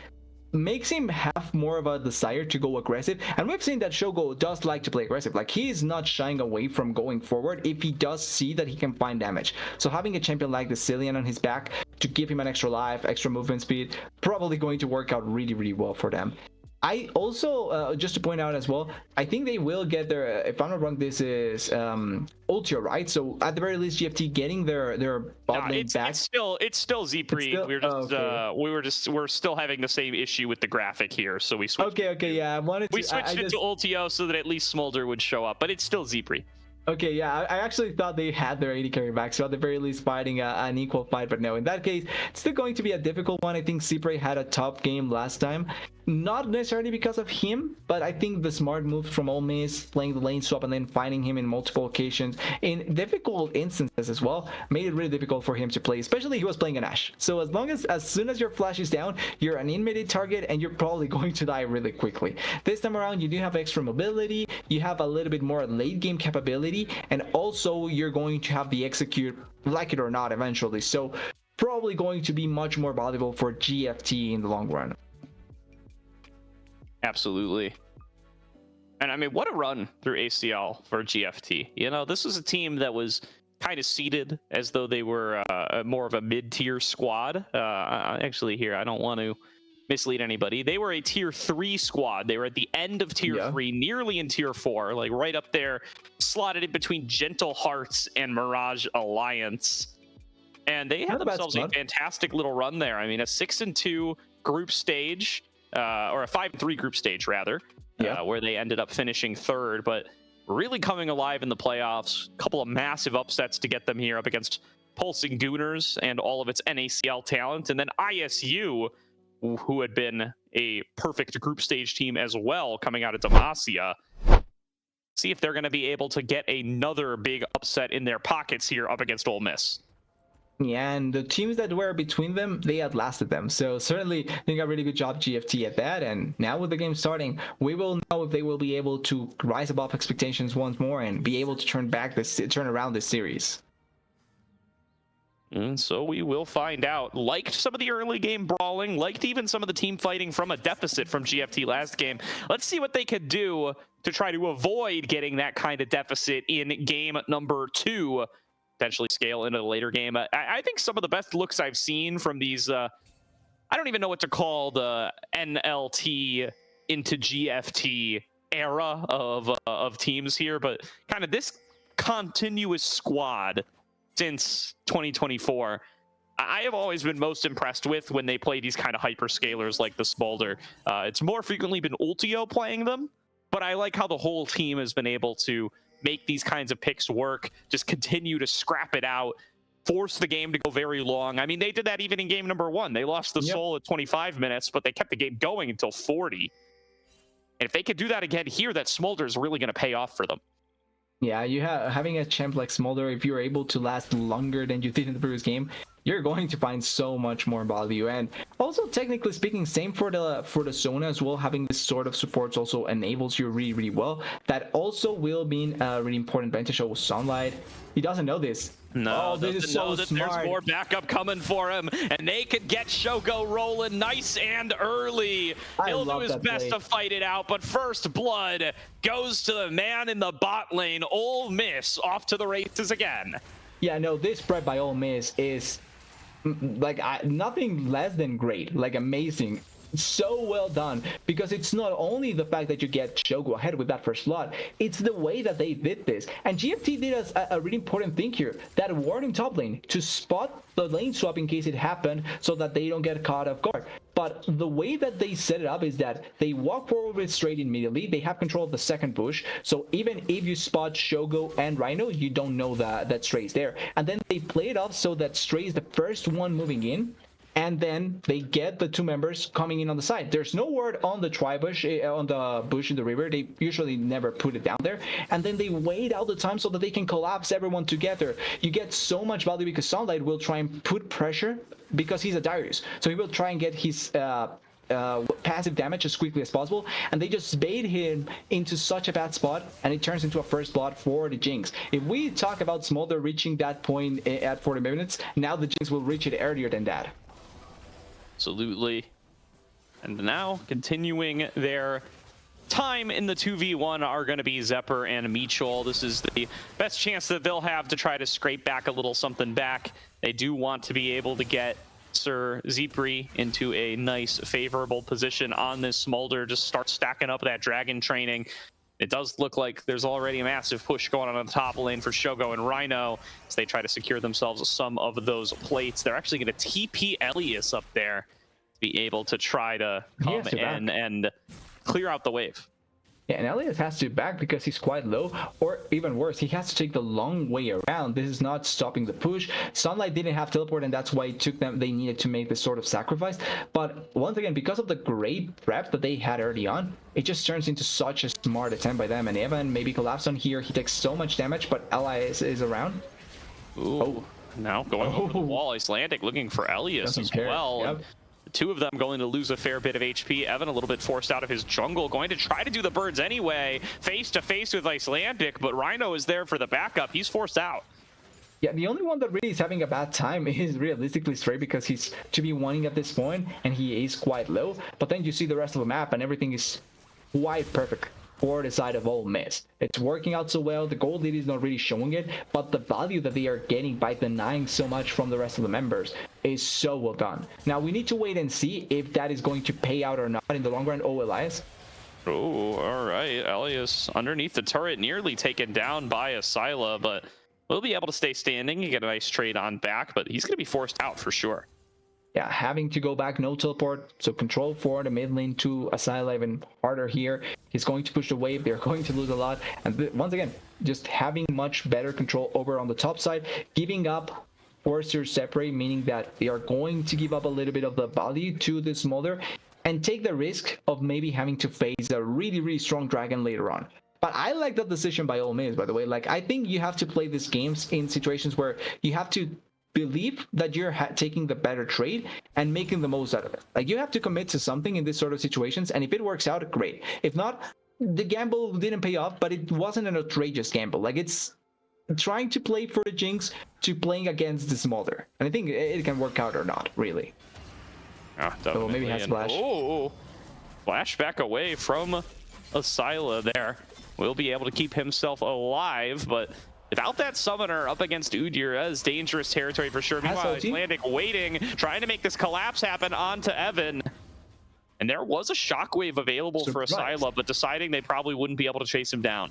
makes him have more of a desire to go aggressive, and we've seen that Shogo does like to play aggressive. Like, he is not shying away from going forward if he does see that he can find damage. So having a champion like the Cillian on his back to give him an extra life, extra movement speed, probably going to work out really, really well for them. I also, just to point out as well, I think they will get their, if I'm not wrong, this is Ultio, right? So at the very least, GFT getting their bot lane back. It's still Zpre. We're still having the same issue with the graphic here, so we switched. Okay, yeah. We switched it to Ultio so that at least Smolder would show up, but it's still Zpre. Okay, yeah, I actually thought they had their AD carry back, so at the very least fighting an equal fight, but no, in that case, it's still going to be a difficult one. I think Zpre had a top game last time, not necessarily because of him, but I think the smart move from Ole Miss, playing the lane swap and then finding him in multiple occasions in difficult instances as well, made it really difficult for him to play, especially he was playing an Ashe. So as soon as your flash is down, you're an in-mid target and you're probably going to die really quickly. This time around, you do have extra mobility, you have a little bit more late game capability, and also you're going to have the execute, like it or not, eventually. So probably going to be much more valuable for GFT in the long run. Absolutely. And I mean, what a run through ACL for GFT. You know, this was a team that was kind of seated as though they were more of a mid-tier squad. Actually, here, I don't want to mislead anybody. They were a tier 3 squad. They were at the end of tier 3, nearly in tier 4, like right up there, slotted in between Gentle Hearts and Mirage Alliance. And they had themselves a fantastic little run there. I mean, a 6-2 group stage, or a 5-3 group stage rather, where they ended up finishing 3rd, but really coming alive in the playoffs. A couple of massive upsets to get them here up against Pulsing Gooners and all of its NACL talent, and then ISU, who had been a perfect group stage team as well coming out of Demacia. See if they're going to be able to get another big upset in their pockets here up against Ole Miss. Yeah, and the teams that were between them, they outlasted them. So certainly doing a really good job GFT at that. And now with the game starting, we will know if they will be able to rise above expectations once more and be able to turn around this series. And so we will find out. Liked some of the early game brawling, liked even some of the team fighting from a deficit from GFT last game. Let's see what they could do to try to avoid getting that kind of deficit in game number 2. Potentially scale into the later game. I think some of the best looks I've seen from these, I don't even know what to call the NLT into GFT era of teams here, but kind of this continuous squad since 2024. I have always been most impressed with when they play these kind of hyperscalers like the Smolder. It's more frequently been Ultio playing them, but I like how the whole team has been able to make these kinds of picks work, just continue to scrap it out, force the game to go very long. I mean, they did that even in game number 1. They lost the Soul at 25 minutes, but they kept the game going until 40. And if they could do that again here, that Smolder is really going to pay off for them. Yeah, having a champ like Smolder, if you're able to last longer than you did in the previous game, you're going to find so much more value. And also, technically speaking, same for the Zona as well. Having this sort of supports also enables you really, really well. That also will mean a really important advantage over Sunlight. He doesn't know this. No, this is so smart. There's more backup coming for him, and they could get Shogo rolling nice and early. He'll do his best to fight it out, but first blood goes to the man in the bot lane. Ole Miss off to the races again. Yeah, no, this spread by Ole Miss is like nothing less than great, like amazing. So well done, because it's not only the fact that you get Shogo ahead with that first slot, it's the way that they did this. And GFT did a really important thing here, that warning top lane to spot the lane swap in case it happened, so that they don't get caught off guard. But the way that they set it up is that they walk forward with straight immediately. They have control of the second push, so even if you spot Shogo and Rhino, you don't know that Stray's there. And then they play it off so that Stray is the first one moving in, and then they get the 2 members coming in on the side. There's no word on the tri-bush, on the bush in the river. They usually never put it down there. And then they wait out the time so that they can collapse everyone together. You get so much value because Sunlight will try and put pressure because he's a Darius. So he will try and get his passive damage as quickly as possible. And they just bait him into such a bad spot, and it turns into a first blood for the Jinx. If we talk about Smolder reaching that point at 40 minutes, now the Jinx will reach it earlier than that. Absolutely. And now continuing their time in the 2v1 are going to be Zephyr and Mitchell. This is the best chance that they'll have to try to scrape back a little something back. They do want to be able to get Sir Zephyr into a nice favorable position on this Smolder, just start stacking up that dragon training. It does look like there's already a massive push going on the top lane for Shogo and Rhino as they try to secure themselves some of those plates. They're actually going to TP Elias up there to be able to try to come in and clear out the wave. Yeah, and Elias has to back because he's quite low, or even worse, he has to take the long way around. This is not stopping the push. Sunlight didn't have teleport, and that's why it took them. They needed to make this sort of sacrifice. But once again, because of the great prep that they had early on, it just turns into such a smart attempt by them. And Evan maybe collapse on here. He takes so much damage, but Elias is around. Ooh, now going over the wall, Icelandic looking for Elias as well. Yep. Two of them going to lose a fair bit of HP. Evan a little bit forced out of his jungle, going to try to do the birds anyway, face to face with Icelandic, but Rhino is there for the backup. He's forced out. Yeah, the only one that really is having a bad time is realistically Stray, because he's 2v1ing at this point and he is quite low. But then you see the rest of the map and everything is quite perfect for the side of Ole Miss. It's working out so well. The gold lead is not really showing it, but the value that they are getting by denying so much from the rest of the members is so well done. Now we need to wait and see if that is going to pay out or not in the long run. Oh, Elias. Oh, all right. Elias underneath the turret, nearly taken down by Asila, but will be able to stay standing. You get a nice trade on back, but he's going to be forced out for sure. Yeah, having to go back, no teleport, so control for the mid lane to Asila even harder here. He's going to push the wave, they're going to lose a lot, and once again, just having much better control over on the top side, giving up forcer separate, meaning that they are going to give up a little bit of the value to the Smolder and take the risk of maybe having to face a really, really strong dragon later on. But I like that decision by Ole Miss, by the way. Like, I think you have to play these games in situations where you have to believe that you're taking the better trade and making the most out of it. Like, you have to commit to something in this sort of situations, and if it works out, great. If not, the gamble didn't pay off, but it wasn't an outrageous gamble. Like, it's trying to play for the Jinx to playing against the Smolder, and I think it can work out or not, really. So maybe he has Flash. Oh, Flash back away from Asila there. Will be able to keep himself alive, but without that summoner up against Udyr, that is dangerous territory for sure. Meanwhile, Icelandic waiting, trying to make this collapse happen onto Evan. And there was a shockwave available for Asila, but deciding they probably wouldn't be able to chase him down.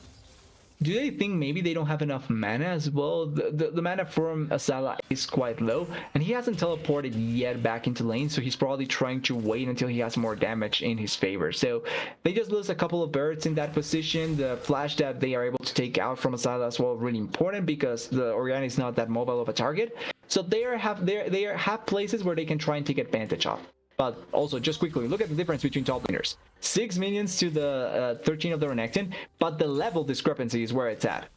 do they think maybe they don't have enough mana as well? The mana from Asala is quite low, and he hasn't teleported yet back into lane, so he's probably trying to wait until he has more damage in his favor. So they just lose a couple of birds in that position. The flash that they are able to take out from Asala as well, really important because the Orianna is not that mobile of a target. So they have places where they can try and take advantage of. But also, just quickly, look at the difference between top laners. 6 minions to the 13 of the Renekton, but the level discrepancy is where it's at.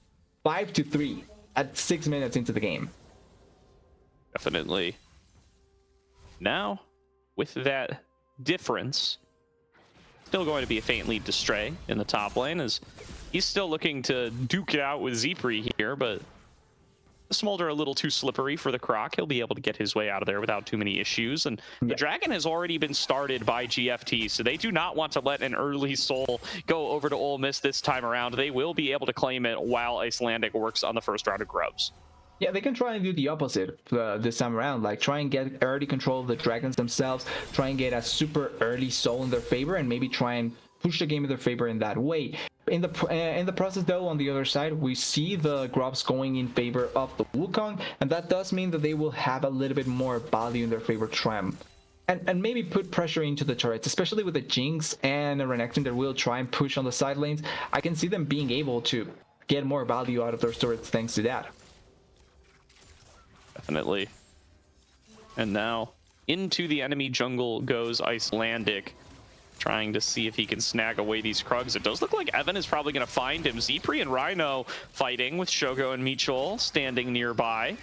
5 to 3 at 6 minutes into the game. Definitely. Now, with that difference, still going to be a faint lead to Stray in the top lane, as he's still looking to duke it out with Z3 here, but the Smolder a little too slippery for the Croc. He'll be able to get his way out of there without too many issues. And the Dragon has already been started by GFT, so they do not want to let an early soul go over to Ole Miss this time around. They will be able to claim it while Icelandic works on the first round of Grubs. Yeah, they can try and do the opposite this time around. Like, try and get early control of the Dragons themselves, try and get a super early soul in their favor, and maybe try and push the game in their favor in that way. In the process, though, on the other side, we see the Grubs going in favor of the Wukong, and that does mean that they will have a little bit more value in their favor to try and maybe put pressure into the turrets, especially with the Jinx and a Renekton that will try and push on the side lanes. I can see them being able to get more value out of their turrets thanks to that. Definitely. And now into the enemy jungle goes Icelandic, trying to see if he can snag away these Krugs. It does look like Evan is probably going to find him. Z3 and Rhino fighting with Shogo and Michol standing nearby.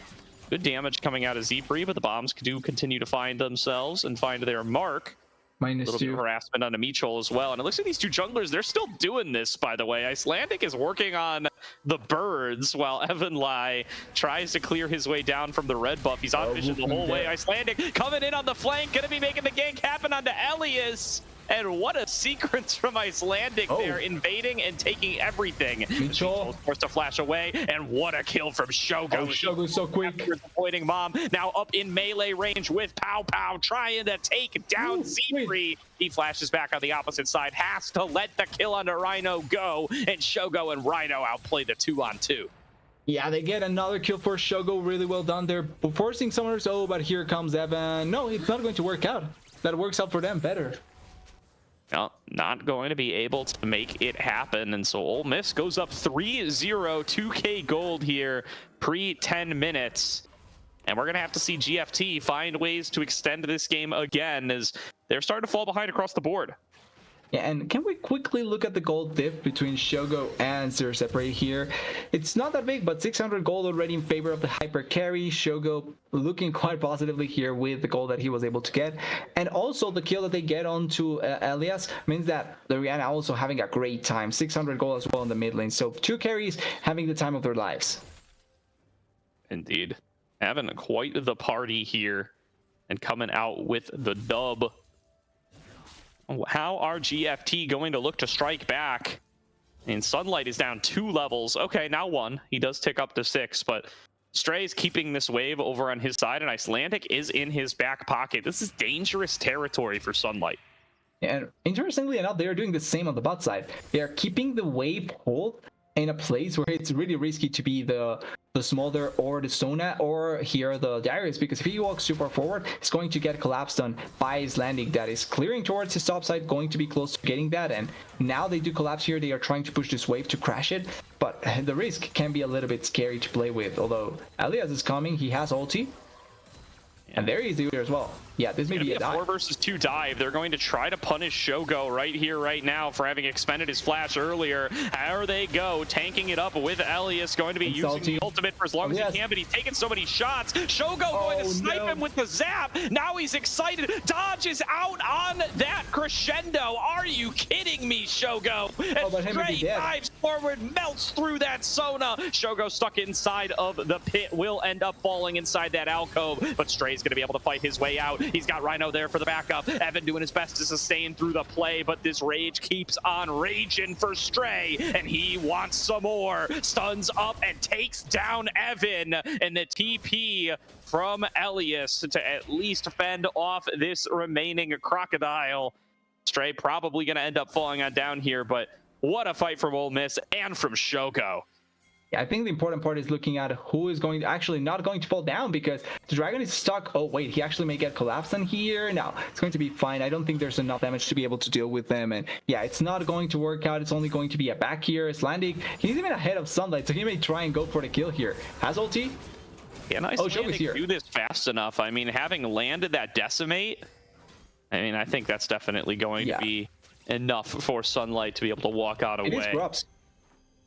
Good damage coming out of Z3, but the bombs do continue to find themselves and find their mark. A little bit of harassment on Michol as well. And it looks like these two junglers, they're still doing this, by the way. Icelandic is working on the birds while Evan Lai tries to clear his way down from the red buff. He's on vision the whole way. Icelandic coming in on the flank, going to be making the gank happen onto Elias. And what a sequence from Icelandic there, invading and taking everything. Michol forced to flash away, and what a kill from Shogo. Oh, Shogo's so quick. Avoiding Mom, now up in melee range with Pow Pow, trying to take down Z3. He flashes back on the opposite side, has to let the kill onto Rhino go, and Shogo and Rhino outplay the 2-on-2. Yeah, they get another kill for Shogo. Really well done there. Forcing summoners, but here comes Evan. No, it's not going to work out. That works out for them better. Well, not going to be able to make it happen, and so Ole Miss goes up 3-0, 2K gold here, pre-10 minutes. And we're going to have to see GFT find ways to extend this game again, as they're starting to fall behind across the board. Yeah, and can we quickly look at the gold diff between Shogo and Zerset right here? It's not that big, but 600 gold already in favor of the hyper carry. Shogo looking quite positively here with the gold that he was able to get. And also the kill that they get onto Elias means that the Orianna also having a great time. 600 gold as well in the mid lane. So 2 carries having the time of their lives. Indeed. Having quite the party here and coming out with the dub. How are GFT going to look to strike back? And Sunlight is down 2 levels. Okay, now 1. He does tick up to 6, but Stray is keeping this wave over on his side, and Icelandic is in his back pocket. This is dangerous territory for Sunlight. And interestingly enough, they are doing the same on the bot side. They are keeping the wave hold in a place where it's really risky to be the Smolder or the Sona or here the Darius, because if he walks super forward, it's going to get collapsed on by Icelandic that is clearing towards his top side, going to be close to getting that. And now they do collapse here. They are trying to push this wave to crash it, but the risk can be a little bit scary to play with. Although Elias is coming, he has ulti. And there he is there as well. Yeah, this may be a 4 versus 2 dive. They're going to try to punish Shogo right here, right now for having expended his flash earlier. There they go, tanking it up with Elias, going to be using the ultimate for as long as he can, but he's taking so many shots. Shogo going to snipe him with the zap. Now he's excited. Dodges out on that crescendo. Are you kidding me, Shogo? And Stray dives forward, melts through that Sona. Shogo stuck inside of the pit, will end up falling inside that alcove, but Stray's going to be able to fight his way out. He's got Rhino there for the backup. Evan doing his best to sustain through the play, but this rage keeps on raging for Stray, and he wants some more. Stuns up and takes down Evan, and the TP from Elias to at least fend off this remaining crocodile. Stray probably going to end up falling on down here, but What a fight from Ole Miss and from Shogo. Yeah, I think the important part is looking at who is going to actually not going to fall down, because the dragon is stuck. Oh wait, he actually may get collapsed in here. No, it's going to be fine. I don't think there's enough damage to be able to deal with them, and yeah, it's not going to work out. It's only going to be a back here. Icelandic, he's even ahead of Sunlight, so he may try and go for the kill here. Has ulti? Can Icelandic do this fast enough? I mean, having landed that decimate, I mean, I think that's definitely going to be enough for Sunlight to be able to walk out away. It is Grubs.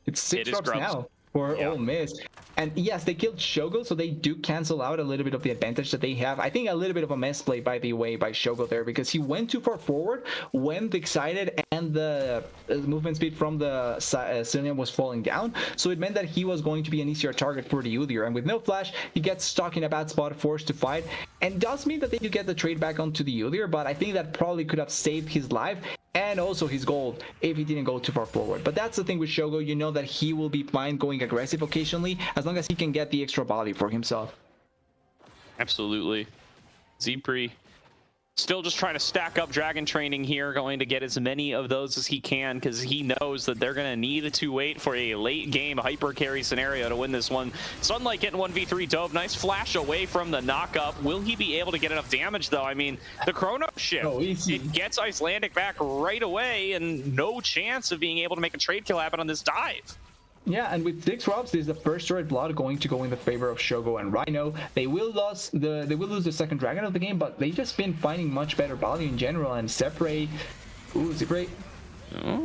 It's 6 Grubs now for Ole Miss. And yes, they killed Shogo, so they do cancel out a little bit of the advantage that they have. I think a little bit of a misplay, by the way, by Shogo there, because he went too far forward when the excited and the movement speed from the Cillian was falling down. So it meant that he was going to be an easier target for the Udyr. And with no flash, he gets stuck in a bad spot, forced to fight. And does mean that they do get the trade back onto the Udyr, but I think that probably could have saved his life and also his gold if he didn't go too far forward. But that's the thing with Shogo, you know that he will be fine going aggressive occasionally as long as he can get the extra body for himself. Absolutely. Zipri still just trying to stack up dragon training here, going to get as many of those as he can, because he knows that they're going to need to wait for a late game hyper carry scenario to win this one. Sunlight getting 1v3 dove. Nice flash away from the knockup. Will he be able to get enough damage, though? I mean, the chrono shift, it gets Icelandic back right away, and no chance of being able to make a trade kill happen on this dive. Yeah, and with 6 Robs, this is the first turret blood going to go in the favor of Shogo and Rhino. They will lose the second dragon of the game, but they've just been finding much better value in general. And Zipri, Zipri.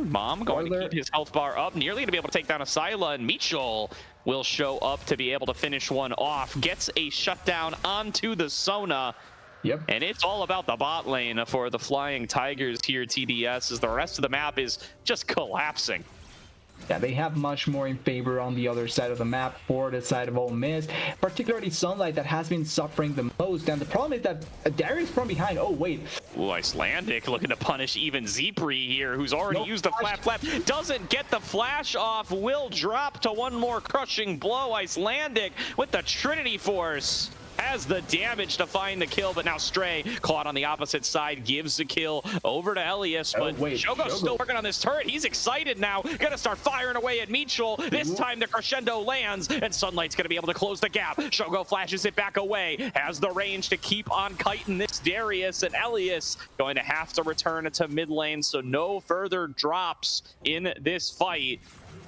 Mom going to keep his health bar up, nearly to be able to take down Asila, and Mitchell will show up to be able to finish one off. Gets a shutdown onto the Sona. Yep. And it's all about the bot lane for the Flying Tigers here, TDS, as the rest of the map is just collapsing. Yeah, they have much more in favor on the other side of the map for the side of Ole Miss, particularly Sunlight that has been suffering the most. And the problem is that Darius from behind. Oh, wait. Ooh, Icelandic looking to punish even Zipri here, who's already used the flap. Doesn't get the flash off. Will drop to one more crushing blow. Icelandic with the Trinity Force has the damage to find the kill, but now Stray caught on the opposite side, gives the kill over to Elias, but Shogo's still working on this turret. He's excited now, gonna start firing away at Mitchell. This time the crescendo lands, and Sunlight's gonna be able to close the gap. Shogo flashes it back away, has the range to keep on kiting this Darius, and Elias going to have to return to mid lane, so no further drops in this fight.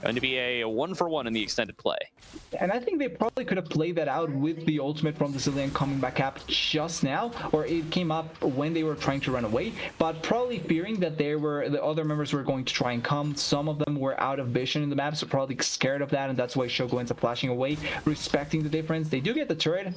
Going to be a 1-for-1 in the extended play. And I think they probably could have played that out with the ultimate from the Cillian coming back up just now, or it came up when they were trying to run away, but probably fearing that the other members were going to try and come. Some of them were out of vision in the map, so probably scared of that, and that's why Shogo ends up flashing away, respecting the difference. They do get the turret,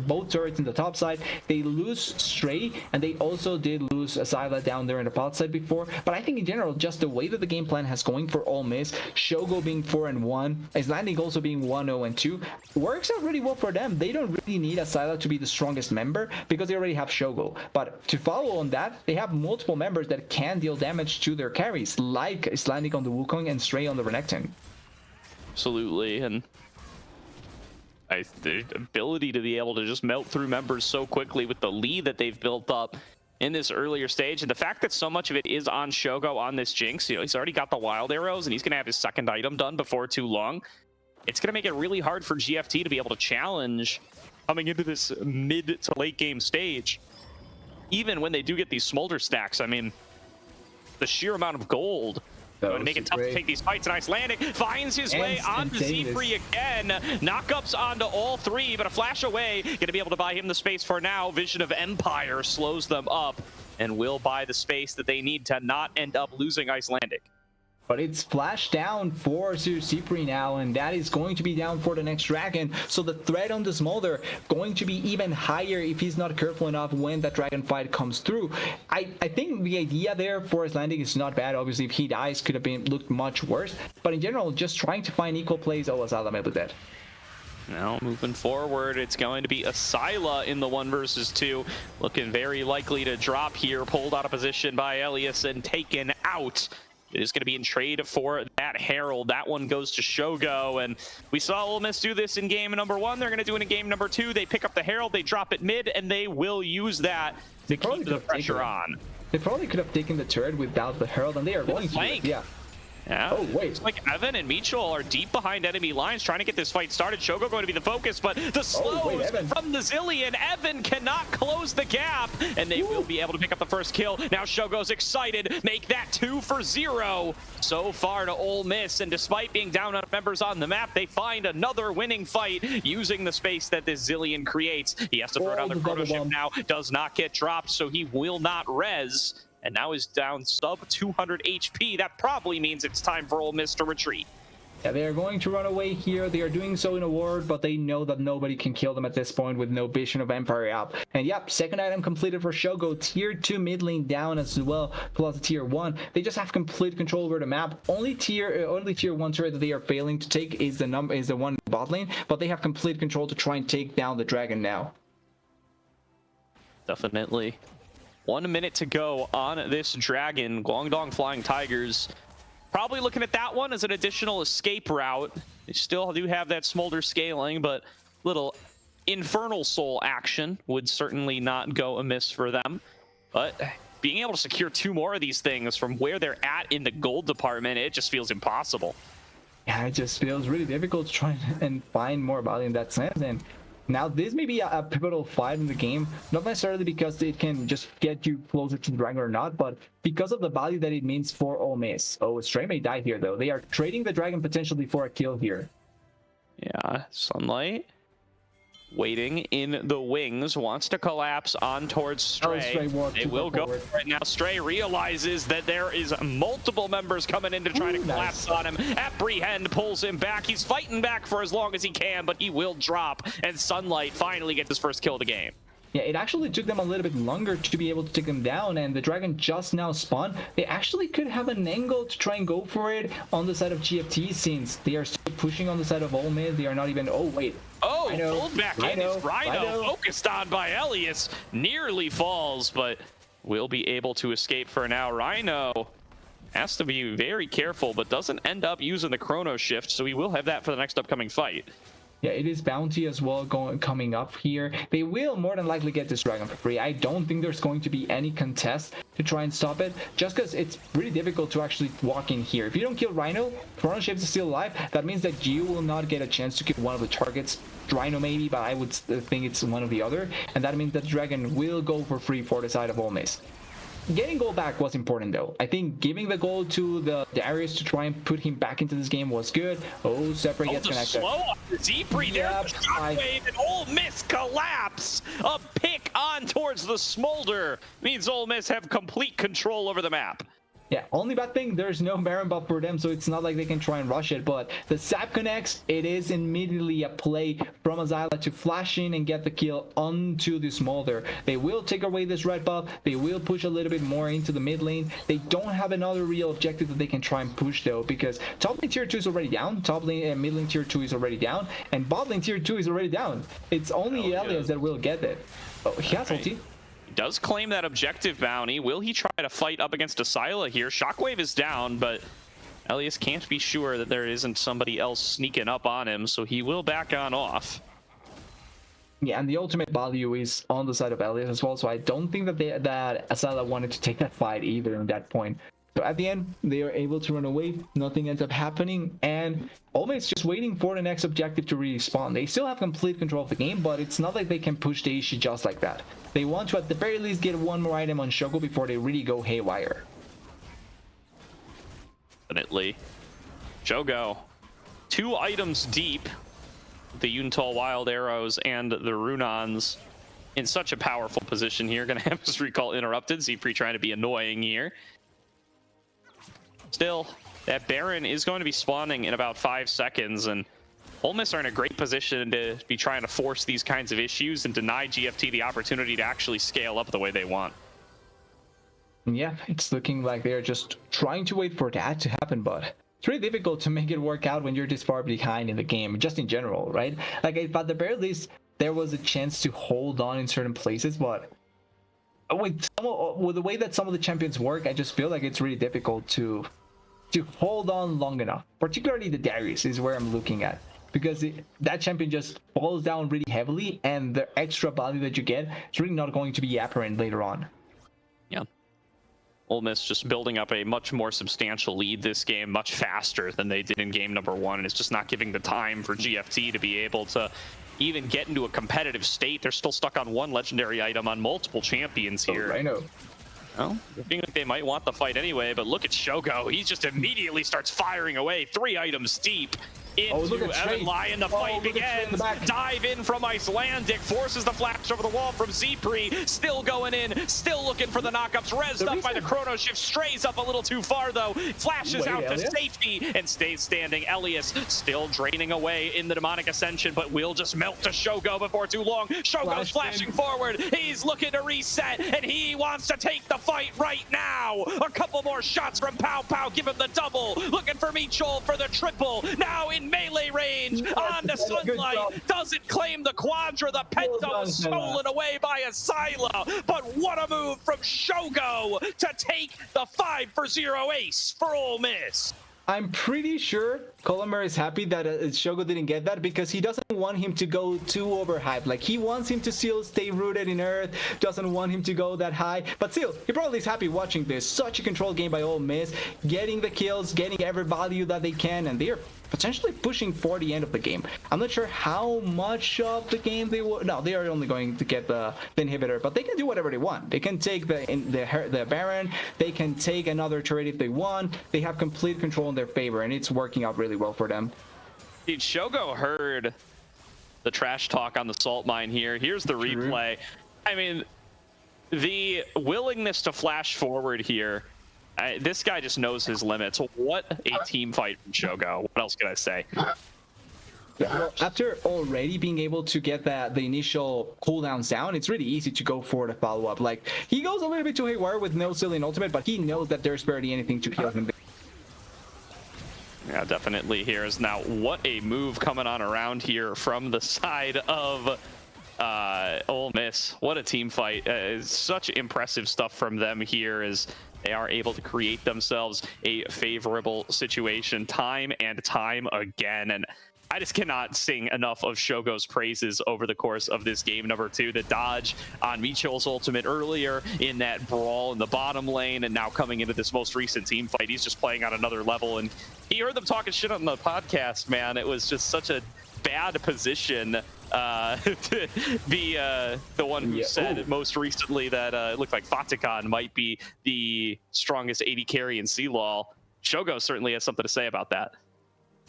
both turrets in the top side. They lose Stray, and they also did lose Asila down there in the bot side before, but I think in general, just the way that the game plan has going for Ole Miss, Shogo being 4-1, Icelandic also being 1-0-2, works out really well for them. They don't really need Asila to be the strongest member because they already have Shogo. But to follow on that, they have multiple members that can deal damage to their carries, like Icelandic on the Wukong and Stray on the Renekton. Absolutely, and the ability to be able to just melt through members so quickly with the lead that they've built up in this earlier stage, and the fact that so much of it is on Shogo on this Jinx. You know, he's already got the wild arrows, and he's going to have his second item done before too long. It's going to make it really hard for GFT to be able to challenge coming into this mid to late game stage. Even when they do get these smolder stacks, I mean, the sheer amount of gold going to make it tough to take these fights, and Icelandic finds his way onto Zipri again. Knockups onto all three, but a flash away. Going to be able to buy him the space for now. Vision of Empire slows them up and will buy the space that they need to not end up losing Icelandic. But it's flash down for Zipri now, and that is going to be down for the next dragon. So the threat on the Smolder going to be even higher if he's not careful enough when that dragon fight comes through. I think the idea there for Icelandic is not bad. Obviously, if he dies, could have looked much worse. But in general, just trying to find equal plays. Oh, Asila may be dead. Now moving forward, it's going to be Asila in the 1 versus 2. Looking very likely to drop here. Pulled out of position by Elias and taken out. It is going to be in trade for that Herald. That one goes to Shogo, and we saw Ole Miss do this in game number 1. They're going to do it in game number 2. They pick up the Herald, they drop it mid, and they will use that to keep the pressure on. They probably could have taken the turret without the Herald, and they are going to. Yeah. Yeah. Oh, wait. It's like Evan and Mitchell are deep behind enemy lines trying to get this fight started. Shogo going to be the focus, but the slows from the Zillion. Evan cannot close the gap, and they will be able to pick up the first kill. Now Shogo's excited. Make that 2 for 0 so far to Ole Miss, and despite being down on members on the map, they find another winning fight using the space that this Zillion creates. He has to throw down the chrono shift now. Does not get dropped, so he will not res. And now is down sub 200 HP. That probably means it's time for Ole Miss to retreat. Yeah, they are going to run away here. They are doing so in a ward, but they know that nobody can kill them at this point with no Vision of Empire up. And yep, second item completed for Shogo. Tier 2 mid lane down as well, plus tier 1. They just have complete control over the map. Only tier 1 turret that they are failing to take is the one in bot lane, but they have complete control to try and take down the dragon now. Definitely. 1 minute to go on this dragon. Guangdong Flying Tigers probably looking at that one as an additional escape route. They still do have that smolder scaling, but little Infernal Soul action would certainly not go amiss for them. But being able to secure 2 more of these things from where they're at in the gold department, it just feels impossible. Yeah, it just feels really difficult to try and find more value in that sense. And now this may be a pivotal fight in the game, not necessarily because it can just get you closer to the dragon or not, but because of the value that it means for Ole Miss. Oh, Stray may die here though. They are trading the dragon potentially for a kill here. Yeah, Sunlight waiting in the wings, wants to collapse on towards Stray. They will go right now. Stray realizes that there is multiple members coming in to try to collapse on him. Apprehend pulls him back. He's fighting back for as long as he can, but he will drop, and Sunlight finally gets his first kill of the game. Yeah, it actually took them a little bit longer to be able to take them down, and the dragon just now spawned. They actually could have an angle to try and go for it on the side of GFT, since they are still pushing on the side of Ole Miss. They are not even... Oh, wait. Oh, pulled back in. It's Rhino focused on by Elias. Nearly falls, but will be able to escape for now. Rhino has to be very careful, but doesn't end up using the chrono shift, so he will have that for the next upcoming fight. Yeah, it is bounty as well coming up here. They will more than likely get this dragon for free. I don't think there's going to be any contest to try and stop it, just because it's really difficult to actually walk in here. If you don't kill Rhino, Chrono Shift is still alive. That means that you will not get a chance to kill one of the targets. Rhino maybe, but I would think it's one of the other. And that means that the dragon will go for free for the side of Ole Miss. Getting gold back was important though. I think giving the gold to the Darius to try and put him back into this game was good. Oh, Separate gets connected. Slow on the Z-Pre there. Shockwave and Ole Miss collapse. A pick on towards the Smolder means Ole Miss have complete control over the map. Yeah, only bad thing, there's no Baron buff for them, so it's not like they can try and rush it, but the sap connects. It is immediately a play from Azala to flash in and get the kill onto the Smolder. They will take away this red buff. They will push a little bit more into the mid lane. They don't have another real objective that they can try and push though, because top lane tier 2 is already down, top lane and mid lane tier 2 is already down, and bot lane tier 2 is already down. It's only Elias that will get it. Oh, he has ulti. Does claim that objective bounty. Will he try to fight up against Asila here? Shockwave is down, but Elias can't be sure that there isn't somebody else sneaking up on him, so he will back on off. Yeah, and the ultimate value is on the side of Elias as well, so I don't think that Asila wanted to take that fight either at that point. So at the end, they are able to run away. Nothing ends up happening, and Ole Miss just waiting for the next objective to respawn. They still have complete control of the game, but it's not like they can push the issue just like that. They want to at the very least get one more item on Shogo before they really go haywire. Definitely. Shogo, 2 items deep. The Yuntal Wild Arrows and the Runons in such a powerful position here. Gonna have his recall interrupted. Z-Pre trying to be annoying here. Still, that Baron is going to be spawning in about 5 seconds, and Ole Miss are in a great position to be trying to force these kinds of issues and deny GFT the opportunity to actually scale up the way they want. Yeah, it's looking like they're just trying to wait for that to happen, but it's really difficult to make it work out when you're this far behind in the game, just in general, right? Like, at the very least, there was a chance to hold on in certain places, but with the way that some of the champions work, I just feel like it's really difficult to hold on long enough. Particularly the Darius is where I'm looking at, because that champion just falls down really heavily, and the extra value that you get is really not going to be apparent later on. Yeah. Ole Miss just building up a much more substantial lead this game, much faster than they did in game number 1. And it's just not giving the time for GFT to be able to even get into a competitive state. They're still stuck on one legendary item on multiple champions here. I know. Well, looking like they might want the fight anyway, but look at Shogo. He just immediately starts firing away 3 items deep into Evan Lion. The fight begins. Dive in from Icelandic, forces the flash over the wall from Zpri. Still going in, still looking for the knockups. Rezzed up by the chrono shift, strays up a little too far though. Flashes out to safety and stays standing. Elias still draining away in the demonic ascension, but will just melt to Shogo before too long. Shogo's flashing forward. He's looking to reset, and he wants to take the fight right now. A couple more shots from Pow Pow, give him the double. Looking for Michol for the triple. Now in melee range on the Sunlight. Doesn't claim the Quadra. The Penta was stolen away by Asyla. But what a move from Shogo to take the 5-for-0 ace for Ole Miss. I'm pretty sure Colomer is happy that Shogo didn't get that, because he doesn't want him to go too overhyped. Like, he wants him to still stay rooted in Earth, doesn't want him to go that high. But still, he probably is happy watching this. Such a controlled game by Ole Miss, getting the kills, getting every value that they can, and they're potentially pushing for the end of the game. I'm not sure how much of the game they will. No, they are only going to get the inhibitor, but they can do whatever they want. They can take the Baron, they can take another turret if they want. They have complete control in their favor, and it's working out really well for them. Dude, Shogo heard the trash talk on the salt mine here. Here's the replay. I mean, the willingness to flash forward here. This guy just knows his limits. What a team fight from Shogo. What else can I say? Yeah. After already being able to get the initial cooldowns down, it's really easy to go for the follow-up. Like, he goes a little bit too haywire with no Cillian ultimate, but he knows that there's barely anything to kill him. Yeah, definitely. Here is now what a move coming on around here from the side of Ole Miss. What a team fight. Such impressive stuff from them here as they are able to create themselves a favorable situation time and time again. And I just cannot sing enough of Shogo's praises over the course of this game number 2. The dodge on Michol's ultimate earlier in that brawl in the bottom lane, and now coming into this most recent team fight, he's just playing on another level. And he heard them talking shit on the podcast, man. It was just such a bad position to be the one who said most recently that it looked like Fatikon might be the strongest AD carry in CLOL. Shogo certainly has something to say about that.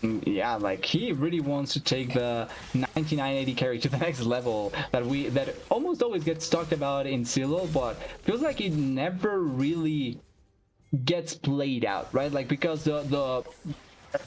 Yeah, like, he really wants to take the 9980 carry to the next level that almost always gets talked about in CLOL, but feels like it never really gets played out, right? Like, because the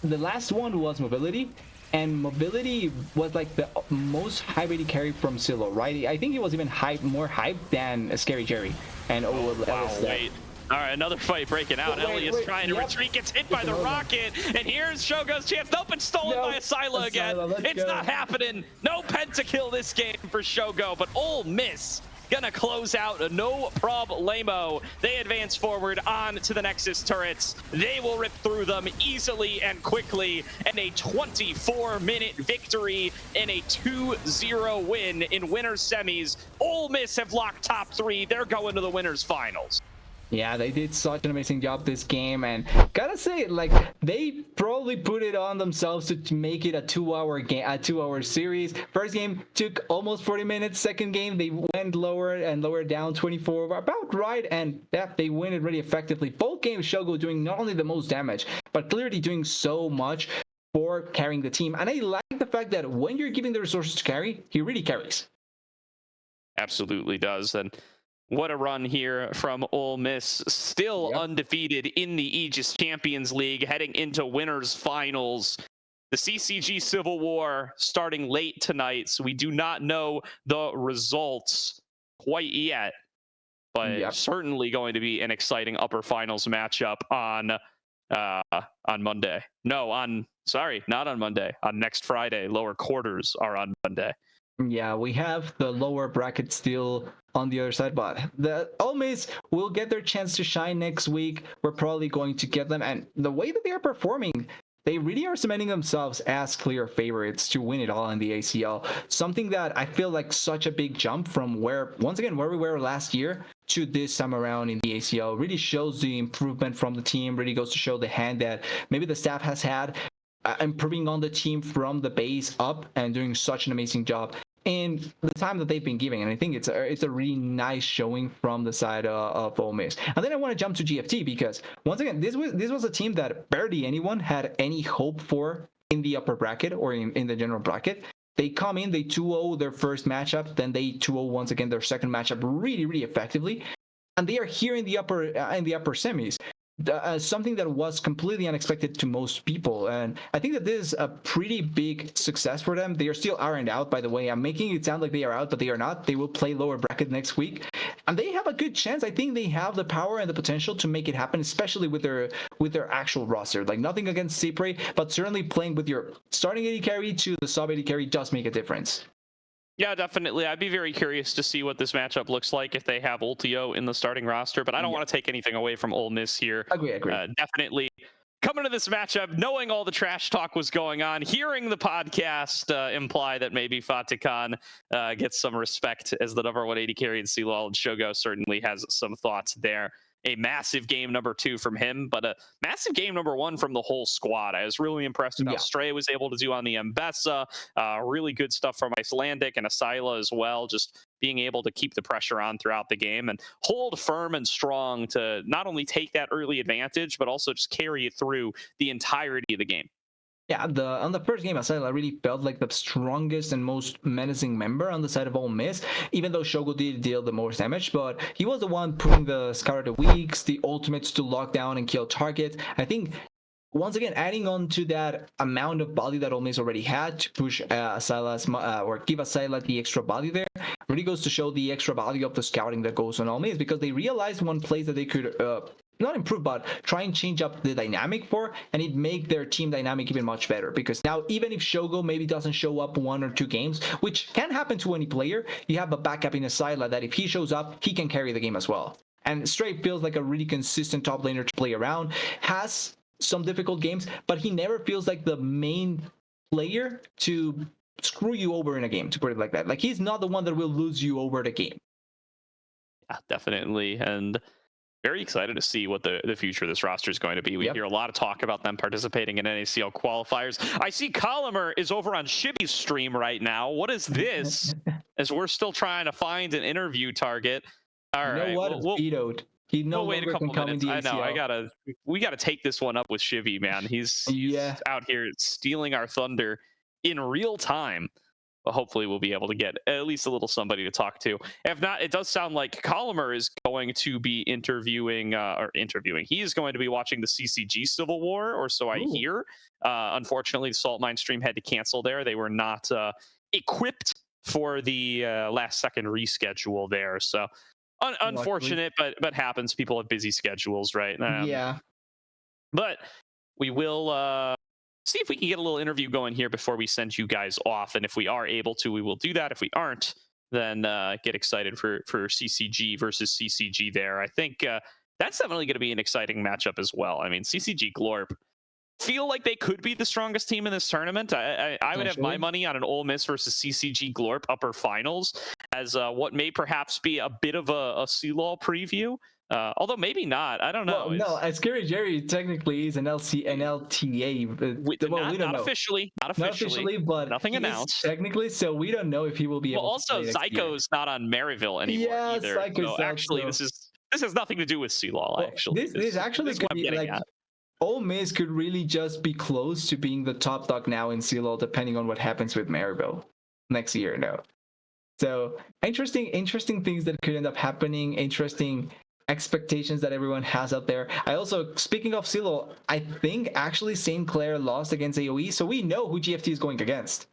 last one was mobility, and mobility was like the most high rated carry from Silo, right? I think he was even more hyped than Scary Jerry. And wait. All right, another fight breaking out. Elias trying to retreat, gets hit by the rocket, and here's Shogo's chance. Nope, it's stolen by Asyla again. It's not happening. No pentakill this game for Shogo, but Ole Miss gonna close out a no problemo. They advance forward on to the Nexus turrets. They will rip through them easily and quickly, and a 24-minute victory and a 2-0 win in winners semis. Ole Miss have locked top 3. They're going to the winners finals. Yeah, they did such an amazing job this game, and gotta say, like, they probably put it on themselves to make it a 2-hour game, a 2-hour series. First game took almost 40 minutes. Second game, they went lower and lower down 24, about right, and yeah, they win it really effectively. Both games, Shogo doing not only the most damage, but clearly doing so much for carrying the team. And I like the fact that when you're giving the resources to carry, he really carries. Absolutely does. And what a run here from Ole Miss, still undefeated in the Aegis Champions League, heading into winners finals. The CCG Civil War starting late tonight, so we do not know the results quite yet, but certainly going to be an exciting upper finals matchup on Monday. No, sorry, not on Monday. On next Friday. Lower quarters are on Monday. Yeah, we have the lower bracket still on the other side, but the Ole Miss will get their chance to shine next week. We're probably going to get them, and the way that they are performing, they really are cementing themselves as clear favorites to win it all in the ACL. Something that I feel like such a big jump from where we were last year to this time around in the ACL really shows the improvement from the team, really goes to show the hand that maybe the staff has had improving on the team from the base up and doing such an amazing job in the time that they've been giving. And I think it's a really nice showing from the side of Ole Miss. And then I want to jump to GFT because once again, this was a team that barely anyone had any hope for in the upper bracket or in the general bracket. They come in, they 2-0 their first matchup, then they 2-0 once again their second matchup really, really effectively. And they are here in the upper semis. Something that was completely unexpected to most people, and I think that this is a pretty big success for them. They are still aren't out, by the way. I'm making it sound like they are out, but they are not. They will play lower bracket next week, and they have a good chance. I think they have the power and the potential to make it happen, especially with their actual roster. Like, nothing against Cypre, but certainly playing with your starting AD carry to the sub AD carry does make a difference. Yeah, definitely. I'd be very curious to see what this matchup looks like if they have Ultio in the starting roster, but I don't want to take anything away from Ole Miss here. Agree. Definitely coming to this matchup, knowing all the trash talk was going on, hearing the podcast imply that maybe Fatih Khan gets some respect as the number 1 AD carry in CLOL, and Shogo certainly has some thoughts there. A massive game number 2 from him, but a massive game number 1 from the whole squad. I was really impressed with how Stray was able to do on the Mbessa. Really good stuff from Icelandic and Asila as well, just being able to keep the pressure on throughout the game and hold firm and strong to not only take that early advantage, but also just carry it through the entirety of the game. Yeah, on the first game, Asila really felt like the strongest and most menacing member on the side of Ole Miss, even though Shogo did deal the most damage, but he was the one putting the Scar of the Weeks, the ultimates to lock down and kill targets. I think, once again, adding on to that amount of body that Ole Miss already had to push Asila's, or give Asila the extra body there, really goes to show the extra value of the scouting that goes on Ole Miss, because they realized one place that they could not improve, but try and change up the dynamic for, and it make their team dynamic even much better. Because now, even if Shogo maybe doesn't show up 1 or 2 games, which can happen to any player, you have a backup in Asila that if he shows up, he can carry the game as well. And Stray feels like a really consistent top laner to play around, has some difficult games, but he never feels like the main player to screw you over in a game, to put it like that. Like, he's not the one that will lose you over the game. Yeah, definitely. And very excited to see what the future of this roster is going to be. We hear a lot of talk about them participating in NACL qualifiers. I see Colomer is over on Shibi's stream right now. What is this? As we're still trying to find an interview target. All right. You know what? It's vetoed. He no wait a longer couple can come in minutes. the ACL. I know. We gotta take this one up with Shibi, man. He's out here stealing our thunder in real time. But hopefully we'll be able to get at least a little somebody to talk to. If not, it does sound like Colomer is going to be interviewing. He is going to be watching the CCG Civil War, or so I hear. Unfortunately, the Salt Mine stream had to cancel there. They were not equipped for the last second reschedule there. So unfortunate, but happens. People have busy schedules, right? Yeah. But we will see if we can get a little interview going here before we send you guys off. And if we are able to, we will do that. If we aren't, then get excited for CCG versus CCG there. I think that's definitely going to be an exciting matchup as well. I mean, CCG Glorp feel like they could be the strongest team in this tournament. I would have my money on an Ole Miss versus CCG Glorp upper finals as what may perhaps be a bit of a CLOL preview. Although maybe not. I don't know. Well, no, Scary Jerry technically is an LTA. Not officially, but nothing announced. Technically, so we don't know if he will be able to play Zyko's not on Maryville anymore either. Zyko's so actually, this has nothing to do with CLOL. Actually, this actually could be like Ole Miss could really just be close to being the top dog now in CLOL, depending on what happens with Maryville next year. No, so interesting things that could end up happening. Interesting expectations that everyone has out there. I also, speaking of CLOL, I think actually St. Clair lost against AoE, so we know who GFT is going against.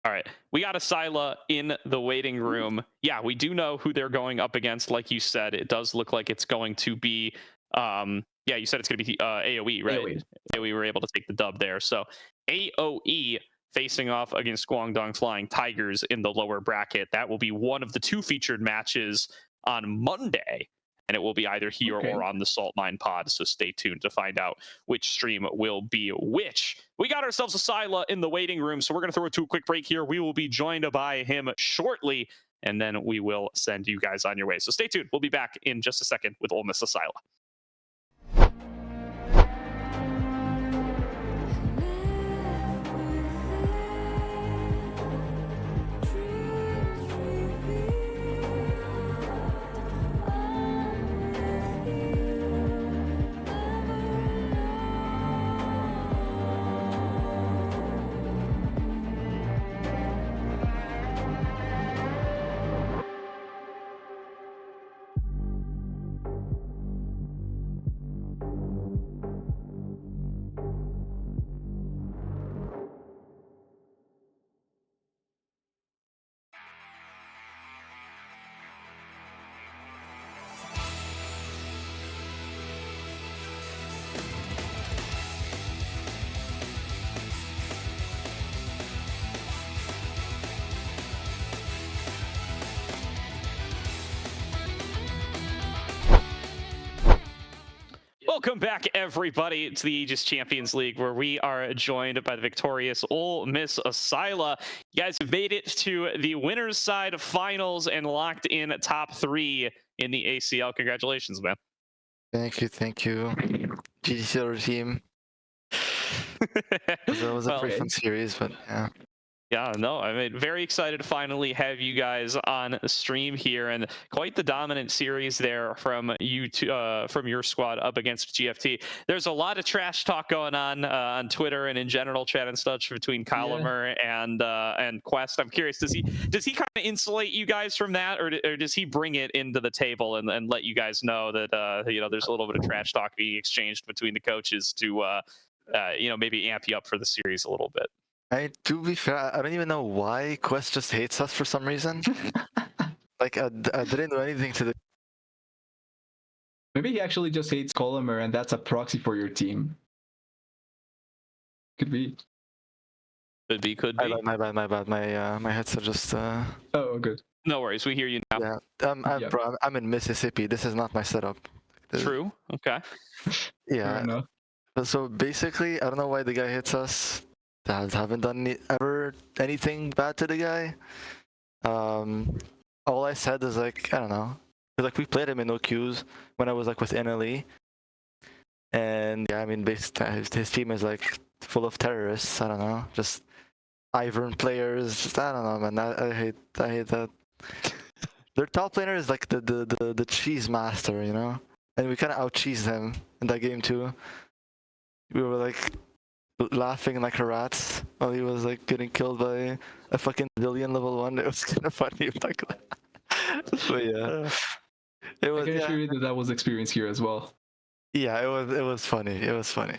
All right, we got Asila in the waiting room. Yeah, we do know who they're going up against. Like you said, it does look like it's going to be yeah, you said it's going to be AoE, right? AoE were able to take the dub there. So AoE facing off against Guangdong Flying Tigers in the lower bracket. That will be one of the 2 featured matches on Monday. And it will be either here or on the Salt Mine pod. So stay tuned to find out which stream will be which. We got ourselves Asila in the waiting room. So we're going to throw it to a quick break here. We will be joined by him shortly. and then we will send you guys on your way. So stay tuned. We'll be back in just a second with Ole Miss Asila. Welcome back, everybody, to the Aegis Champions League, where we are joined by the victorious Ole Miss Asila. You guys have made it to the winner's side finals and locked in top 3 in the ACL. Congratulations, man. Thank you. GG to our team. That was a pretty fun series, but yeah. Yeah, no, I mean, very excited to finally have you guys on stream here, and quite the dominant series there from you from your squad up against GFT. There's a lot of trash talk going on Twitter and in general chat and such between Kylemer and Quest. I'm curious, does he kind of insulate you guys from that, or does he bring it into the table and let you guys know that there's a little bit of trash talk being exchanged between the coaches to maybe amp you up for the series a little bit? To be fair, I don't even know why Quest just hates us for some reason. Like, I didn't do anything to the... Maybe he actually just hates Colomer, and that's a proxy for your team. Could be. Could be. My bad. My headset just... Oh, good. No worries, we hear you now. Yeah, bro, I'm in Mississippi. This is not my setup. True. Okay. Yeah. So basically, I don't know why the guy hits us. I haven't done ever anything bad to the guy. All I said is like, I don't know. Like, we played him in OQs when I was like with NLE. And yeah, I mean, his team is like full of terrorists. I don't know. Just Ivern players. Just, I don't know, man. I hate that. Their top laner is like the cheese master, you know? And we kind of out-cheesed him in that game too. We were like laughing like rats while he was like getting killed by a fucking billion level 1. It was kind of funny. Like, but yeah, it was. I can assure you that was experience here as well. Yeah, it was funny. It was funny.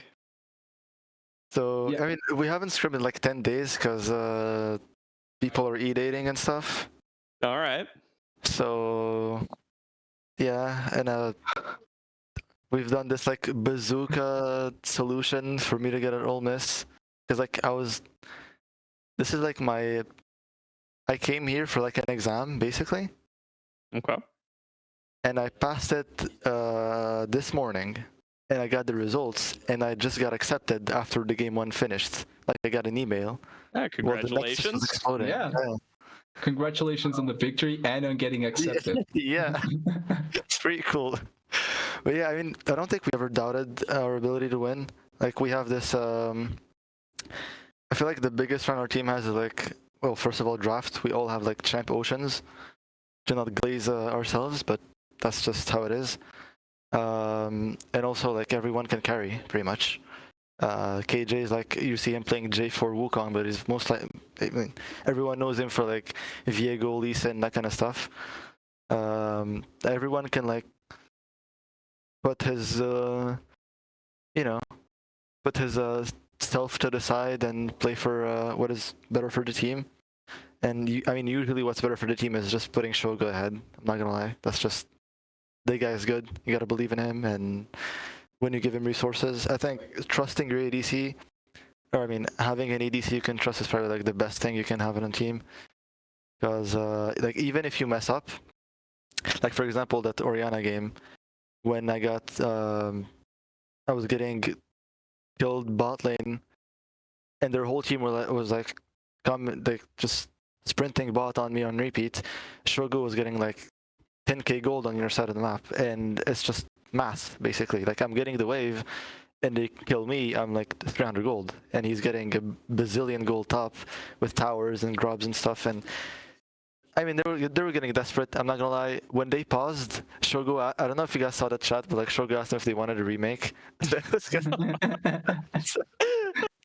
So yeah. I mean, we haven't scrimed in like 10 days because people are e-dating and stuff. All right. So yeah, and we've done this like bazooka solution for me to get an Ole Miss, because like this is like I came here for like an exam basically. Okay. And I passed it this morning, and I got the results, and I just got accepted after the game 1 finished. Like, I got an email. Congratulations. Yeah. Congratulations on the victory and on getting accepted. Yeah. It's pretty cool. But yeah, I mean, I don't think we ever doubted our ability to win. Like, we have this, I feel like the biggest run our team has is like, well, first of all, draft. We all have like champ oceans. Do not glaze ourselves, but that's just how it is. And also, like, everyone can carry, pretty much. KJ is like, you see him playing J4 Wukong, but he's most like, I mean, everyone knows him for like Viego, Lisa, and that kind of stuff. Everyone can like put his, self to the side and play for what is better for the team. And I mean, usually what's better for the team is just putting Shogo ahead. I'm not gonna lie, that's just, the guy is good. You gotta believe in him, and when you give him resources, I think trusting your ADC, or I mean, having an ADC you can trust is probably like the best thing you can have in a team. Because like, even if you mess up, like for example that Orianna game, when I got, I was getting killed bot lane, and their whole team was like, come, they just sprinting bot on me on repeat, Shogo was getting like 10k gold on your side of the map, and it's just math basically. Like I'm getting the wave, and they kill me, I'm like 300 gold, and he's getting a bazillion gold top with towers and grubs and stuff. And I mean, they were getting desperate. I'm not gonna lie. When they paused, Shogo, I don't know if you guys saw the chat, but like Shogo asked them if they wanted a remake.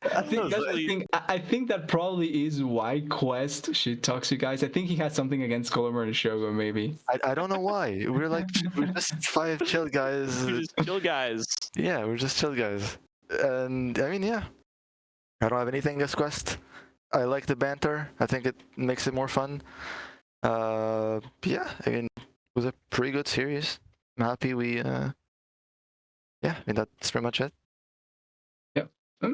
I think that probably is why Quest shit talks you guys. I think he had something against Colomer and Shogo, maybe. I don't know why. We're just five chill guys. You're just chill guys. Yeah, we're just chill guys. And I mean, yeah, I don't have anything against Quest. I like the banter. I think it makes it more fun. Yeah, I mean, it was a pretty good series. I'm happy we. Yeah, I mean that's pretty much it. I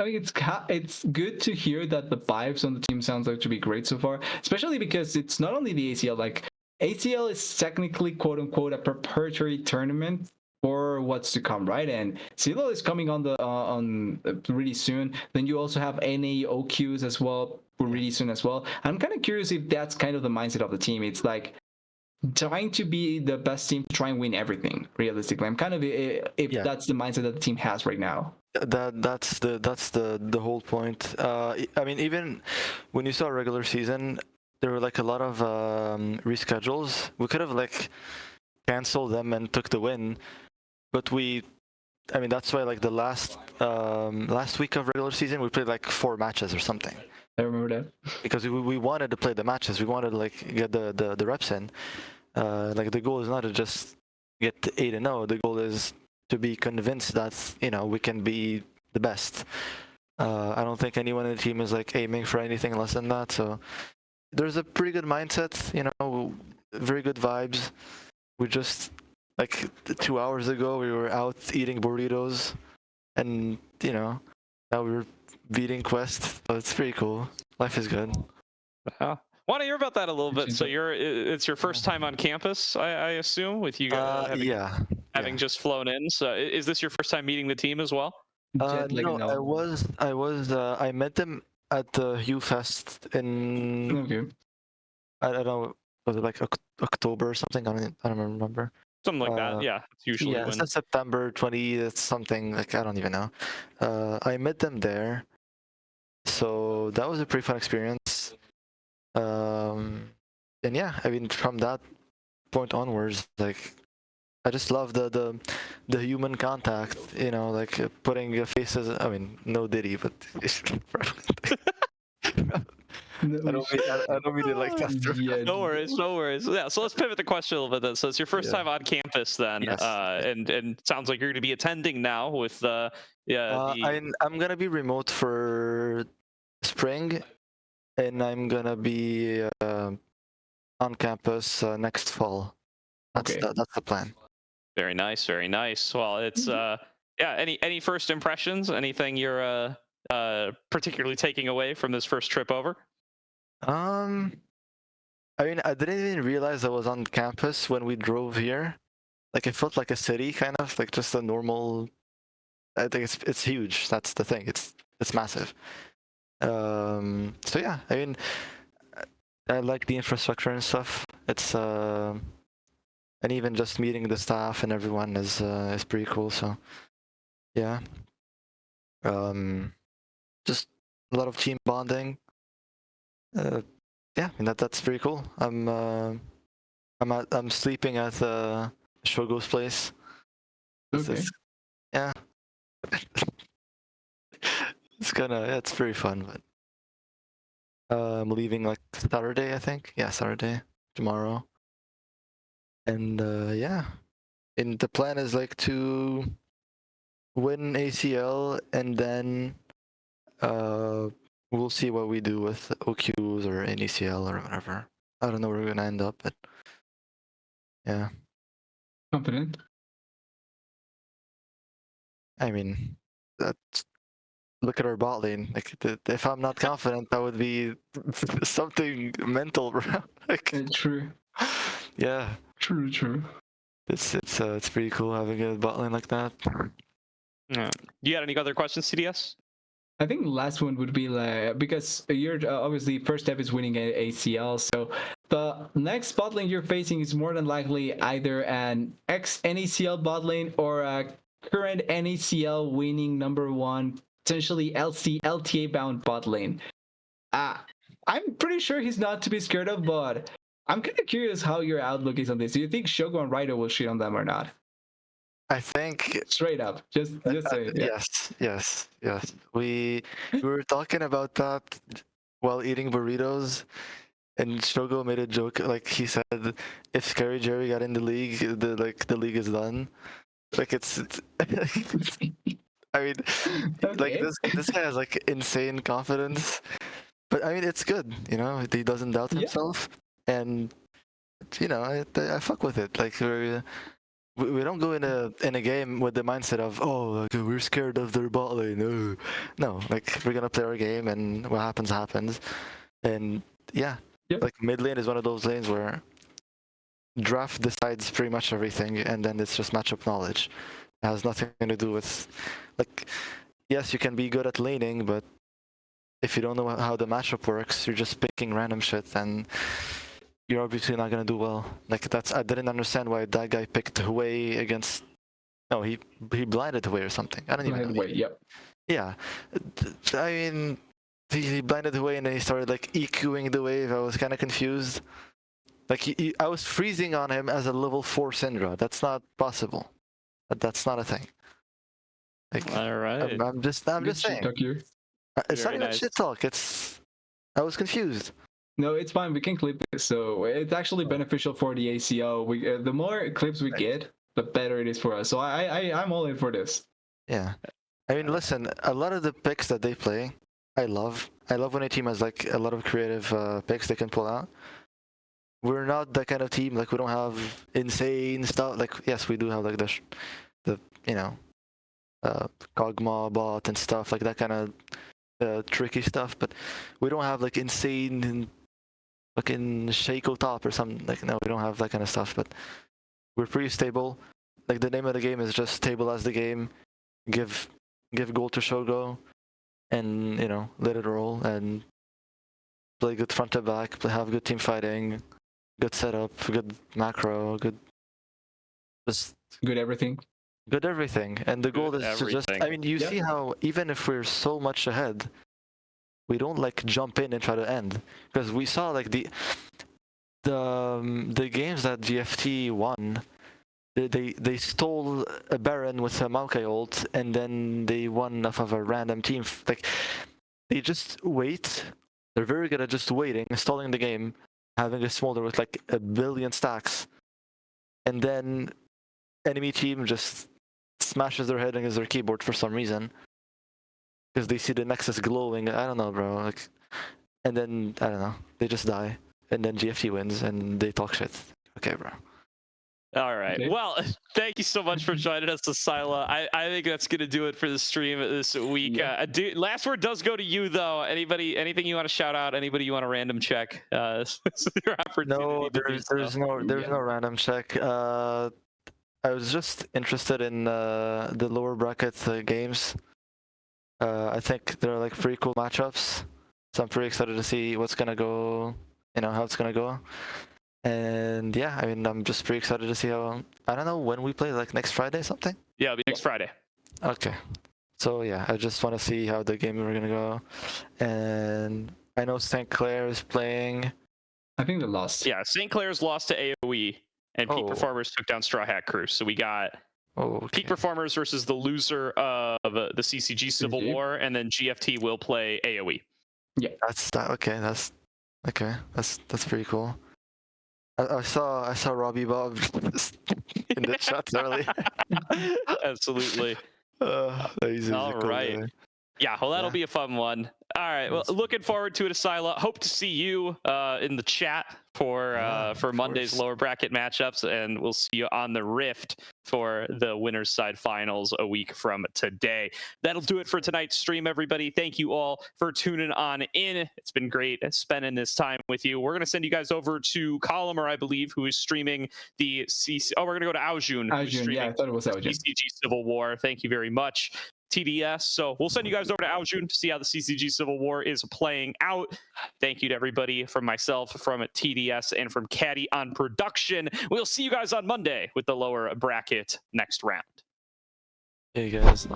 mean, it's good to hear that the vibes on the team sounds like to be great so far, especially because it's not only the ACL. Like ACL is technically quote unquote a preparatory tournament for what's to come, right? And CELO is coming on really soon. Then you also have NA OQs as well really soon as well. I'm kind of curious if that's kind of the mindset of the team. It's like trying to be the best team to try and win everything. Realistically, I'm kind of if that's the mindset that the team has right now. That's the whole point. I mean, even when you saw regular season, there were like a lot of reschedules. We could have like canceled them and took the win, but I mean, that's why like the last week of regular season we played like 4 matches or something. I remember that because we wanted to play the matches. We wanted to like get the reps in. Like the goal is not to just get 8-0. The goal is to be convinced that we can be the best. I don't think anyone in the team is like aiming for anything less than that. So there's a pretty good mindset, very good vibes. We just like 2 hours ago we were out eating burritos, and now we're beating Quest. So it's pretty cool. Life is good. Want to hear about that a little bit? So it's your first time on campus, I assume, with you guys having just flown in. So is this your first time meeting the team as well? No, I met them at the Hue Fest in. Okay. I don't know. Was it like October or something? I don't remember. Something like that. Yeah, it's usually when. It's September 20th, something like I don't even know. I met them there, so that was a pretty fun experience. And yeah, I mean, from that point onwards, like I just love the human contact, like putting faces. I mean, no Diddy, but I don't mean it like that. Yeah, no worries. Yeah, so let's pivot the question a little bit then. So it's your first time on campus then, Yes. and it sounds like you're going to be attending now with I'm gonna be remote for spring, and I'm gonna be on campus next fall. That's the plan. Very nice, very nice. Well, it's Any first impressions? Anything you're particularly taking away from this first trip over? I mean, I didn't even realize I was on campus when we drove here. Like it felt like a city, kind of like just a normal. I think it's huge. That's the thing. It's massive. So yeah, I mean, I like the infrastructure and stuff. It's and even just meeting the staff and everyone is pretty cool. So yeah, just a lot of team bonding. Yeah, I mean that's pretty cool. I'm sleeping at Shogo's place. Okay. Yeah. It's very fun, but I'm leaving like Saturday, I think. Yeah, Saturday, tomorrow. And yeah, and the plan is like to win ACL, and then we'll see what we do with OQs or NACL or whatever. I don't know where we're gonna end up, but yeah. Confident. I mean, look at our bot lane. Like, if I'm not confident, that would be something mental, bro. Like, True. Yeah. True. It's pretty cool having a bot lane like that. Yeah. You got any other questions, CDS? I think the last one would be like, because you're obviously first step is winning an ACL, so the next bot lane you're facing is more than likely either an ex NACL bot lane or a current NACL winning #1, potentially LTA bound bot lane. I'm pretty sure he's not to be scared of, but I'm kind of curious how your outlook is on this. Do you think Shogo and Raito will shit on them or not? I think Straight up, just say it. Yeah. yes. We were talking about that while eating burritos, and Shogo made a joke. Like he said, if Scary Jerry got in the league, the league is done. Like it's I mean, like Okay. this guy has like insane confidence, but I mean it's good. You know, he doesn't doubt Yeah. himself, and you know I fuck with it. Like we don't go in a game with the mindset of, oh, like, we're scared of their bot lane. No, like we're gonna play our game, and what happens happens. And yeah, Yep. like mid lane is one of those lanes where draft decides pretty much everything, and then it's just matchup knowledge. It has nothing to do with, like, yes, you can be good at laning, but if you don't know how the matchup works, you're just picking random shit, and you're obviously not gonna do well. Like I didn't understand why that guy picked Hui against. No, he blinded Hui or something. I don't even know. Wait, yep. Yeah, I mean, he blinded Hui and then he started like EQing the wave. I was kind of confused. Like I was freezing on him as a level 4 Syndra. That's not possible. That's not a thing. Like, All right. I'm just saying. It's not Very even nice. shit talk. I was confused. No, it's fine. We can clip this. So it's actually beneficial for the ACO. The more clips we get, the better it is for us. So I'm all in for this. Yeah. I mean, listen, a lot of the picks that they play, I love. I love when a team has like a lot of creative picks they can pull out. We're not that kind of team. Like we don't have insane stuff. Like yes, we do have like the you know, Kog'Maw bot and stuff like that kind of tricky stuff. But we don't have like insane fucking Shaco top or something. Like no, we don't have that kind of stuff. But we're pretty stable. Like the name of the game is just stabilize the game, give gold to Shogo, and you know let it roll and play good front to back, have good team fighting, good setup, good macro, just Good everything. good everything. And the goal Good is to just. everything. I mean, you Yeah. see how even if we're so much ahead, we don't like jump in and try to end because we saw like the games that GFT won. They stole a Baron with a Maokai ult, and then they won off of a random team. Like, they just wait. They're very good at just waiting, stalling the game, having a smolder with like a billion stacks, and then enemy team just smashes their head against their keyboard for some reason because they see the Nexus glowing. I don't know, bro. Like, and then I don't know. They just die, and then GFT wins, and they talk shit. Okay, bro. All right. Okay. Well, thank you so much for joining us, Asila. I think that's going to do it for the stream this week. Yeah. Last word does go to you, though. Anything you want to shout out? Anybody you want to random check? This is your opportunity. No, there's no random check. I was just interested in the lower bracket games. I think they're like pretty cool matchups, so I'm pretty excited to see what's gonna go. You know how it's gonna go. And yeah, I mean, I'm just pretty excited to see how. I don't know when we play, like next Friday, something. Yeah, it'll be next Friday. Okay. So yeah, I just want to see how the game are gonna go, and I know St. Clair is playing. I think they lost. Yeah, St. Clair's lost to AoE, and Peak Oh. Performers took down Straw Hat Crew. So we got Oh, Peak Performers versus the loser of the CCG Civil CCG. War, and then GFT will play AoE. That's that. Okay, that's okay. That's pretty cool. I saw Robbie Bob in the chat earlier. Absolutely. He's All a cool right. guy. Yeah, well, that'll Yeah. be a fun one. All right, well, looking forward to it, Asila. Hope to see you in the chat for of Monday's course. lower bracket matchups, and we'll see you on the Rift for the winners' side finals a week from today. That'll do it for tonight's stream, everybody. Thank you all for tuning on in. It's been great spending this time with you. We're going to send you guys over to Colomer, I believe, who is streaming the CC. Oh, we're going to go to Aojun. who's Aojun, yeah, I streaming thought it was Aojun. CCG Civil War. Thank you very much. TDS. So we'll send you guys over to Aljun to see how the CCG Civil War is playing out. Thank you to everybody from myself, from TDS, and from Caddy on production. We'll see you guys on Monday with the lower bracket next round. Hey guys.